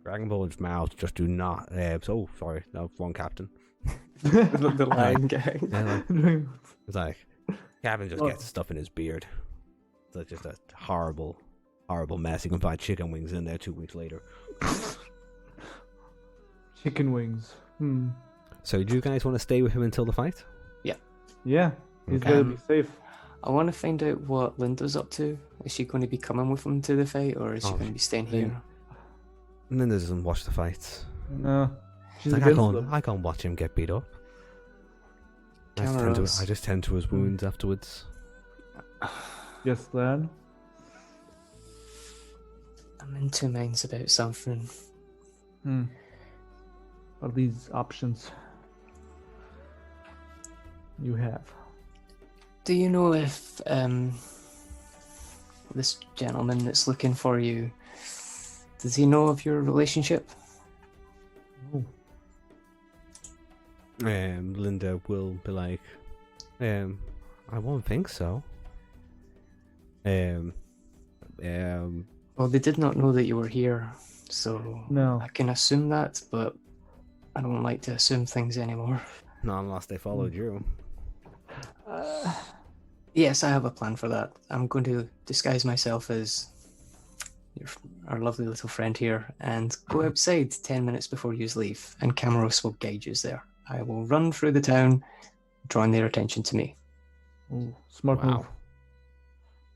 Dragon Ball's mouth just do not. Oh, sorry, no, wrong Captain. the lion guy. It's like Captain just gets stuff in his beard. It's just a horrible, horrible mess. You can find chicken wings in there 2 weeks later. Chicken wings. Hmm. So do you guys want to stay with him until the fight? Yeah, he's Okay. gotta be safe. I want to find out what Linda's up to. Is she going to be coming with him to the fight, or is she Oh, going to be staying Lin- here? Linda doesn't watch the fights. No, she's Like against them. I can't watch him get beat up. Cameras. I just tend to his wounds afterwards. Yes, lad. I'm in two minds about something. What are these options you have? Do you know if this gentleman that's looking for you, does he know of your relationship? Oh. Linda will be like, I won't think so. Well, they did not know that you were here, so No. I can assume that, but I don't like to assume things anymore. Not unless they followed you. Yes, I have a plan for that. I'm going to disguise myself as our lovely little friend here and go outside 10 minutes before you leave, and Camaros will guide you there. I will run through the town, drawing their attention to me. Oh, smart Wow. move.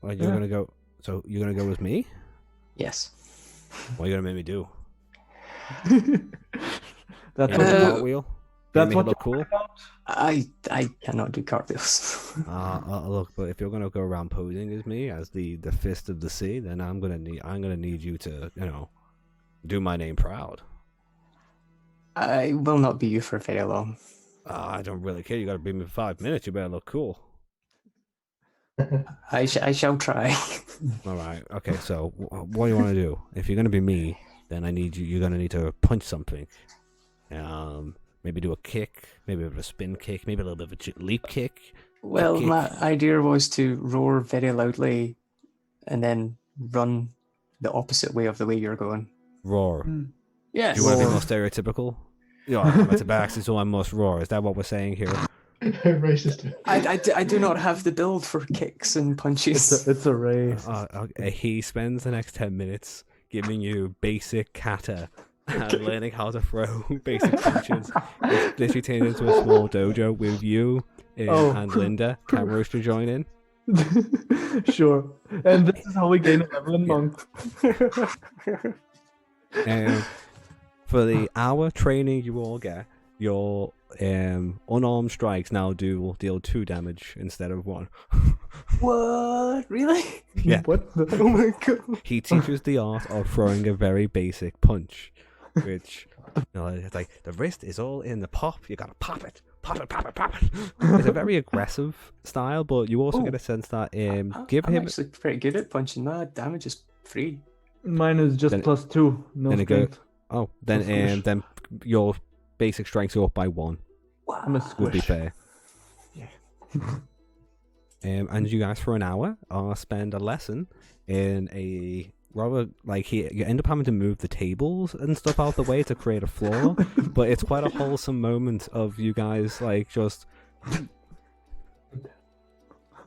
Well, you're Yeah. gonna go. So you're gonna go with me? Yes. What are you gonna make me do? That's You what. make a Uh, cartwheel? That's Make it what look cool. I cannot do cartwheels. Look, but if you're gonna go around posing as me as the fist of the sea, then I'm gonna need you to do my name proud. I will not be you for very long. I don't really care. You gotta be me for 5 minutes. You better look cool. I shall try. All right. Okay. So what do you want to do? If you're gonna be me, then you're gonna need to punch something. Maybe do a kick. Maybe a spin kick. Maybe a little bit of a leap kick. Well, kick. my idea was to roar very loudly and then run the opposite way of the way you're going. Roar. Yes. You want to be Roar. more stereotypical? Yeah, I'm a tabaxi, so I must roar. Is that what we're saying here? Racist. I do not have the build for kicks and punches. It's a race. He spends the next 10 minutes giving you basic kata and learning how to throw basic punches. It's literally turned into a small dojo with you and Linda. Cameras to join in. Sure. And this is how we gain a level in monk. For the hour training you all get, your unarmed strikes now deal 2 damage instead of 1. What? Really? Yeah. What? The... Oh my god. He teaches the art of throwing a very basic punch, which it's like the wrist is all in the pop. You gotta pop it. It's a very aggressive style, but you also get a sense that give I'm him. actually pretty good at punching. My damage is 3. Mine is just Then- +2. No then it go- strength. Oh, Squish. then your basic strengths are up by 1. I'm a Would be squish. fair. Yeah. And you guys for an hour spend a lesson in a rather you end up having to move the tables and stuff out the way to create a floor, but it's quite a wholesome moment of you guys just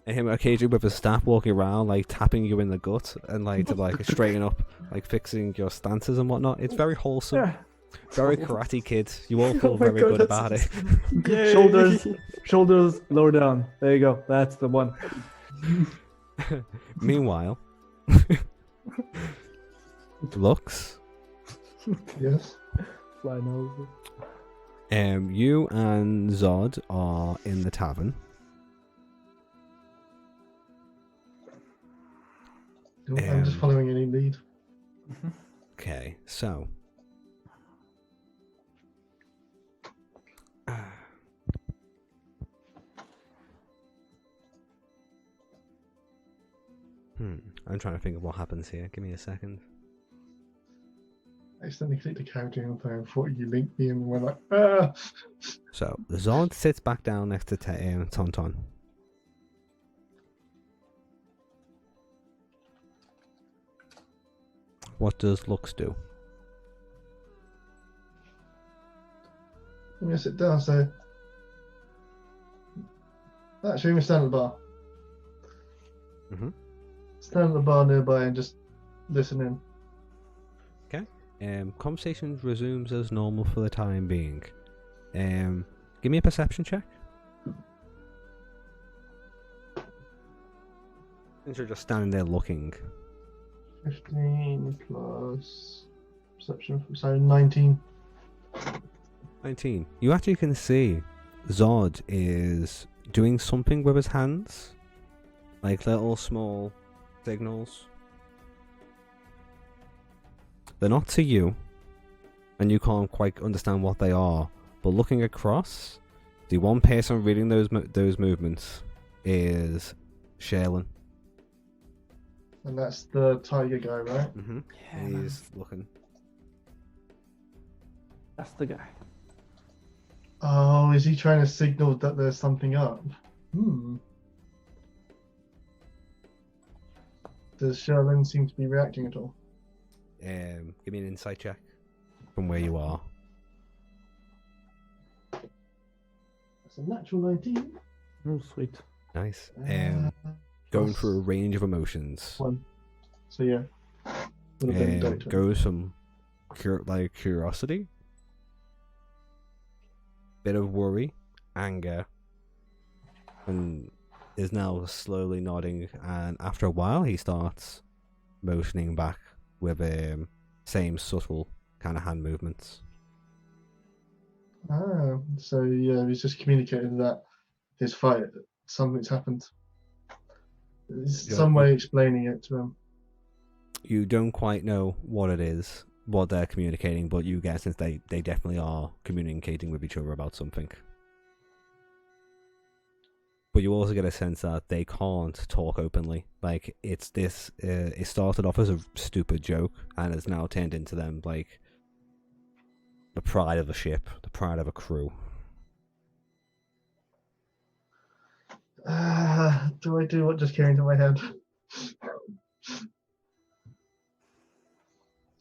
and him occasionally with his staff walking around tapping you in the gut and to straighten up, fixing your stances and whatnot. It's very wholesome. Yeah. Very Karate Kid. You all feel Oh my very God, good about that's- it. Shoulders lower down. There you go. That's the one. Meanwhile, Lux, Yes. Fly nose. you and Zod are in the tavern. I'm just following any lead. Okay, so I'm trying to think of what happens here. Give me a second. I accidentally clicked the character and I thought you linked me and went like, ah! So Zod sits back down next to Tonton. What does Lux do? I'm going to sit down, so. Actually, we stand at the bar. Mm-hmm. Stand at the bar nearby and just listen in. Conversation resumes as normal for the time being. Give me a perception check. Since you're just standing there looking. 15 plus perception, so 19. 19. You actually can see Zod is doing something with his hands. Like little small signals. They're not to you, and you can't quite understand what they are. But looking across, the one person reading those movements is Shaylin. And that's the tiger guy, right? Mm-hmm. Yeah, He's looking. That's the guy. Oh, is he trying to signal that there's something up? Does Sherlin seem to be reacting at all? Give me an insight check from where you are. That's a natural 19. Oh, sweet. Nice. Going through a range of emotions. 1. So yeah. Would have been Dota. Goes from curiosity, bit of worry, anger, and is now slowly nodding. And after a while, he starts motioning back with same subtle kind of hand movements. Ah, so yeah, he's just communicating that his fight, something's happened. There's Yeah. some way explaining it to him. You don't quite know what it is, what they're communicating, but you get since they definitely are communicating with each other about something. But you also get a sense that they can't talk openly. Like, it's this, it started off as a stupid joke, and it's now turned into them, like, the pride of a ship, the pride of a crew. Do I do what just came into my head?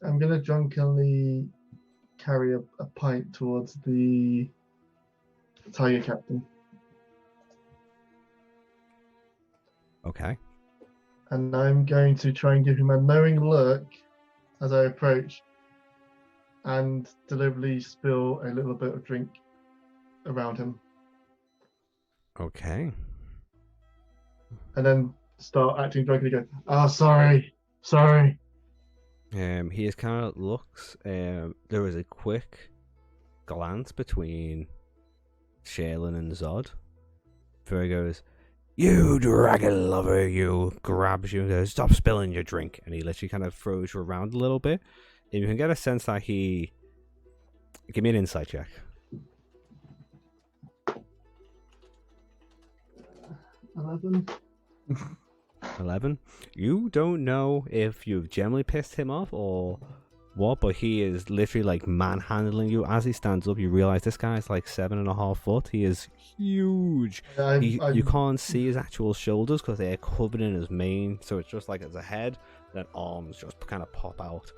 I'm gonna drunkenly carry a pint towards the tiger captain, Okay. and I'm going to try and give him a knowing look as I approach, and deliberately spill a little bit of drink around him, Okay. and then start acting drunk and go, "Oh, sorry." He just kind of looks. There was a quick glance between Shaylin and Zod. Before he goes, "You dragon lover!" You grabs you and goes, "Stop spilling your drink!" And he literally kind of throws you around a little bit. And you can get a sense that he. Give me an insight check. 11. 11. You don't know if you've generally pissed him off or what, but he is literally like manhandling you as he stands up. You realize this guy's like 7.5 foot. He is huge. You can't see his actual shoulders because they're covered in his mane, so it's just like it's a head, then arms just kind of pop out,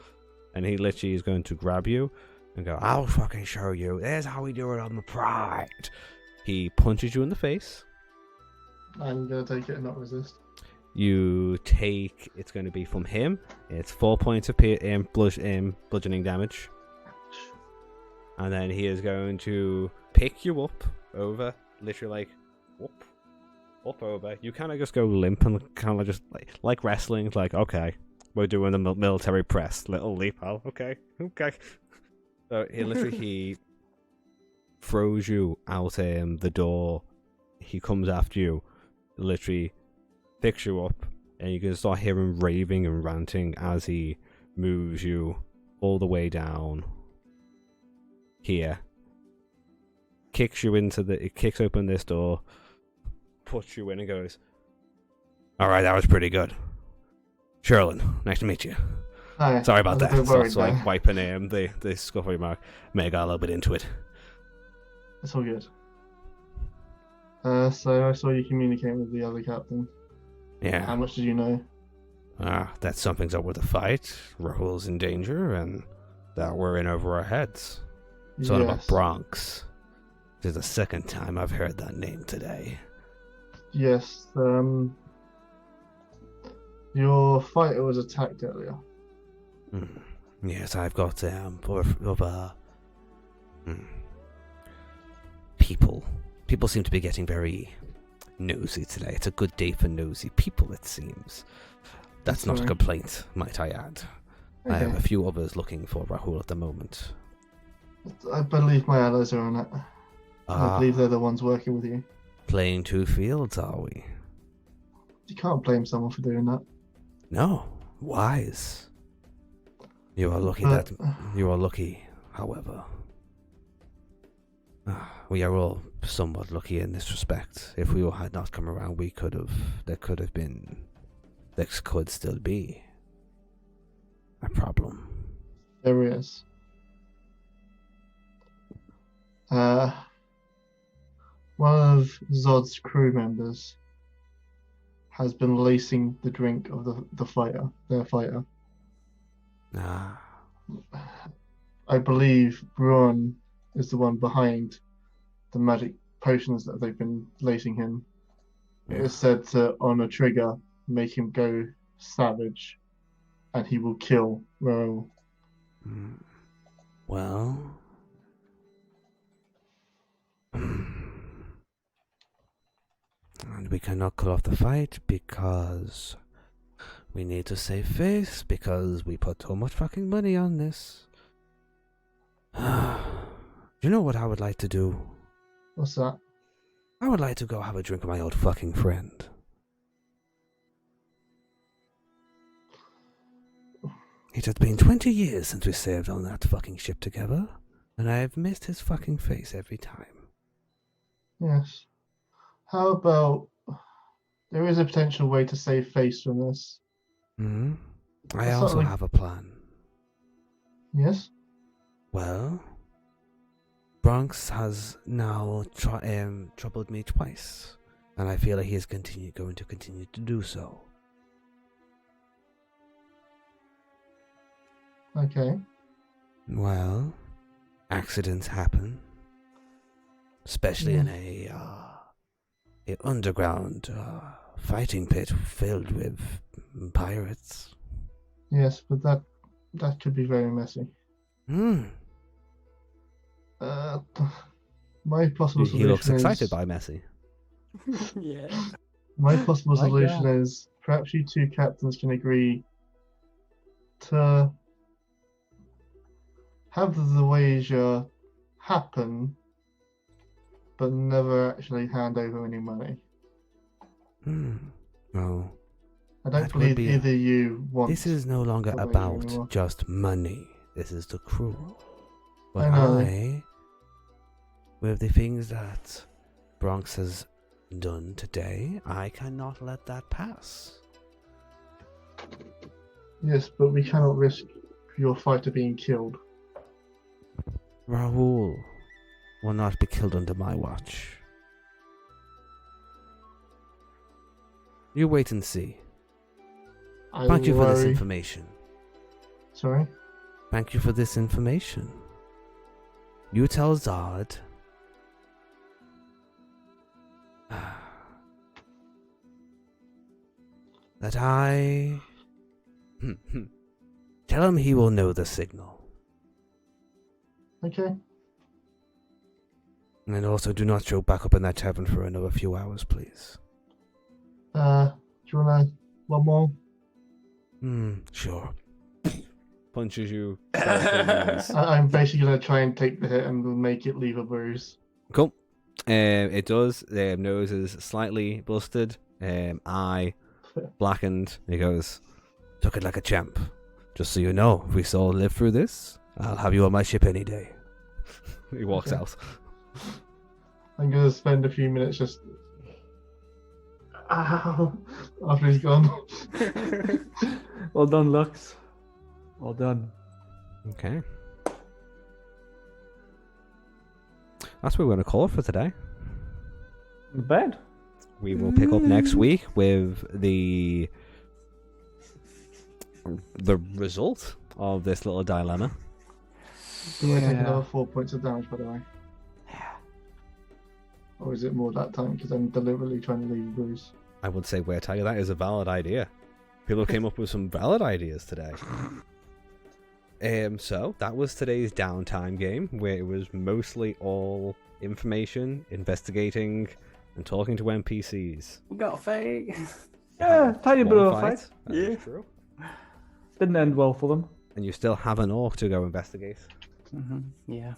and he literally is going to grab you and go, "I'll fucking show you. There's how we do it on the pride." He punches you in the face. I'm gonna take it and not resist. You take, it's going to be from him, it's 4 points of bludgeoning damage. And then he is going to pick you up over, literally like, up over. You kind of just go limp and kind of just like wrestling, like, okay, we're doing the military press, little leap, pal, okay. So he throws you out the door, he comes after you, literally picks you up, and you can start hearing raving and ranting as he moves you all the way down here. Kicks open this door, puts you in, and goes, "Alright, that was pretty good. Sherlin, nice to meet you. Hi, Sorry about I'm that." a bit worried So like now. wiping the scuffy mark. May have got a little bit into it. It's all good. So I saw you communicating with the other captain. How Yeah. much did you know? That something's up with the fight. Rahul's in danger, and that we're in over our heads. Son of a Yes. Bronx. This is the second time I've heard that name today. Yes. Your fighter was attacked earlier. Yes, I've got people. People seem to be getting very nosy today. It's a good day for nosy people, it seems. That's not a Sorry. complaint, might I add. I have Okay. a few others looking for Rahul at the moment. I believe my allies are on it. I believe they're the ones working with you. Playing two fields, are we? You can't blame someone for doing that. No, wise. You are lucky But- you are lucky, however. We are all somewhat lucky in this respect. If we all had not come around, there could still be a problem. There is. One of Zod's crew members has been lacing the drink of their fighter. Ah, I believe Braun is the one behind the magic potions that they've been lacing him. It is said to, on a trigger, make him go savage, and he will kill Raoul. well... And we cannot call off the fight because we need to save face because we put so much fucking money on this. You know what I would like to do? What's that? I would like to go have a drink with my old fucking friend. It has been 20 years since we sailed on that fucking ship together, and I have missed his fucking face every time. Yes. How about there is a potential way to save face from this? Hmm. I That's also something- have a plan. Yes? Well, Bronx has now troubled me twice, and I feel like he is going to continue to do so. Okay. Well, accidents happen, especially in a underground fighting pit filled with pirates. Yes, but that could be very messy. My possible He solution looks excited is, by Messi. Yeah. my possible My solution God. is perhaps you two captains can agree to have the wager happen, but never actually hand over any money. Oh, I don't That would believe be- either you want. this is no longer the wager about anymore. just money. This is the crew. But I know. with the things that Bronx has done today, I cannot let that pass. Yes, but we cannot risk your fighter being killed. Rahul will not be killed under my watch. You wait and see. I Thank you for this worry- information. Sorry? Thank you for this information. You tell Zod that I tell him he will know the signal. Okay. And also do not show back up in that tavern for another few hours, please. Do you wanna one more? Sure. Punches you. I'm basically gonna try and take the hit and make it leave a bruise. Cool. It does. Nose is slightly busted. Eye blackened. He goes, took it like a champ. Just so you know, if we all live through this, I'll have you on my ship any day. He walks Okay. out. I'm gonna spend a few minutes just ow after he's gone. Well done, Lux. Well done. Okay. That's what we're going to call it for today. Not bad. We will pick up next week with the result of this little dilemma. Do I take Yeah. another 4 points of damage, by the way? Or is it more that time because I'm deliberately trying to leave a bruise? I would say, where tell you that is a valid idea. People came up with some valid ideas today. So that was today's downtime game, where it was mostly all information, investigating, and talking to NPCs. We got a fight. Yeah, tiny bit One of a fight. That is Yeah. true. Didn't end well for them. And you still have an orc to go investigate. Yeah.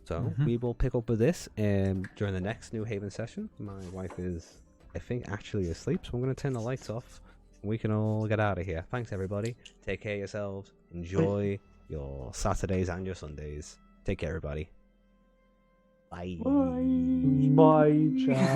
So we will pick up with this during the next New Haven session. My wife is, I think, actually asleep, so I'm going to turn the lights off. And we can all get out of here. Thanks, everybody. Take care of yourselves. Enjoy your Saturdays and your Sundays. Take care, everybody. Bye. Bye, chat.